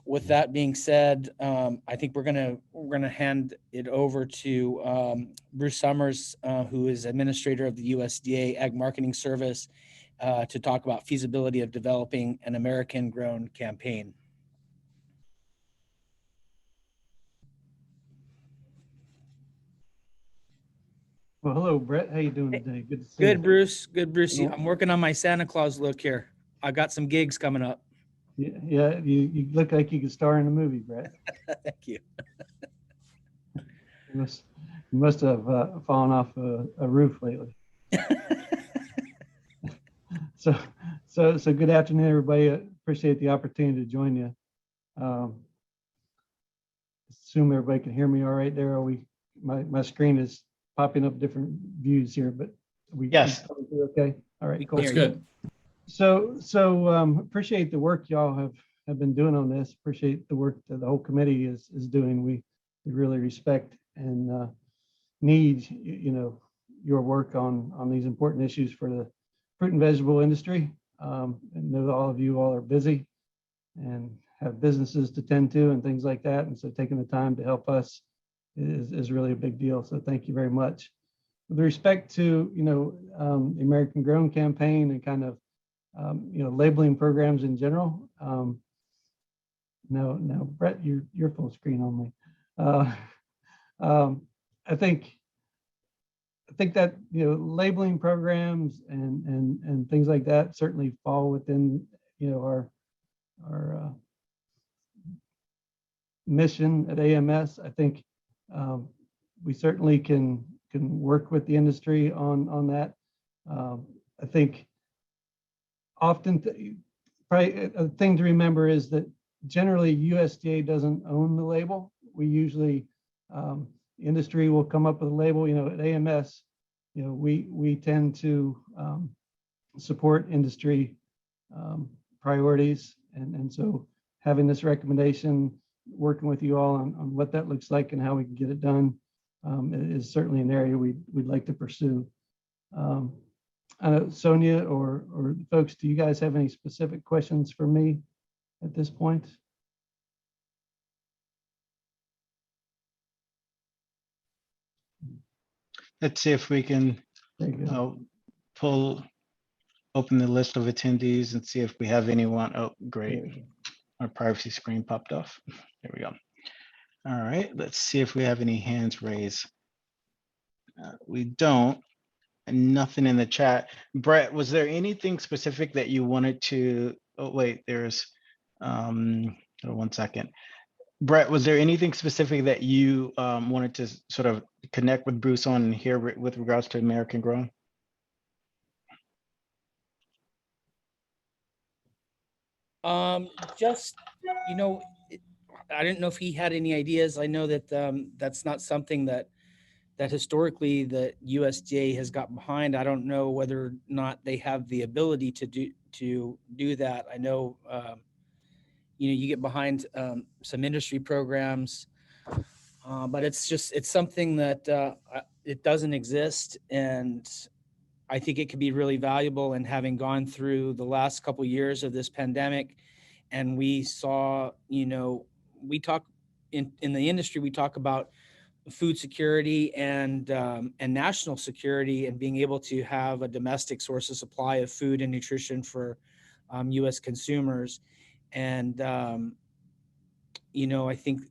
with that being said, I think we're gonna hand it over to Bruce Summers, who is administrator of the USDA Ag Marketing Service, to talk about feasibility of developing an American grown campaign. Well, hello, Brett. How you doing today? Good to see Good, you. Bruce. Good, Bruce. I'm working on my Santa Claus look here. I got some gigs coming up. Yeah, you look like you could star in a movie, Brett. Thank you. You must have fallen off a roof lately. So good afternoon, everybody. I appreciate the opportunity to join you. Assume everybody can hear me all right there. My screen is popping up different views here, but yes, okay. All right, cool. That's good. So appreciate the work y'all have been doing on this. Appreciate the work that the whole committee is doing. We really respect and need your work on these important issues for the fruit and vegetable industry. And know that all of you all are busy and have businesses to tend to and things like that. And so taking the time to help us is really a big deal. So thank you very much. With respect to the American Grown campaign and kind of labeling programs in general. Now, Brett, you're full screen on me. I think that labeling programs and things like that certainly fall within our mission at AMS. I think we certainly can work with the industry on that. I think often probably a thing to remember is that generally USDA doesn't own the label. We usually industry will come up with a label. At AMS, we tend to support industry priorities. And so having this recommendation, working with you all on what that looks like and how we can get it done is certainly an area we'd like to pursue. I know Sonia or folks, do you guys have any specific questions for me at this point? Let's see if we can open the list of attendees and see if we have anyone. Oh, great. Our privacy screen popped off. There we go. All right, let's see if we have any hands raised. We don't, and nothing in the chat. Brett, was there anything specific that you wanted to, oh wait, there's, one second. Brett, was there anything specific that you wanted to sort of connect with Bruce on here with regards to American Grown? Just, you know, I didn't know if he had any ideas. I know that that's not something that historically the USDA has got behind. I don't know whether or not they have the ability to do that. I know, you know, you get behind some industry programs, but it's something that it doesn't exist, and I think it could be really valuable. And having gone through the last couple of years of this pandemic, and we saw, you know, we talk in the industry, we talk about food security and national security, and being able to have a domestic source of supply of food and nutrition for U.S. consumers. And you know, I think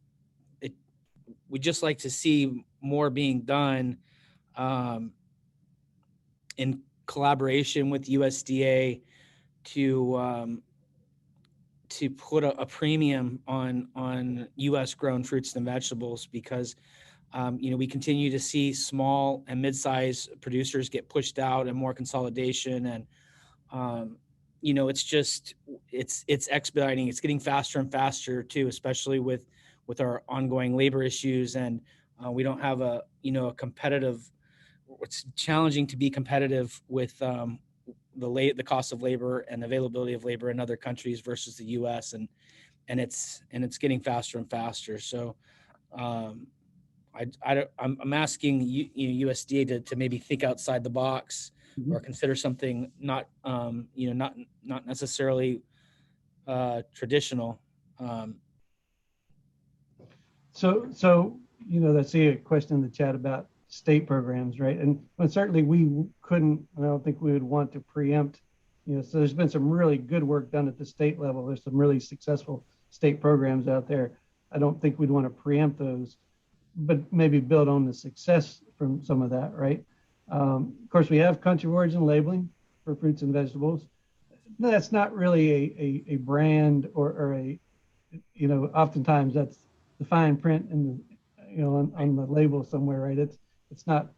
we just like to see more being done in collaboration with USDA to put a premium on U.S. grown fruits and vegetables, because you know, we continue to see small and mid-sized producers get pushed out and more consolidation, and you know, it's expediting. It's getting faster and faster too, especially with our ongoing labor issues, and we don't have a competitive. It's challenging to be competitive with the cost of labor and availability of labor in other countries versus the U.S. and it's getting faster and faster. So I'm asking USDA to maybe think outside the box, or consider something not necessarily traditional. So you know, I see a question in the chat about state programs, right? And certainly we couldn't, I don't think we would want to preempt, you know, so there's been some really good work done at the state level. There's some really successful state programs out there. I don't think we'd want to preempt those, but maybe build on the success from some of that, right? Of course, we have country of origin labeling for fruits and vegetables. That's not really a brand or a, you know, oftentimes that's the fine print in the, you know, on the label somewhere, right? It's not,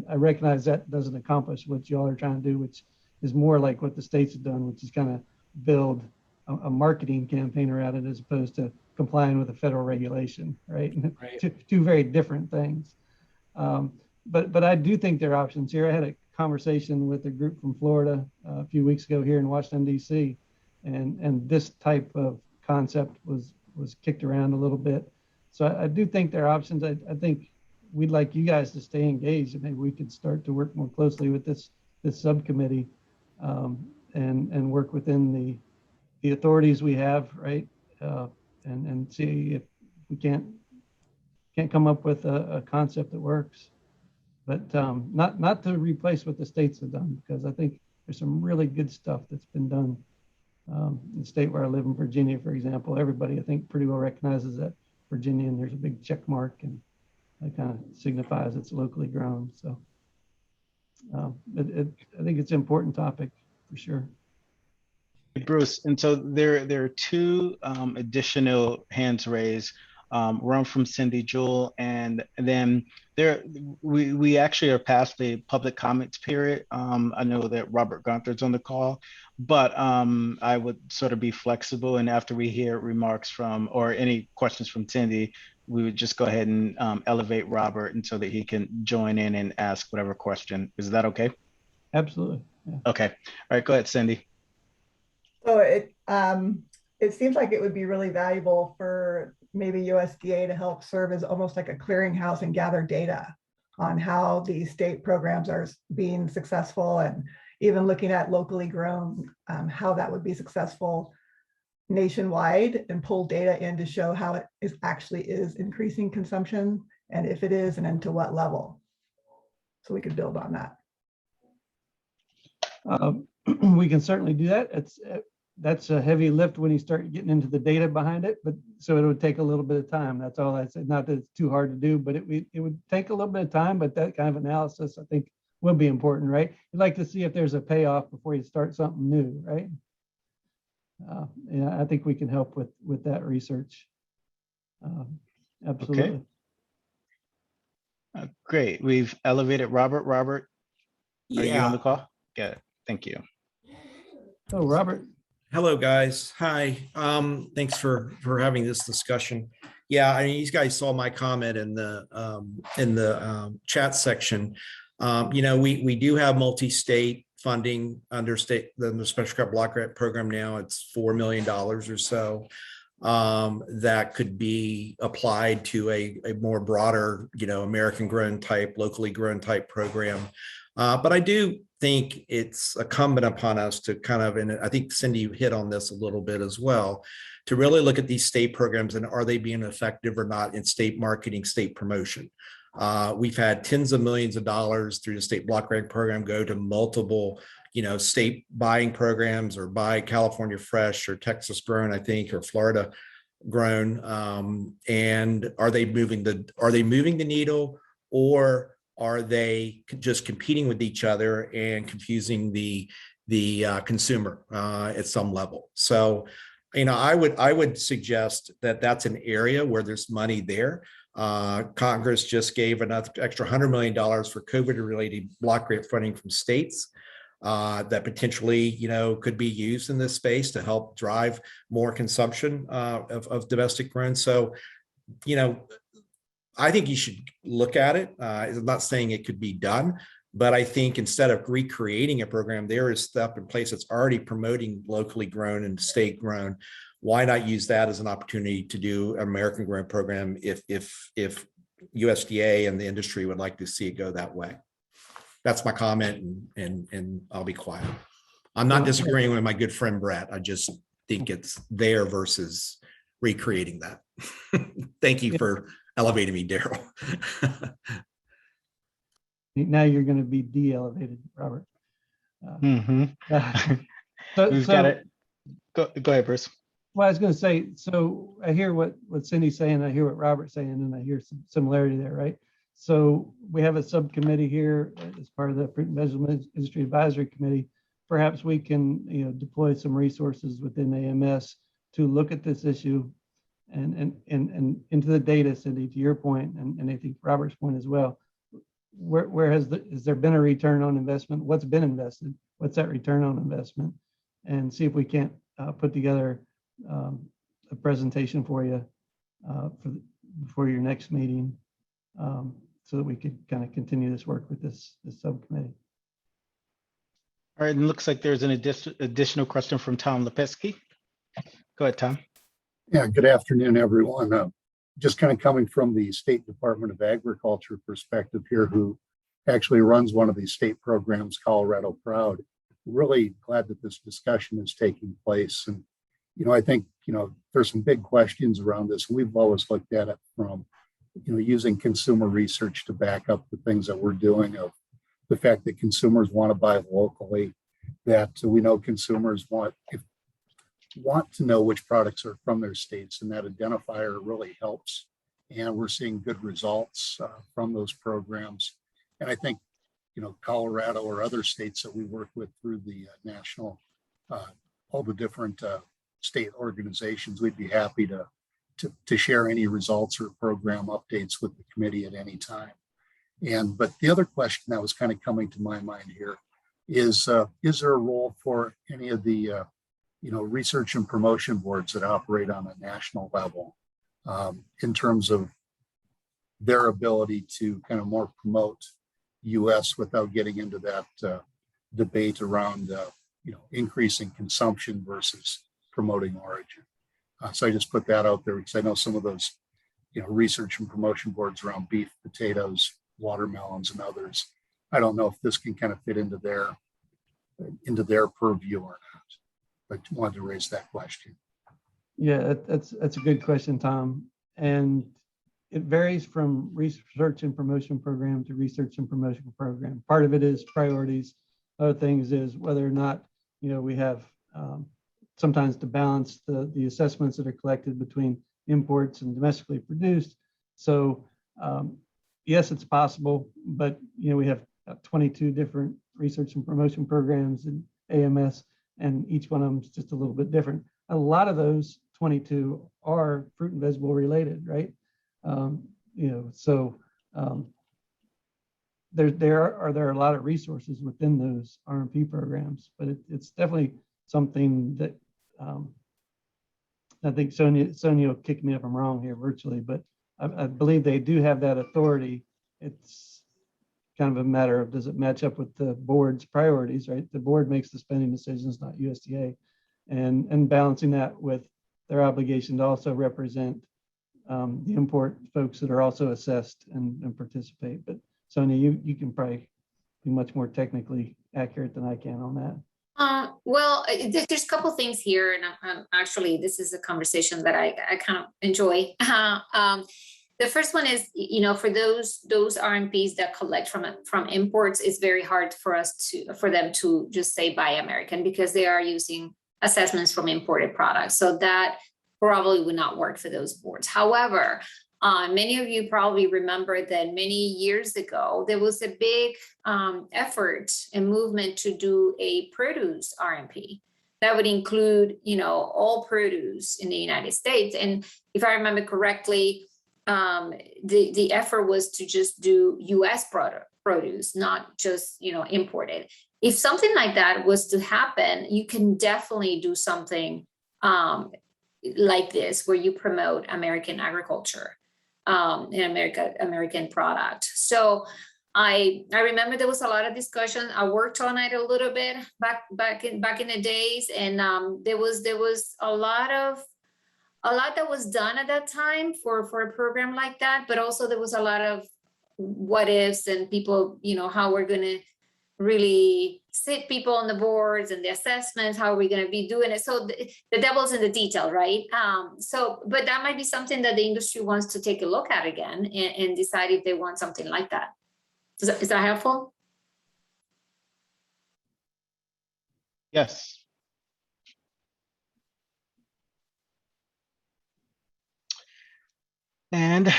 I recognize that doesn't accomplish what y'all are trying to do, which is more like what the states have done, which is kind of build a marketing campaign around it as opposed to complying with a federal regulation, right? Two very different things. But I do think there are options here. I had a conversation with a group from Florida a few weeks ago here in Washington, D.C., and this type of concept was kicked around a little bit. So I do think there are options. I think we'd like you guys to stay engaged, and maybe we could start to work more closely with this subcommittee and work within the authorities we have, right? And see if we can't come up with a concept that works, but not to replace what the states have done, because I think there's some really good stuff that's been done. In the state where I live in Virginia, for example, everybody I think pretty well recognizes that Virginian, there's a big check mark, and that kind of signifies it's locally grown. So I think it's an important topic for sure. Bruce, and so there are two additional hands raised, one from Cindy Jewell, and then we actually are past the public comments period. I know that Robert Gunther's on the call, but I would sort of be flexible, and after we hear remarks from or any questions from Cindy, we would just go ahead and elevate Robert, and so that he can join in and ask whatever question. Is that okay? Absolutely. Yeah. Okay. All right, go ahead, Cindy. So it seems like it would be really valuable for maybe USDA to help serve as almost like a clearinghouse and gather data on how these state programs are being successful, and even looking at locally grown, how that would be successful nationwide, and pull data in to show how it actually is increasing consumption, and if it is, and then to what level. So we could build on that. We can certainly do that. That's a heavy lift when you start getting into the data behind it, but so it would take a little bit of time. That's all I said. Not that it's too hard to do, but it would take a little bit of time, but that kind of analysis I think will be important, right? You'd like to see if there's a payoff before you start something new, right? Yeah, I think we can help with that research. Absolutely. Okay. Great. We've elevated Robert. Robert, are you on the call? Yeah, thank you. Oh, Robert. Hello, guys. Hi. Thanks for having this discussion. Yeah, I mean, you guys saw my comment in the chat section. You know, we do have multi-state funding under the Special Crop Block Grant Program now. It's $4 million or so that could be applied to a more broader, you know, American grown type, locally grown type program. But I do think it's incumbent upon us to kind of, and I think Cindy hit on this a little bit as well, to really look at these state programs and are they being effective or not in state marketing, state promotion. We've had tens of millions of dollars through the state block grant program go to multiple, you know, state buying programs, or Buy California Fresh or Texas Grown, I think, or Florida Grown. And are they moving the needle, or are they just competing with each other and confusing the consumer at some level? So, you know, I would suggest that that's an area where there's money there. Congress just gave another extra $100 million for COVID-related block grant funding from states that potentially, you know, could be used in this space to help drive more consumption of domestic grown. So, you know, I think you should look at it. I'm not saying it could be done, but I think instead of recreating a program, there is stuff in place that's already promoting locally grown and state grown. Why not use that as an opportunity to do an American grown program if USDA and the industry would like to see it go that way? That's my comment, and I'll be quiet. I'm not disagreeing with my good friend Brett. I just think it's there versus recreating that. Thank you for elevating me, Daryl. Now you're going to be de-elevated, Robert. We've got it. Go ahead, Bruce. Well, I was going to say, so I hear what Cindy's saying, I hear what Robert's saying, and I hear some similarity there, right? So we have a subcommittee here as part of the Fruit and Vegetable Industry Advisory Committee. Perhaps we can, you know, deploy some resources within AMS to look at this issue and into the data, Cindy, to your point, and I think Robert's point as well. Where has there been a return on investment? What's been invested? What's that return on investment? And see if we can't put together a presentation for you for your next meeting, so that we could kind of continue this work with this subcommittee. All right, and it looks like there's an additional question from Tom Lepesky. Go ahead, Tom. Yeah, good afternoon, everyone. Just kind of coming from the State Department of Agriculture perspective here, who actually runs one of these state programs, Colorado Proud. Really glad that this discussion is taking place. And, you know, I think, you know, there's some big questions around this. We've always looked at it from, you know, using consumer research to back up the things that we're doing, of the fact that consumers want to buy locally, that we know consumers want to know which products are from their states, and that identifier really helps. And we're seeing good results from those programs. And I think, you know, Colorado or other states that we work with through the national, all the different state organizations, we'd be happy to share any results or program updates with the committee at any time. But the other question that was kind of coming to my mind here is there a role for any of the you know, research and promotion boards that operate on a national level in terms of their ability to kind of more promote U.S. without getting into that debate around increasing consumption versus promoting origin. So I just put that out there because I know some of those, research and promotion boards around beef, potatoes, watermelons, and others. I don't know if this can kind of fit into their purview or not, but wanted to raise that question. Yeah, that's a good question, Tom. And it varies from research and promotion program to research and promotion program. Part of it is priorities. Other things is whether or not, we have sometimes to balance the assessments that are collected between imports and domestically produced. So yes, it's possible, but we have 22 different research and promotion programs in AMS, and each one of them is just a little bit different. A lot of those 22 are fruit and vegetable related, right? There are a lot of resources within those RMP programs, but it's definitely something that I think Sonia will kick me if I'm wrong here virtually, but I believe they do have that authority. It's kind of a matter of, does it match up with the board's priorities, right? The board makes the spending decisions, not USDA, and balancing that with their obligation to also represent the import folks that are also assessed and participate. But Sonia, you can probably be much more technically accurate than I can on that. Well, there's a couple things here, and actually this is a conversation that I kind of enjoy. The first one is, for those RMPs that collect from imports, it's very hard for them to just say buy American, because they are using assessments from imported products. So that probably would not work for those boards. However, many of you probably remember that many years ago, there was a big effort and movement to do a produce RMP. That would include, all produce in the United States. And if I remember correctly, the effort was to just do US produce, not just, imported. If something like that was to happen, you can definitely do something like this, where you promote American agriculture. An American product. So I remember there was a lot of discussion. I worked on it a little bit back in the days, and there was a lot that was done at that time for a program like that. But also there was a lot of what ifs and people, how we're going to really sit people on the boards and the assessments, how are we going to be doing it? So the devil's in the detail, right? But that might be something that the industry wants to take a look at again and decide if they want something like that. Is that helpful? Yes. And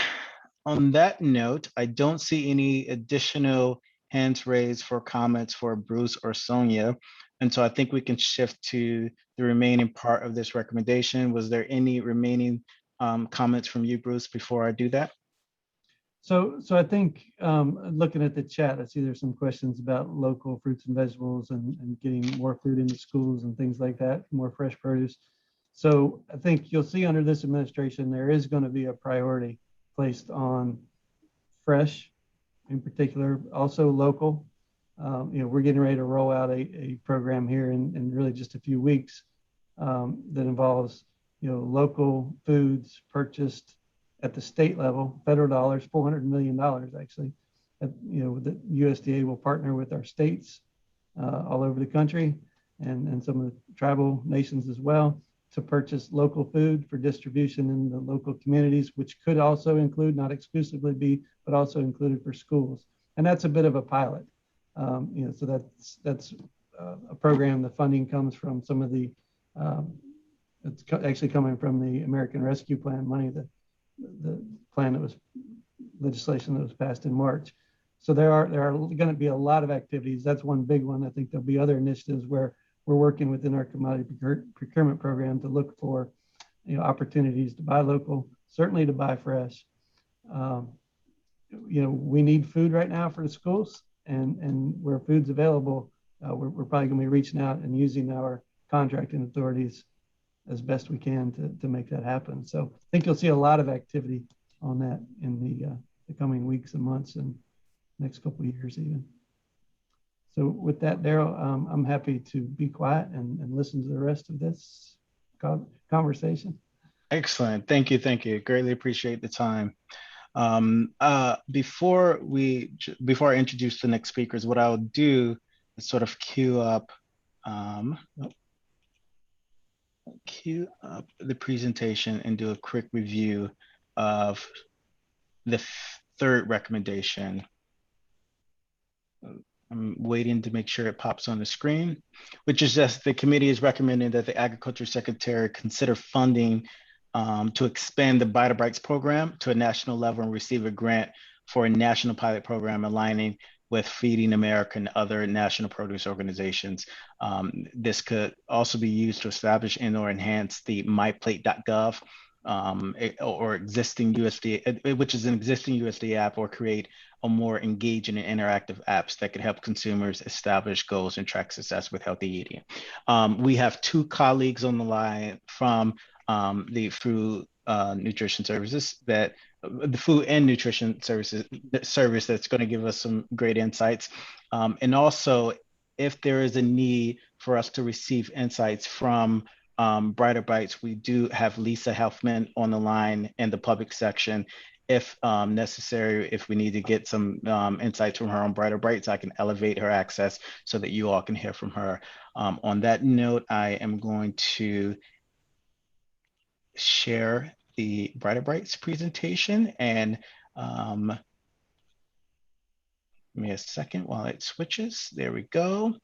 on that note, I don't see any additional hands raised for comments for Bruce or Sonia. And so I think we can shift to the remaining part of this recommendation. Was there any remaining comments from you, Bruce, before I do that? So I think looking at the chat, I see there's some questions about local fruits and vegetables and getting more food into schools and things like that, more fresh produce. So I think you'll see under this administration, there is going to be a priority placed on fresh, in particular, also local. We're getting ready to roll out a program here in really just a few weeks that involves, local foods purchased at the state level, federal dollars, $400 million actually. The USDA will partner with our states all over the country and some of the tribal nations as well to purchase local food for distribution in the local communities, which could also include, not exclusively be, but also included for schools. And that's a bit of a pilot. So that's a program. The funding comes from some of the, it's actually coming from the American Rescue Plan money, the plan that was legislation that was passed in March. So there are going to be a lot of activities. That's one big one. I think there'll be other initiatives where we're working within our commodity procurement program to look for, opportunities to buy local, certainly to buy fresh. We need food right now for the schools, and where food's available, we're probably going to be reaching out and using our contracting authorities as best we can to make that happen. So I think you'll see a lot of activity on that in the coming weeks and months and next couple of years even. So with that, Daryl, I'm happy to be quiet and listen to the rest of this conversation. Excellent. Thank you. Thank you. Greatly appreciate the time. Before I introduce the next speakers, what I'll do is sort of queue up the presentation and do a quick review of the third recommendation. I'm waiting to make sure it pops on the screen, which is just the committee is recommending that the Agriculture Secretary consider funding to expand the Brighter Bites program to a national level and receive a grant for a national pilot program aligning with Feeding America and other national produce organizations. This could also be used to establish and or enhance the myplate.gov or existing USDA, which is an existing USDA app, or create a more engaging and interactive apps that could help consumers establish goals and track success with healthy eating. We have two colleagues on the line from the Food Nutrition Services, that the Food and Nutrition Services service that's going to give us some great insights. And also, if there is a need for us to receive insights from Brighter Bites, we do have Lisa Helfman on the line in the public section. If necessary, if we need to get some insights from her on Brighter Bites, I can elevate her access so that you all can hear from her. On that note, I am going to share the Brighter Bites presentation, and give me a second while it switches. There we go.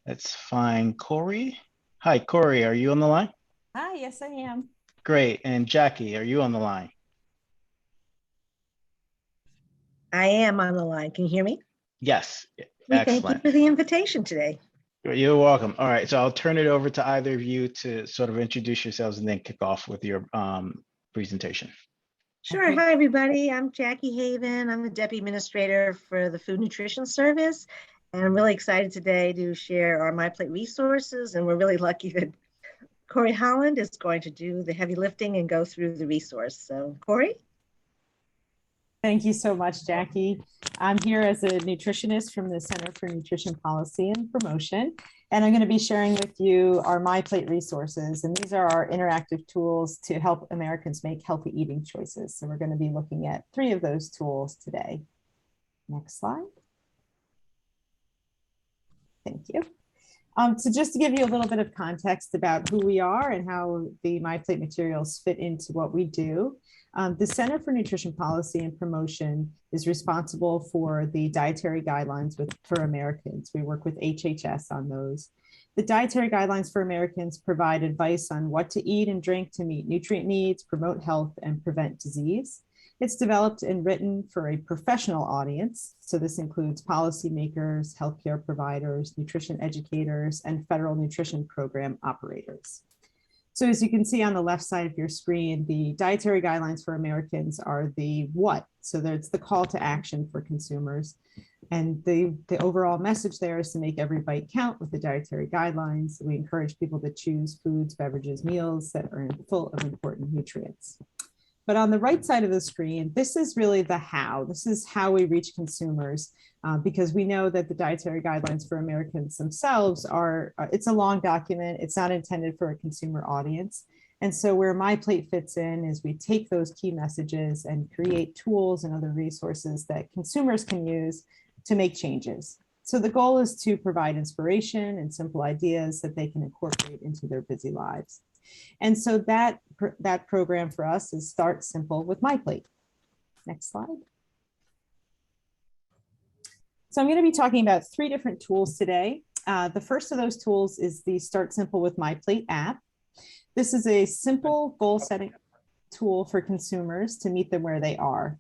Let's find Corey. Hi, Corey, are you on the line? Hi, yes, I am. Great. And Jackie, are you on the line? I am on the line. Can you hear me? Yes. Thank you Excellent. for the invitation today. You're welcome. All right, so I'll turn it over to either of you to sort of introduce yourselves and then kick off with your presentation. Sure. Hi, everybody. I'm Jackie Haven. I'm the Deputy Administrator for the Food Nutrition Service. And I'm really excited today to share our MyPlate resources. And we're really lucky that Corey Holland is going to do the heavy lifting and go through the resource. So, Corey? Thank you so much, Jackie. I'm here as a nutritionist from the Center for Nutrition Policy and Promotion, and I'm going to be sharing with you our MyPlate resources. And these are our interactive tools to help Americans make healthy eating choices. So we're going to be looking at 3 of those tools today. Next slide. Thank you. So just to give you a little bit of context about who we are and how the MyPlate materials fit into what we do. The Center for Nutrition Policy and Promotion is responsible for the dietary guidelines for Americans. We work with HHS on those. The dietary guidelines for Americans provide advice on what to eat and drink to meet nutrient needs, promote health, and prevent disease. It's developed and written for a professional audience. So this includes policymakers, healthcare providers, nutrition educators, and federal nutrition program operators. So as you can see on the left side of your screen, the dietary guidelines for Americans are the what. So there's the call to action for consumers. And the overall message there is to make every bite count with the dietary guidelines. We encourage people to choose foods, beverages, meals that are full of important nutrients. But on the right side of the screen, this is really the how. This is how we reach consumers, because we know that the dietary guidelines for Americans themselves are, it's a long document. It's not intended for a consumer audience. And so where MyPlate fits in is we take those key messages and create tools and other resources that consumers can use to make changes. So the goal is to provide inspiration and simple ideas that they can incorporate into their busy lives. And so that program for us is Start Simple with MyPlate. Next slide. So I'm going to be talking about 3 different tools today. The first of those tools is the Start Simple with MyPlate app. This is a simple goal setting tool for consumers to meet them where they are.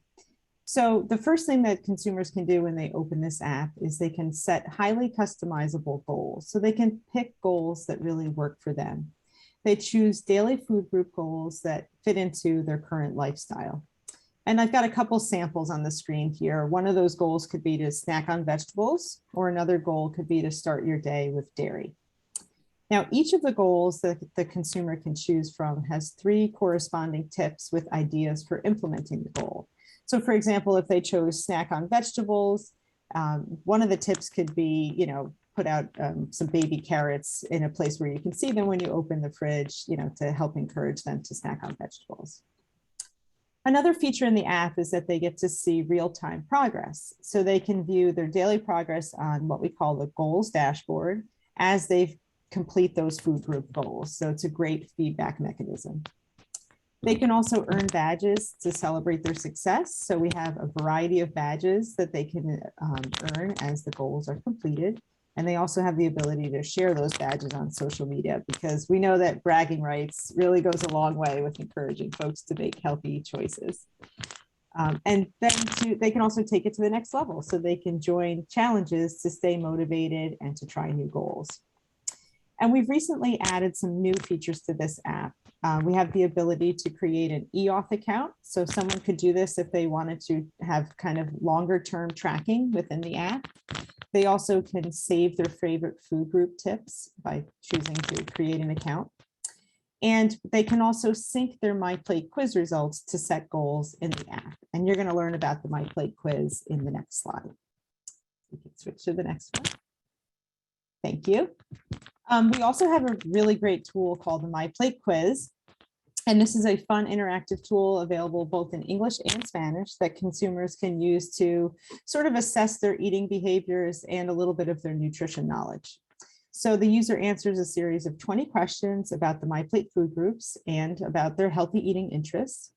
So the first thing that consumers can do when they open this app is they can set highly customizable goals. So they can pick goals that really work for them. They choose daily food group goals that fit into their current lifestyle. And I've got a couple samples on the screen here. One of those goals could be to snack on vegetables, or another goal could be to start your day with dairy. Now, each of the goals that the consumer can choose from has 3 corresponding tips with ideas for implementing the goal. So for example, if they chose snack on vegetables, One of the tips could be, put out some baby carrots in a place where you can see them when you open the fridge, to help encourage them to snack on vegetables. Another feature in the app is that they get to see real-time progress. So they can view their daily progress on what we call the goals dashboard as they complete those food group goals. So it's a great feedback mechanism. They can also earn badges to celebrate their success. So we have a variety of badges that they can earn as the goals are completed. And they also have the ability to share those badges on social media, because we know that bragging rights really goes a long way with encouraging folks to make healthy choices. And then they can also take it to the next level. So they can join challenges to stay motivated and to try new goals. And we've recently added some new features to this app. We have the ability to create an eAuth account. So someone could do this if they wanted to have kind of longer term tracking within the app. They also can save their favorite food group tips by choosing to create an account. And they can also sync their MyPlate quiz results to set goals in the app. And you're going to learn about the MyPlate quiz in the next slide. We can switch to the next one. Thank you. We also have a really great tool called the MyPlate quiz. And this is a fun interactive tool available both in English and Spanish that consumers can use to sort of assess their eating behaviors and a little bit of their nutrition knowledge. So the user answers a series of 20 questions about the MyPlate food groups and about their healthy eating interests.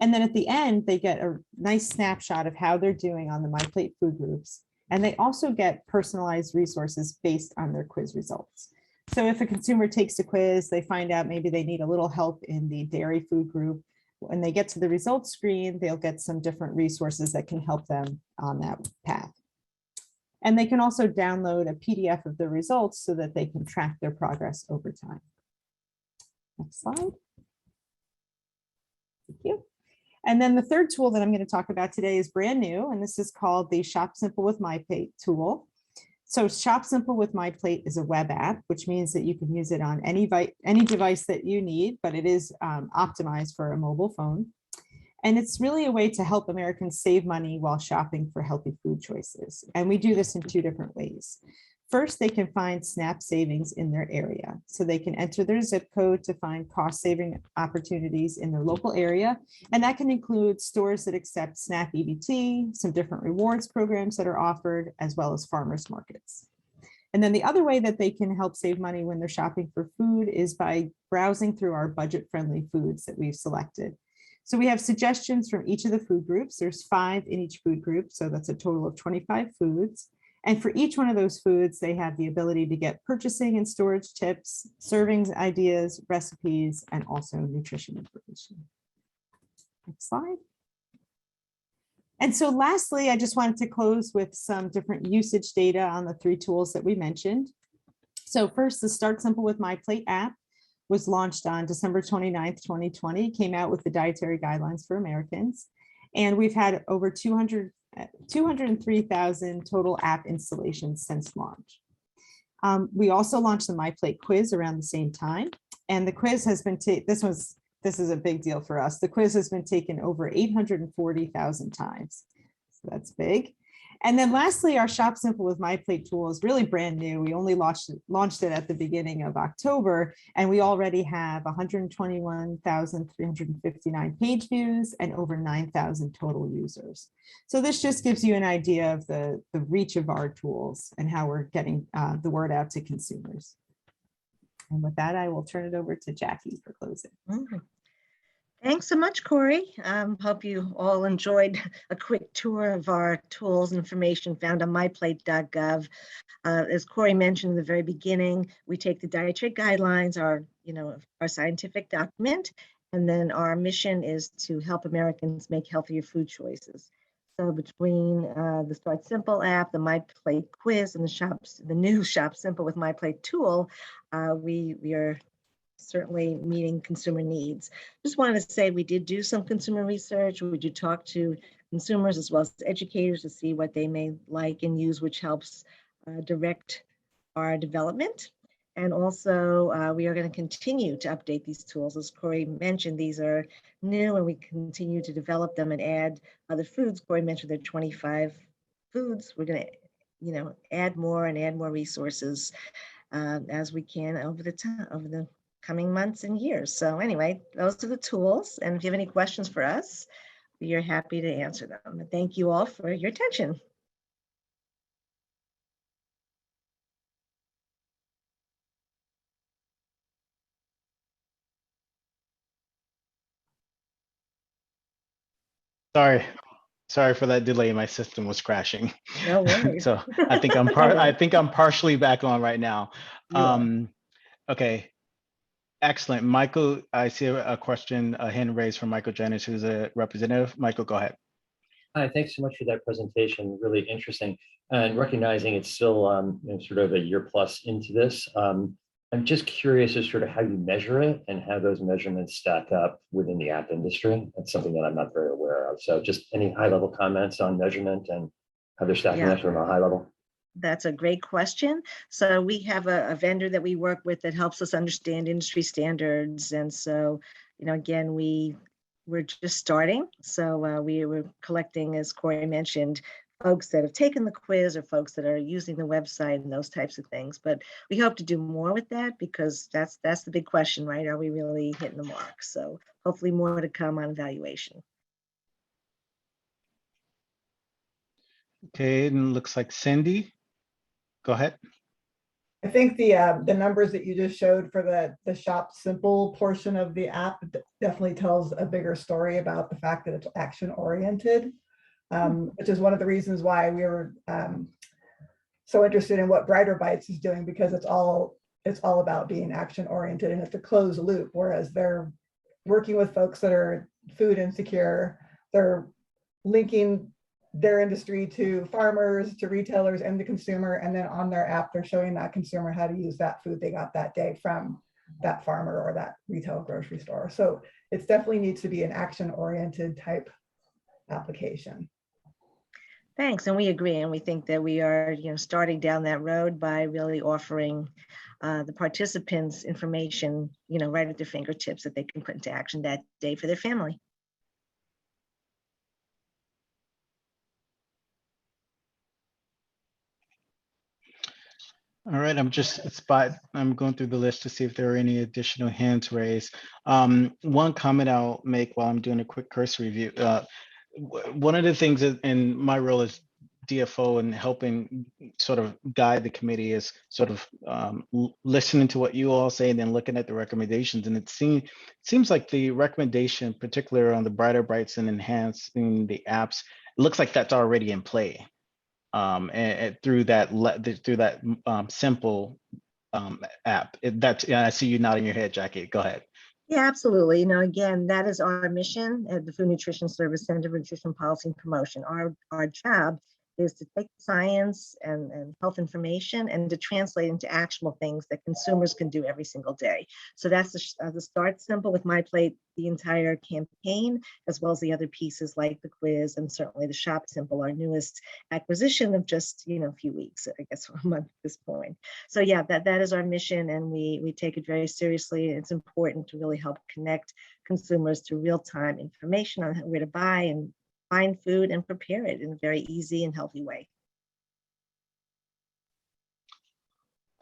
And then at the end, they get a nice snapshot of how they're doing on the MyPlate food groups. And they also get personalized resources based on their quiz results. So if a consumer takes a quiz, they find out maybe they need a little help in the dairy food group. When they get to the results screen, they'll get some different resources that can help them on that path. And they can also download a PDF of the results so that they can track their progress over time. Next slide. Thank you. And then the third tool that I'm going to talk about today is brand new, and this is called the Shop Simple with MyPlate tool. So Shop Simple with MyPlate is a web app, which means that you can use it on any device that you need, but it is optimized for a mobile phone. And it's really a way to help Americans save money while shopping for healthy food choices. And we do this in two different ways. First, they can find SNAP savings in their area. So they can enter their zip code to find cost saving opportunities in their local area. And that can include stores that accept SNAP EBT, some different rewards programs that are offered, as well as farmers markets. And then the other way that they can help save money when they're shopping for food is by browsing through our budget-friendly foods that we've selected. So we have suggestions from each of the food groups. There's 5 in each food group, so that's a total of 25 foods. And for each one of those foods, they have the ability to get purchasing and storage tips, servings ideas, recipes, and also nutrition information. Next slide. And so lastly, I just wanted to close with some different usage data on the 3 tools that we mentioned. So first, the Start Simple with MyPlate app was launched on December 29th, 2020, came out with the dietary guidelines for Americans. And we've had over 203,000 total app installations since launch. We also launched the MyPlate quiz around the same time. And the quiz has been this is a big deal for us. The quiz has been taken over 840,000 times. So that's big. And then lastly, our Shop Simple with MyPlate tool is really brand new. We only launched it at the beginning of October, and we already have 121,359 page views and over 9,000 total users. So this just gives you an idea of the reach of our tools and how we're getting the word out to consumers. And with that, I will turn it over to Jackie for closing. Thanks so much, Corey. Hope you all enjoyed a quick tour of our tools and information found on myplate.gov. As Corey mentioned in the very beginning, we take the dietary guidelines, our scientific document, and then our mission is to help Americans make healthier food choices. So between the Start Simple app, the MyPlate quiz, and the new Shop Simple with MyPlate tool, we are certainly meeting consumer needs. Just wanted to say we did do some consumer research. We did talk to consumers as well as educators to see what they may like and use, which helps direct our development. And also we are going to continue to update these tools. As Corey mentioned, these are new and we continue to develop them and add other foods. Corey mentioned there are 25 foods, we're going to, add more and add more resources as we can over the coming months and years. So anyway, those are the tools. And if you have any questions for us, we are happy to answer them. And thank you all for your attention. Sorry for that delay. My system was crashing. No worries. So I think I'm partially back on right now. Okay. Excellent. Michael, I see a question, a hand raised from Michael Janice, who's a representative. Michael, go ahead. Hi, thanks so much for that presentation. Really interesting. And recognizing it's still sort of a year plus into this, I'm just curious as sort of how you measure it and how those measurements stack up within the app industry. That's something that I'm not very aware of. So just any high level comments on measurement and how they're stacking up from a high level? That's a great question. So we have a vendor that we work with that helps us understand industry standards. And so, again, we're just starting. So we were collecting, as Corey mentioned, folks that have taken the quiz or folks that are using the website and those types of things. But we hope to do more with that because that's the big question, right? Are we really hitting the mark? So hopefully more to come on evaluation. Okay, and it looks like Cindy. Go ahead. I think the numbers that you just showed for the Shop Simple portion of the app definitely tells a bigger story about the fact that it's action oriented, which is one of the reasons why we were so interested in what Brighter Bites is doing, because it's all about being action oriented and it's a closed loop. Whereas they're working with folks that are food insecure, they're linking their industry to farmers, to retailers, and the consumer. And then on their app, they're showing that consumer how to use that food they got that day from that farmer or that retail grocery store. So it definitely needs to be an action-oriented type application. Thanks, and we agree, and we think that we are, starting down that road by really offering the participants information, right at their fingertips that they can put into action that day for their family. All right, I'm going through the list to see if there are any additional hands raised. One comment I'll make while I'm doing a quick cursory review. One of the things in my role as DFO and helping sort of guide the committee is sort of listening to what you all say and then looking at the recommendations. And it seems like the recommendation, particularly on the Brighter Bites and enhancing the apps, it looks like that's already in play. And through that simple app. I see you nodding your head, Jackie. Go ahead. Yeah, absolutely. Again, that is our mission at the Food Nutrition Service Center for Nutrition Policy and Promotion. Our job is to take science and health information and to translate into actionable things that consumers can do every single day. So that's the Start Simple with My Plate, the entire campaign, as well as the other pieces like the quiz and certainly the Shop Simple, our newest acquisition of just a few weeks, I guess, a month at this point. So yeah, that is our mission, and we take it very seriously. It's important to really help connect consumers to real-time information on where to buy and find food and prepare it in a very easy and healthy way.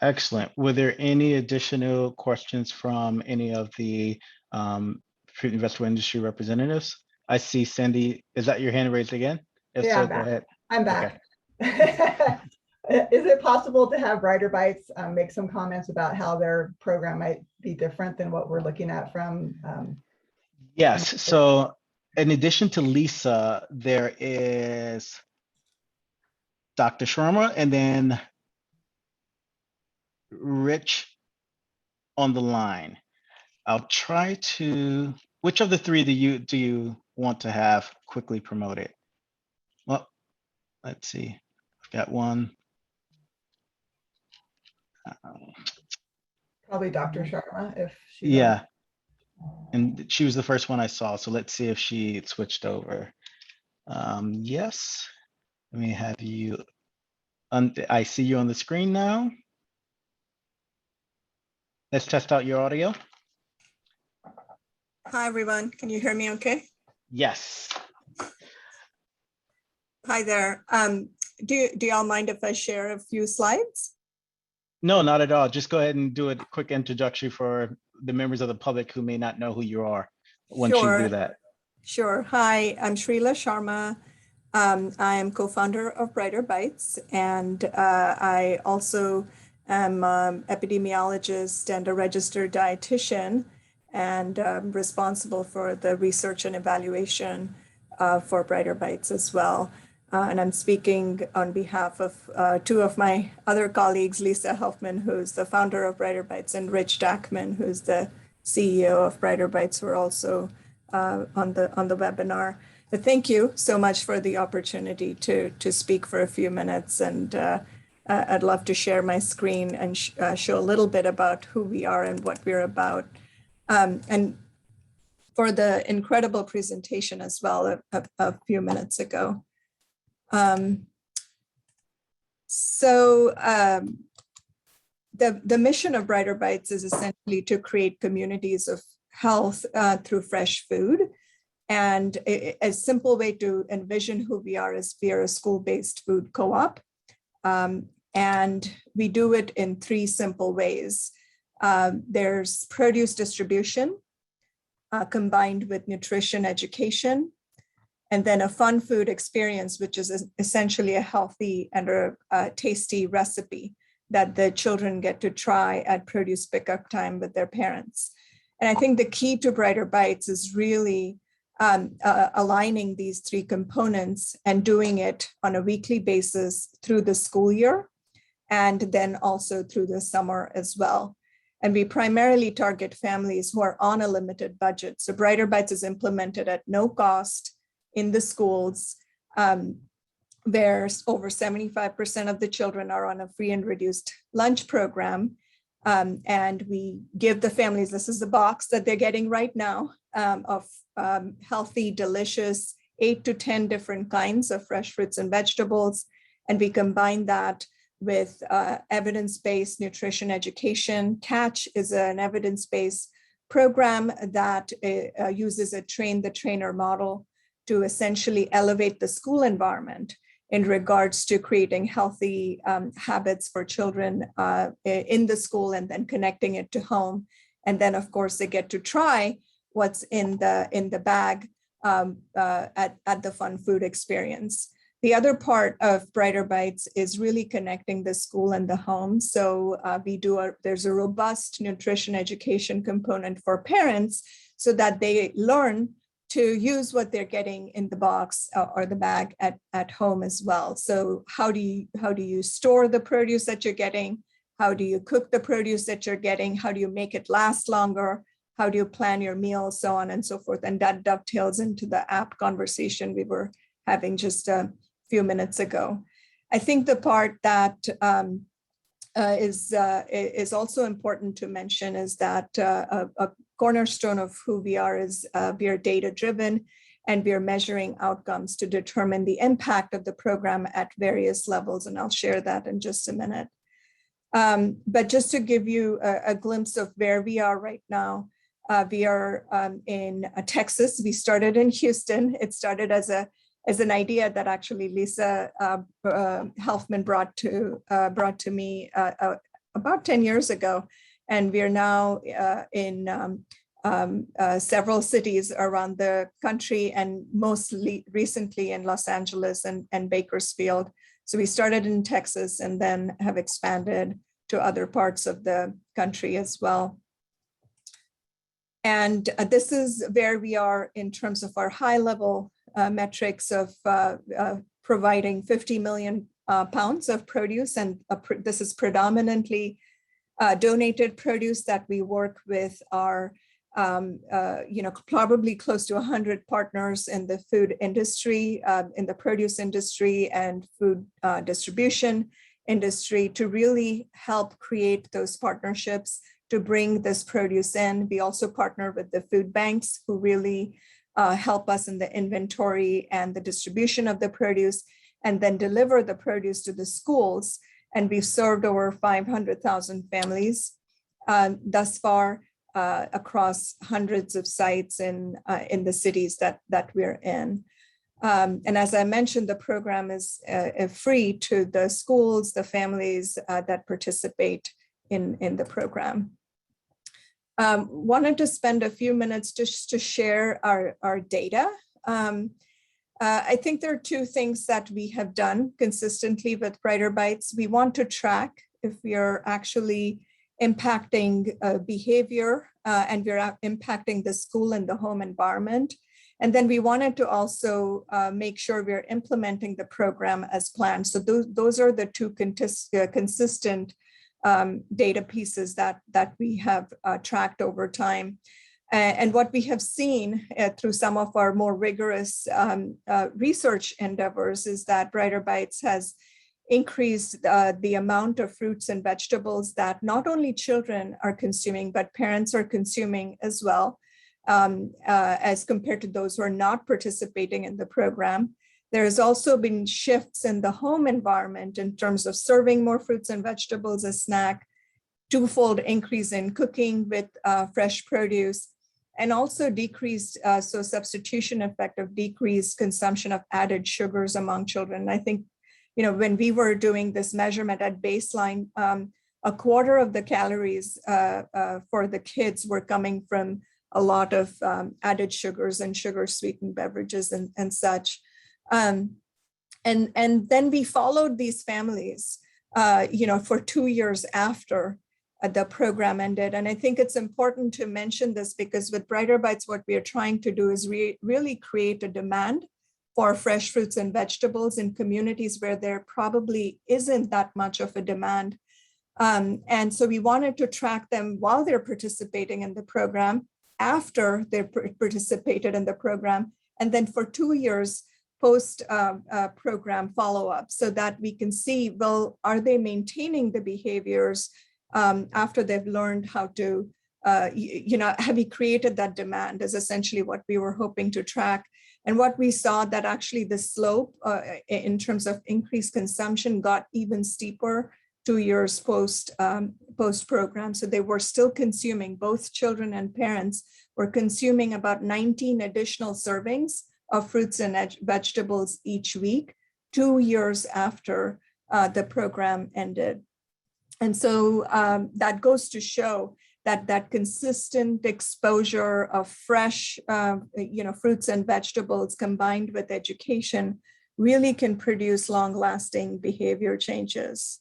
Excellent. Were there any additional questions from any of the food and vegetable industry representatives? I see Cindy. Is that your hand raised again? If yeah, so, I'm go back. ahead. I'm back. Okay. Is it possible to have Brighter Bites make some comments about how their program might be different than what we're looking at from? Yes. So in addition to Lisa, there is Dr. Sharma and then Rich on the line. I'll try to, which of the three do you want to have quickly promoted? Well, let's see. I've got one. Probably Dr. Sharma, if she. Yeah. And she was the first one I saw. So let's see if she switched over. Yes. Let me have you. I see you on the screen now. Let's test out your audio. Hi, everyone. Can you hear me okay? Yes. Hi there. do y'all mind if I share a few slides? No, not at all. Just go ahead and do a quick introduction for the members of the public who may not know who you are once you do that. Sure. Hi, I'm Shrila Sharma. I am co-founder of Brighter Bites, and I also am epidemiologist and a registered dietitian, and responsible for the research and evaluation for Brighter Bites as well. And I'm speaking on behalf of two of my other colleagues, Lisa Helfman, who's the founder of Brighter Bites, and Rich Dackman, who's the CEO of Brighter Bites, who are also on the webinar. But thank you so much for the opportunity to speak for a few minutes. And I'd love to share my screen and show a little bit about who we are and what we're about. And for the incredible presentation as well a few minutes ago. The mission of Brighter Bites is essentially to create communities of health through fresh food. And a simple way to envision who we are is we are a school-based food co-op. And we do it in three simple ways. There's produce distribution combined with nutrition education, and then a fun food experience, which is essentially a healthy and a tasty recipe that the children get to try at produce pickup time with their parents. And I think the key to Brighter Bites is really aligning these three components and doing it on a weekly basis through the school year, and then also through the summer as well. And we primarily target families who are on a limited budget. So Brighter Bites is implemented at no cost in the schools, where over 75% of the children are on a free and reduced lunch program. And we give the families, this is the box that they're getting right now, of healthy, delicious, 8 to 10 different kinds of fresh fruits and vegetables. And we combine that with evidence-based nutrition education. CATCH is an evidence-based program that uses a train the trainer model to essentially elevate the school environment in regards to creating healthy habits for children in the school, and then connecting it to home. And then, of course, they get to try what's in the bag at the fun food experience. The other part of Brighter Bites is really connecting the school and the home. So there's a robust nutrition education component for parents so that they learn to use what they're getting in the box or the bag at home as well. So how do you store the produce that you're getting? How do you cook the produce that you're getting? How do you make it last longer? How do you plan your meals, so on and so forth? And that dovetails into the app conversation we were having just a few minutes ago. I think the part that is also important to mention is that a cornerstone of who we are is we are data-driven, and we are measuring outcomes to determine the impact of the program at various levels. And I'll share that in just a minute. But just to give you a glimpse of where we are right now, we are in Texas. We started in Houston. It started as an idea that actually Lisa Helfman brought to me about 10 years ago. And we are now in several cities around the country, and mostly recently in Los Angeles and Bakersfield. So we started in Texas and then have expanded to other parts of the country as well. And this is where we are in terms of our high level metrics of providing 50 million pounds of produce. And this is predominantly donated produce that we work with our, probably close to 100 partners in the food industry, in the produce industry and food distribution industry, to really help create those partnerships to bring this produce in. We also partner with the food banks, who really help us in the inventory and the distribution of the produce, and then deliver the produce to the schools. And we've served over 500,000 families thus far across hundreds of sites in the cities that we're in. And as I mentioned, the program is free to the schools, the families that participate in the program. Wanted to spend a few minutes just to share our data. I think there are two things that we have done consistently with Brighter Bites. We want to track if we are actually impacting behavior and we're impacting the school and the home environment. And then we wanted to also make sure we're implementing the program as planned. So those are the two consistent data pieces that we have tracked over time. And what we have seen through some of our more rigorous research endeavors is that Brighter Bites has increased the amount of fruits and vegetables that not only children are consuming, but parents are consuming as well, as compared to those who are not participating in the program. There has also been shifts in the home environment in terms of serving more fruits and vegetables as snack, twofold increase in cooking with fresh produce, and also decreased, so substitution effect of decreased consumption of added sugars among children. I think, when we were doing this measurement at baseline, a quarter of the calories for the kids were coming from a lot of added sugars and sugar sweetened beverages and such. And then we followed these families, for 2 years after the program ended. And I think it's important to mention this because with Brighter Bites, what we are trying to do is really create a demand for fresh fruits and vegetables in communities where there probably isn't that much of a demand. And so we wanted to track them while they're participating in the program, after they participated in the program, and then for 2 years post program follow-up so that we can see, well, are they maintaining the behaviors after they've learned how to, have we created that demand is essentially what we were hoping to track. And what we saw that actually the slope in terms of increased consumption got even steeper 2 years post program. So they were still consuming, both children and parents were consuming about 19 additional servings of fruits and vegetables each week, 2 years after the program ended. And so that goes to show that consistent exposure of fresh, fruits and vegetables combined with education really can produce long-lasting behavior changes.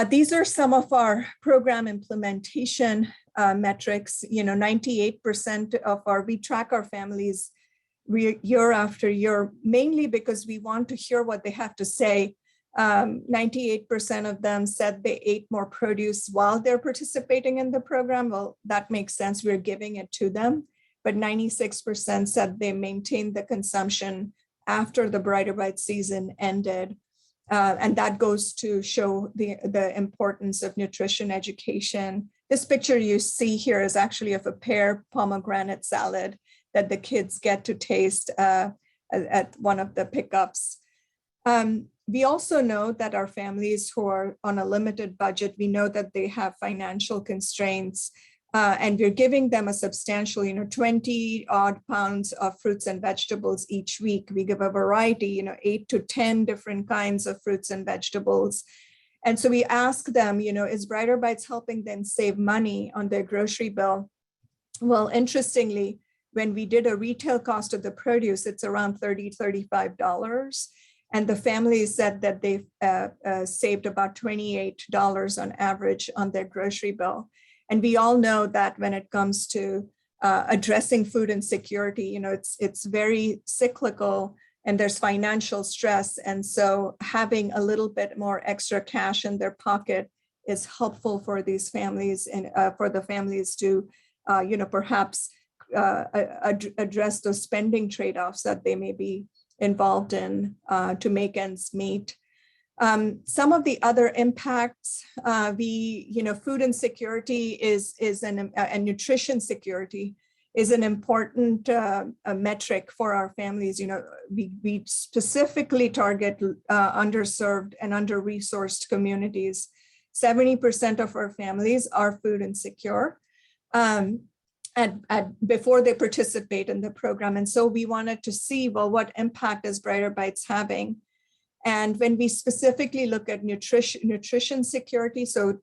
These are some of our program implementation metrics. 98% of we track our families year after year, mainly because we want to hear what they have to say. 98% of them said they ate more produce while they're participating in the program. Well, that makes sense. We're giving it to them. But 96% said they maintained the consumption after the Brighter Bites season ended. And that goes to show the importance of nutrition education. This picture you see here is actually of a pear pomegranate salad that the kids get to taste at one of the pickups. We also know that our families who are on a limited budget, we know that they have financial constraints, and we're giving them a substantial, 20 odd pounds of fruits and vegetables each week. We give a variety, 8 to 10 different kinds of fruits and vegetables. And so we ask them, is Brighter Bites helping them save money on their grocery bill? Well, interestingly, when we did a retail cost of the produce, it's around $30, $35. And the families said that they've saved about $28 on average on their grocery bill. And we all know that when it comes to addressing food insecurity, it's very cyclical and there's financial stress. And so having a little bit more extra cash in their pocket is helpful for these families and for the families to, perhaps address those spending trade-offs that they may be involved in to make ends meet. Some of the other impacts, food insecurity and nutrition security is an important metric for our families. We specifically target underserved and under-resourced communities. 70% of our families are food insecure. before they participate in the program. And so we wanted to see, well, what impact is Brighter Bites having? And when we specifically look at nutrition security, so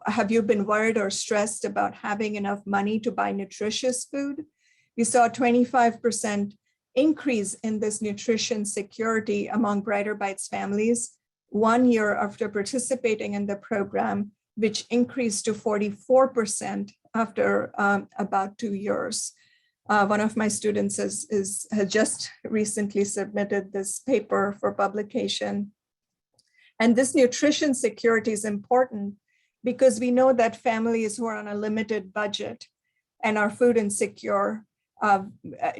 have you been worried or stressed about having enough money to buy nutritious food? We saw a 25% increase in this nutrition security among Brighter Bites families 1 year after participating in the program, which increased to 44% after about 2 years. One of my students has just recently submitted this paper for publication. And this nutrition security is important because we know that families who are on a limited budget and are food insecure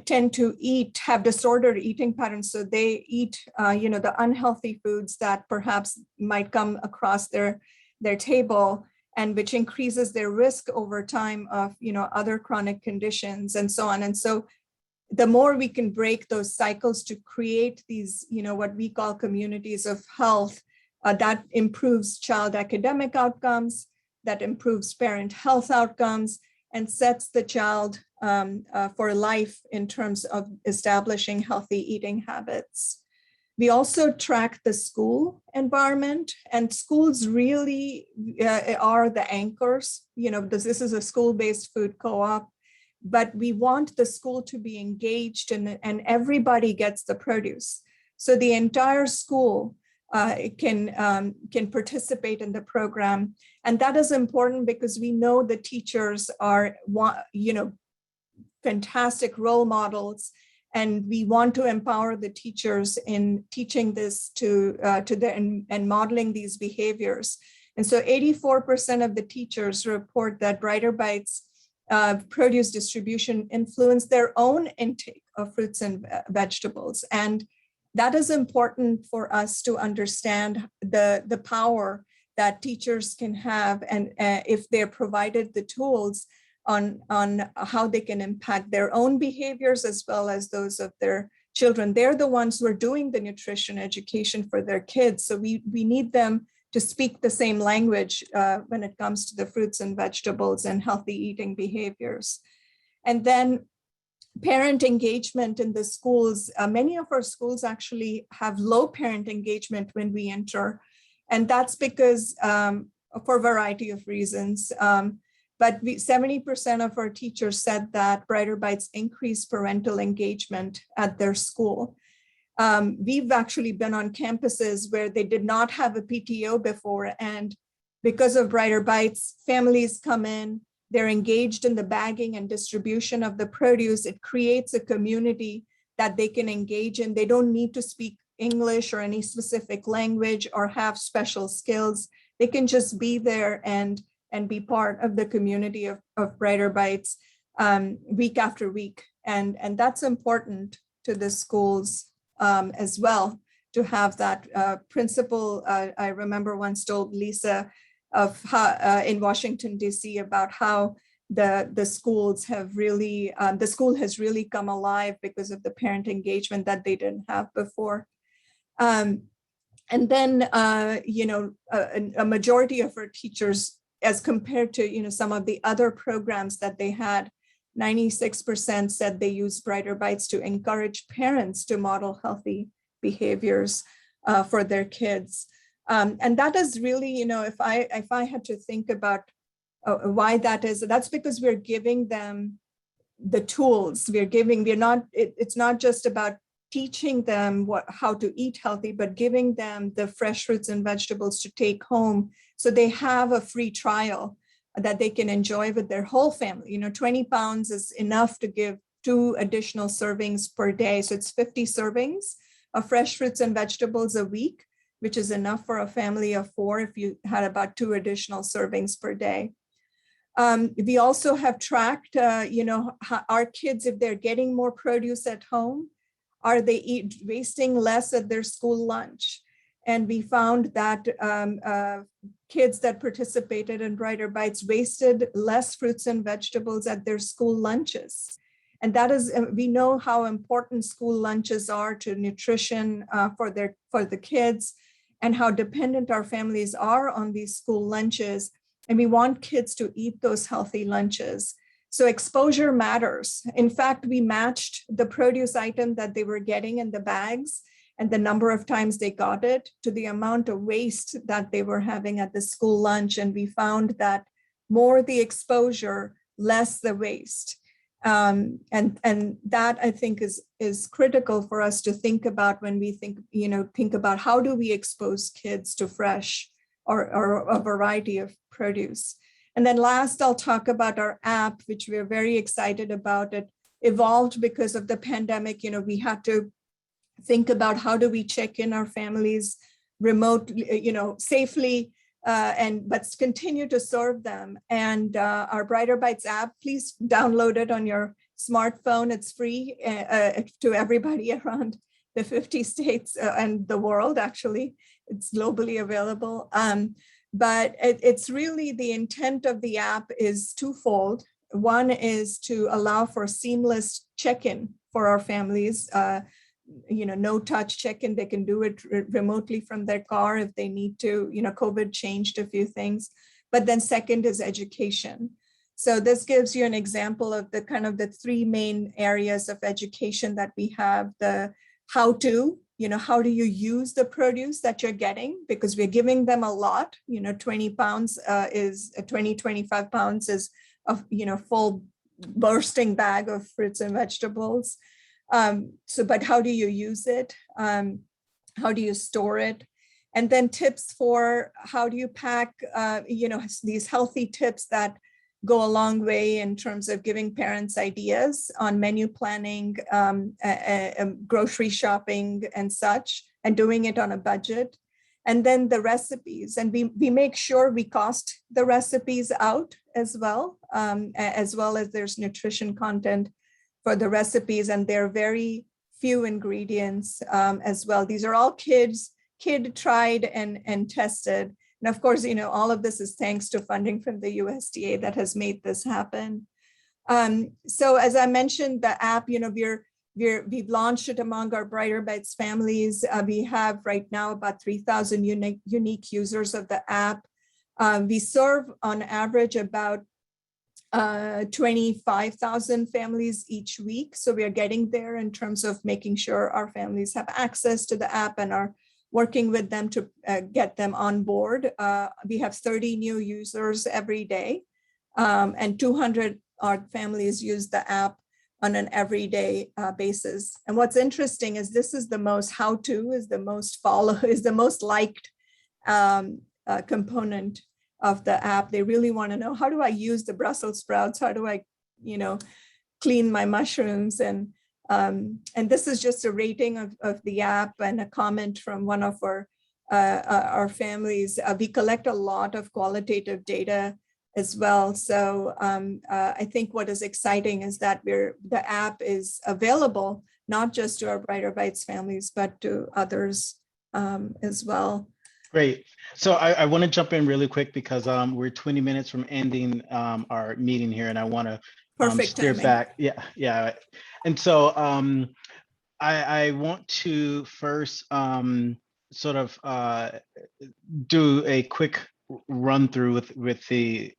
tend to have disordered eating patterns. So they eat, the unhealthy foods that perhaps might come across their table, and which increases their risk over time of, other chronic conditions and so on. And so the more we can break those cycles to create these, what we call communities of health, that improves child academic outcomes, that improves parent health outcomes, and sets the child for life in terms of establishing healthy eating habits. We also track the school environment, and schools really are the anchors. This is a school-based food co-op, but we want the school to be engaged and everybody gets the produce. So the entire school can participate in the program. And that is important because we know the teachers are, fantastic role models. And we want to empower the teachers in teaching this to them and modeling these behaviors. And so 84% of the teachers report that Brighter Bites produce distribution influence their own intake of fruits and vegetables. And that is important for us to understand the power that teachers can have, and if they're provided the tools on how they can impact their own behaviors as well as those of their children. They're the ones who are doing the nutrition education for their kids. So we need them to speak the same language when it comes to the fruits and vegetables and healthy eating behaviors. And then parent engagement in the schools. Many of our schools actually have low parent engagement when we enter. And that's because for a variety of reasons. But 70% of our teachers said that Brighter Bites increase parental engagement at their school. We've actually been on campuses where they did not have a PTO before. And because of Brighter Bites, families come in, they're engaged in the bagging and distribution of the produce. It creates a community that they can engage in. They don't need to speak English or any specific language or have special skills. They can just be there and be part of the community of Brighter Bites week after week. And that's important to the schools as well, to have that principal. I remember once told Lisa of how in Washington, DC, about how the schools have really, the school has really come alive because of the parent engagement that they didn't have before. And then, a majority of our teachers, as compared to, some of the other programs that they had, 96% said they use Brighter Bites to encourage parents to model healthy behaviors for their kids. And that is really, if I had to think about why that is, that's because we're giving them the tools. It's not just about teaching them how to eat healthy, but giving them the fresh fruits and vegetables to take home. So they have a free trial that they can enjoy with their whole family. 20 pounds is enough to give 2 additional servings per day. So it's 50 servings of fresh fruits and vegetables a week, which is enough for a family of 4 if you had about 2 additional servings per day. We also have tracked, our kids, if they're getting more produce at home, are they wasting less at their school lunch? And we found that kids that participated in Brighter Bites wasted less fruits and vegetables at their school lunches. And that is, we know how important school lunches are to nutrition for the kids, and how dependent our families are on these school lunches. And we want kids to eat those healthy lunches. So exposure matters. In fact, we matched the produce item that they were getting in the bags and the number of times they got it to the amount of waste that they were having at the school lunch. And we found that more the exposure, less the waste. And that I think is critical for us to think about when we think about how do we expose kids to fresh or a variety of produce. And then last, I'll talk about our app, which we're very excited about. It evolved because of the pandemic. We had to think about how do we check in our families remotely, safely, but continue to serve them. And our Brighter Bites app, please download it on your smartphone. It's free to everybody around the 50 states and the world, actually. It's globally available. But it's really the intent of the app is twofold. One is to allow for seamless check-in for our families, no touch check-in. They can do it remotely from their car if they need to. COVID changed a few things. But then second is education. So this gives you an example of the three main areas of education that we have: the how to, how do you use the produce that you're getting? Because we're giving them a lot, 20 pounds is 25 pounds is a, full bursting bag of fruits and vegetables. But how do you use it? How do you store it? And then tips for how do you pack, these healthy tips that go a long way in terms of giving parents ideas on menu planning, grocery shopping and such, and doing it on a budget. And then the recipes, and we make sure we cost the recipes out as well as there's nutrition content for the recipes, and they're very few ingredients as well. These are all kid tried and tested. And of course, all of this is thanks to funding from the USDA that has made this happen. So as I mentioned, the app, we've launched it among our Brighter Bites families. We have right now about 3,000 unique users of the app. We serve on average about 25,000 families each week. So we are getting there in terms of making sure our families have access to the app and are working with them to get them on board. We have 30 new users every day, and 200 our families use the app on an everyday basis. And what's interesting is this is the most how-to, is the most follow, is the most liked component of the app. They really want to know, how do I use the Brussels sprouts? How do I, clean my mushrooms? And this is just a rating of the app and a comment from one of our families. We collect a lot of qualitative data as well. So I think what is exciting is that the app is available not just to our Brighter Bites families, but to others as well. Great. So I want to jump in really quick because we're 20 minutes from ending our meeting here, and I want to steer back. Yeah. And so I want to first sort of do a quick run through with the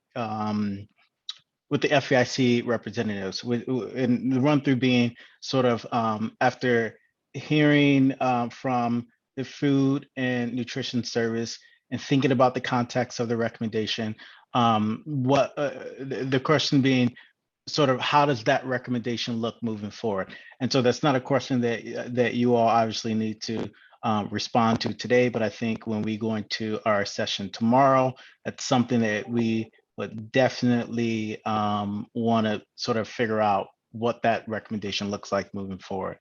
FVIAC representatives, and the run through being sort of after hearing from the Food and Nutrition Service and thinking about the context of the recommendation, the question being sort of how does that recommendation look moving forward? And so that's not a question that you all obviously need to respond to today, but I think when we go into our session tomorrow, that's something that we would definitely want to sort of figure out what that recommendation looks like moving forward.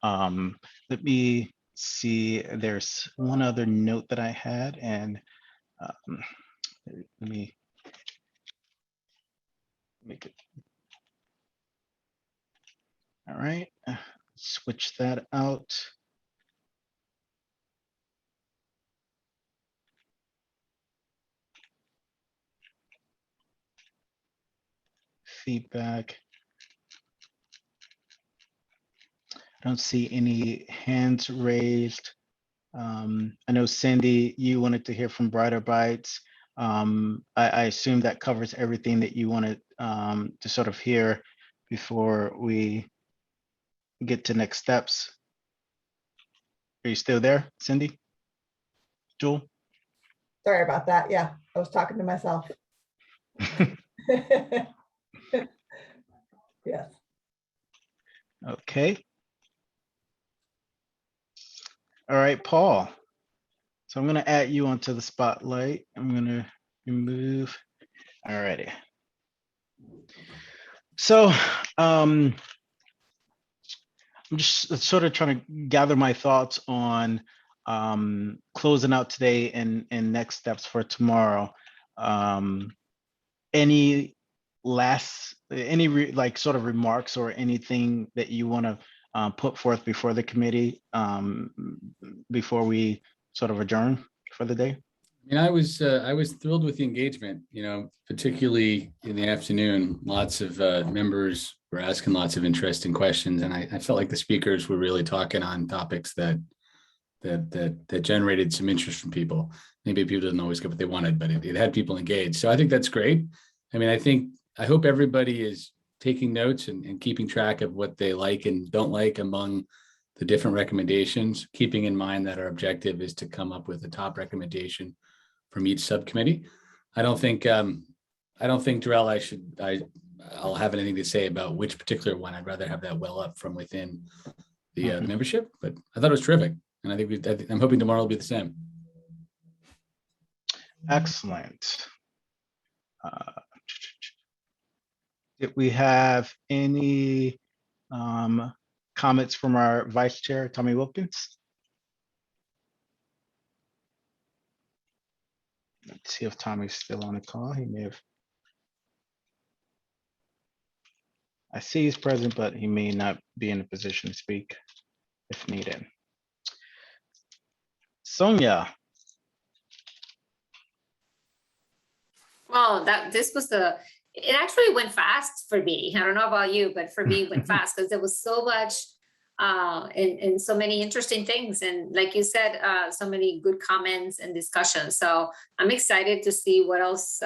Let me see, there's one other note that I had, and let me make it. All right, switch that out. Feedback. I don't see any hands raised. I know Cindy, you wanted to hear from Brighter Bites. I assume that covers everything that you wanted to sort of hear before we get to next steps. Are you still there, Cindy? Jewel? Sorry about that. Yeah, I was talking to myself. Yes. Okay. All right, Paul. So I'm going to add you onto the spotlight. I'm going to remove. All righty. So I'm just sort of trying to gather my thoughts on closing out today and next steps for tomorrow. Any like sort of remarks or anything that you want to put forth before the committee before we sort of adjourn for the day? I mean, I was thrilled with the engagement, particularly in the afternoon. Lots of members were asking lots of interesting questions, and I felt like the speakers were really talking on topics that generated some interest from people. Maybe people didn't always get what they wanted, but it had people engaged. So I think that's great. I mean, I hope everybody is taking notes and keeping track of what they like and don't like among the different recommendations, keeping in mind that our objective is to come up with a top recommendation from each subcommittee. I don't think, Darrell, I'll have anything to say about which particular one. I'd rather have that well up from within the membership, but I thought it was terrific. And I think I'm hoping tomorrow will be the same. Excellent. Did we have any comments from our Vice Chair, Tommy Wilkins? Let's see if Tommy's still on the call. He may have. I see he's present, but he may not be in a position to speak if needed. Sonia. Well, it actually went fast for me. I don't know about you, but for me, it went fast because there was so much and so many interesting things. And like you said, so many good comments and discussions. So I'm excited to see what else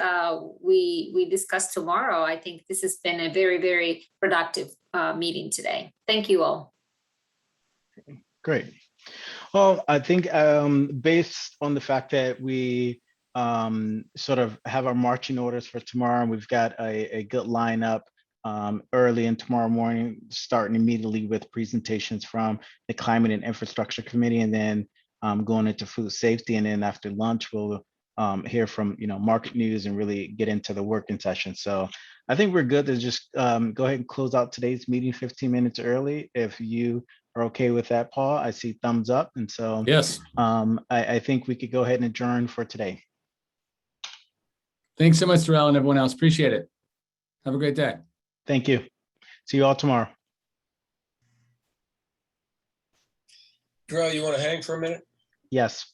we discuss tomorrow. I think this has been a very, very productive meeting today. Thank you all. Great. Well, I think based on the fact that we sort of have our marching orders for tomorrow, and we've got a good lineup early in tomorrow morning, starting immediately with presentations from the Climate and Infrastructure Committee, and then going into food safety. And then after lunch, we'll hear from market news and really get into the working session. So I think we're good to just go ahead and close out today's meeting 15 minutes early. If you are okay with that, Paul, I see thumbs up. And so yes, I think we could go ahead and adjourn for today. Thanks so much, Darrell, and everyone else. Appreciate it. Have a great day. Thank you. See you all tomorrow. Darrell, you want to hang for a minute? Yes.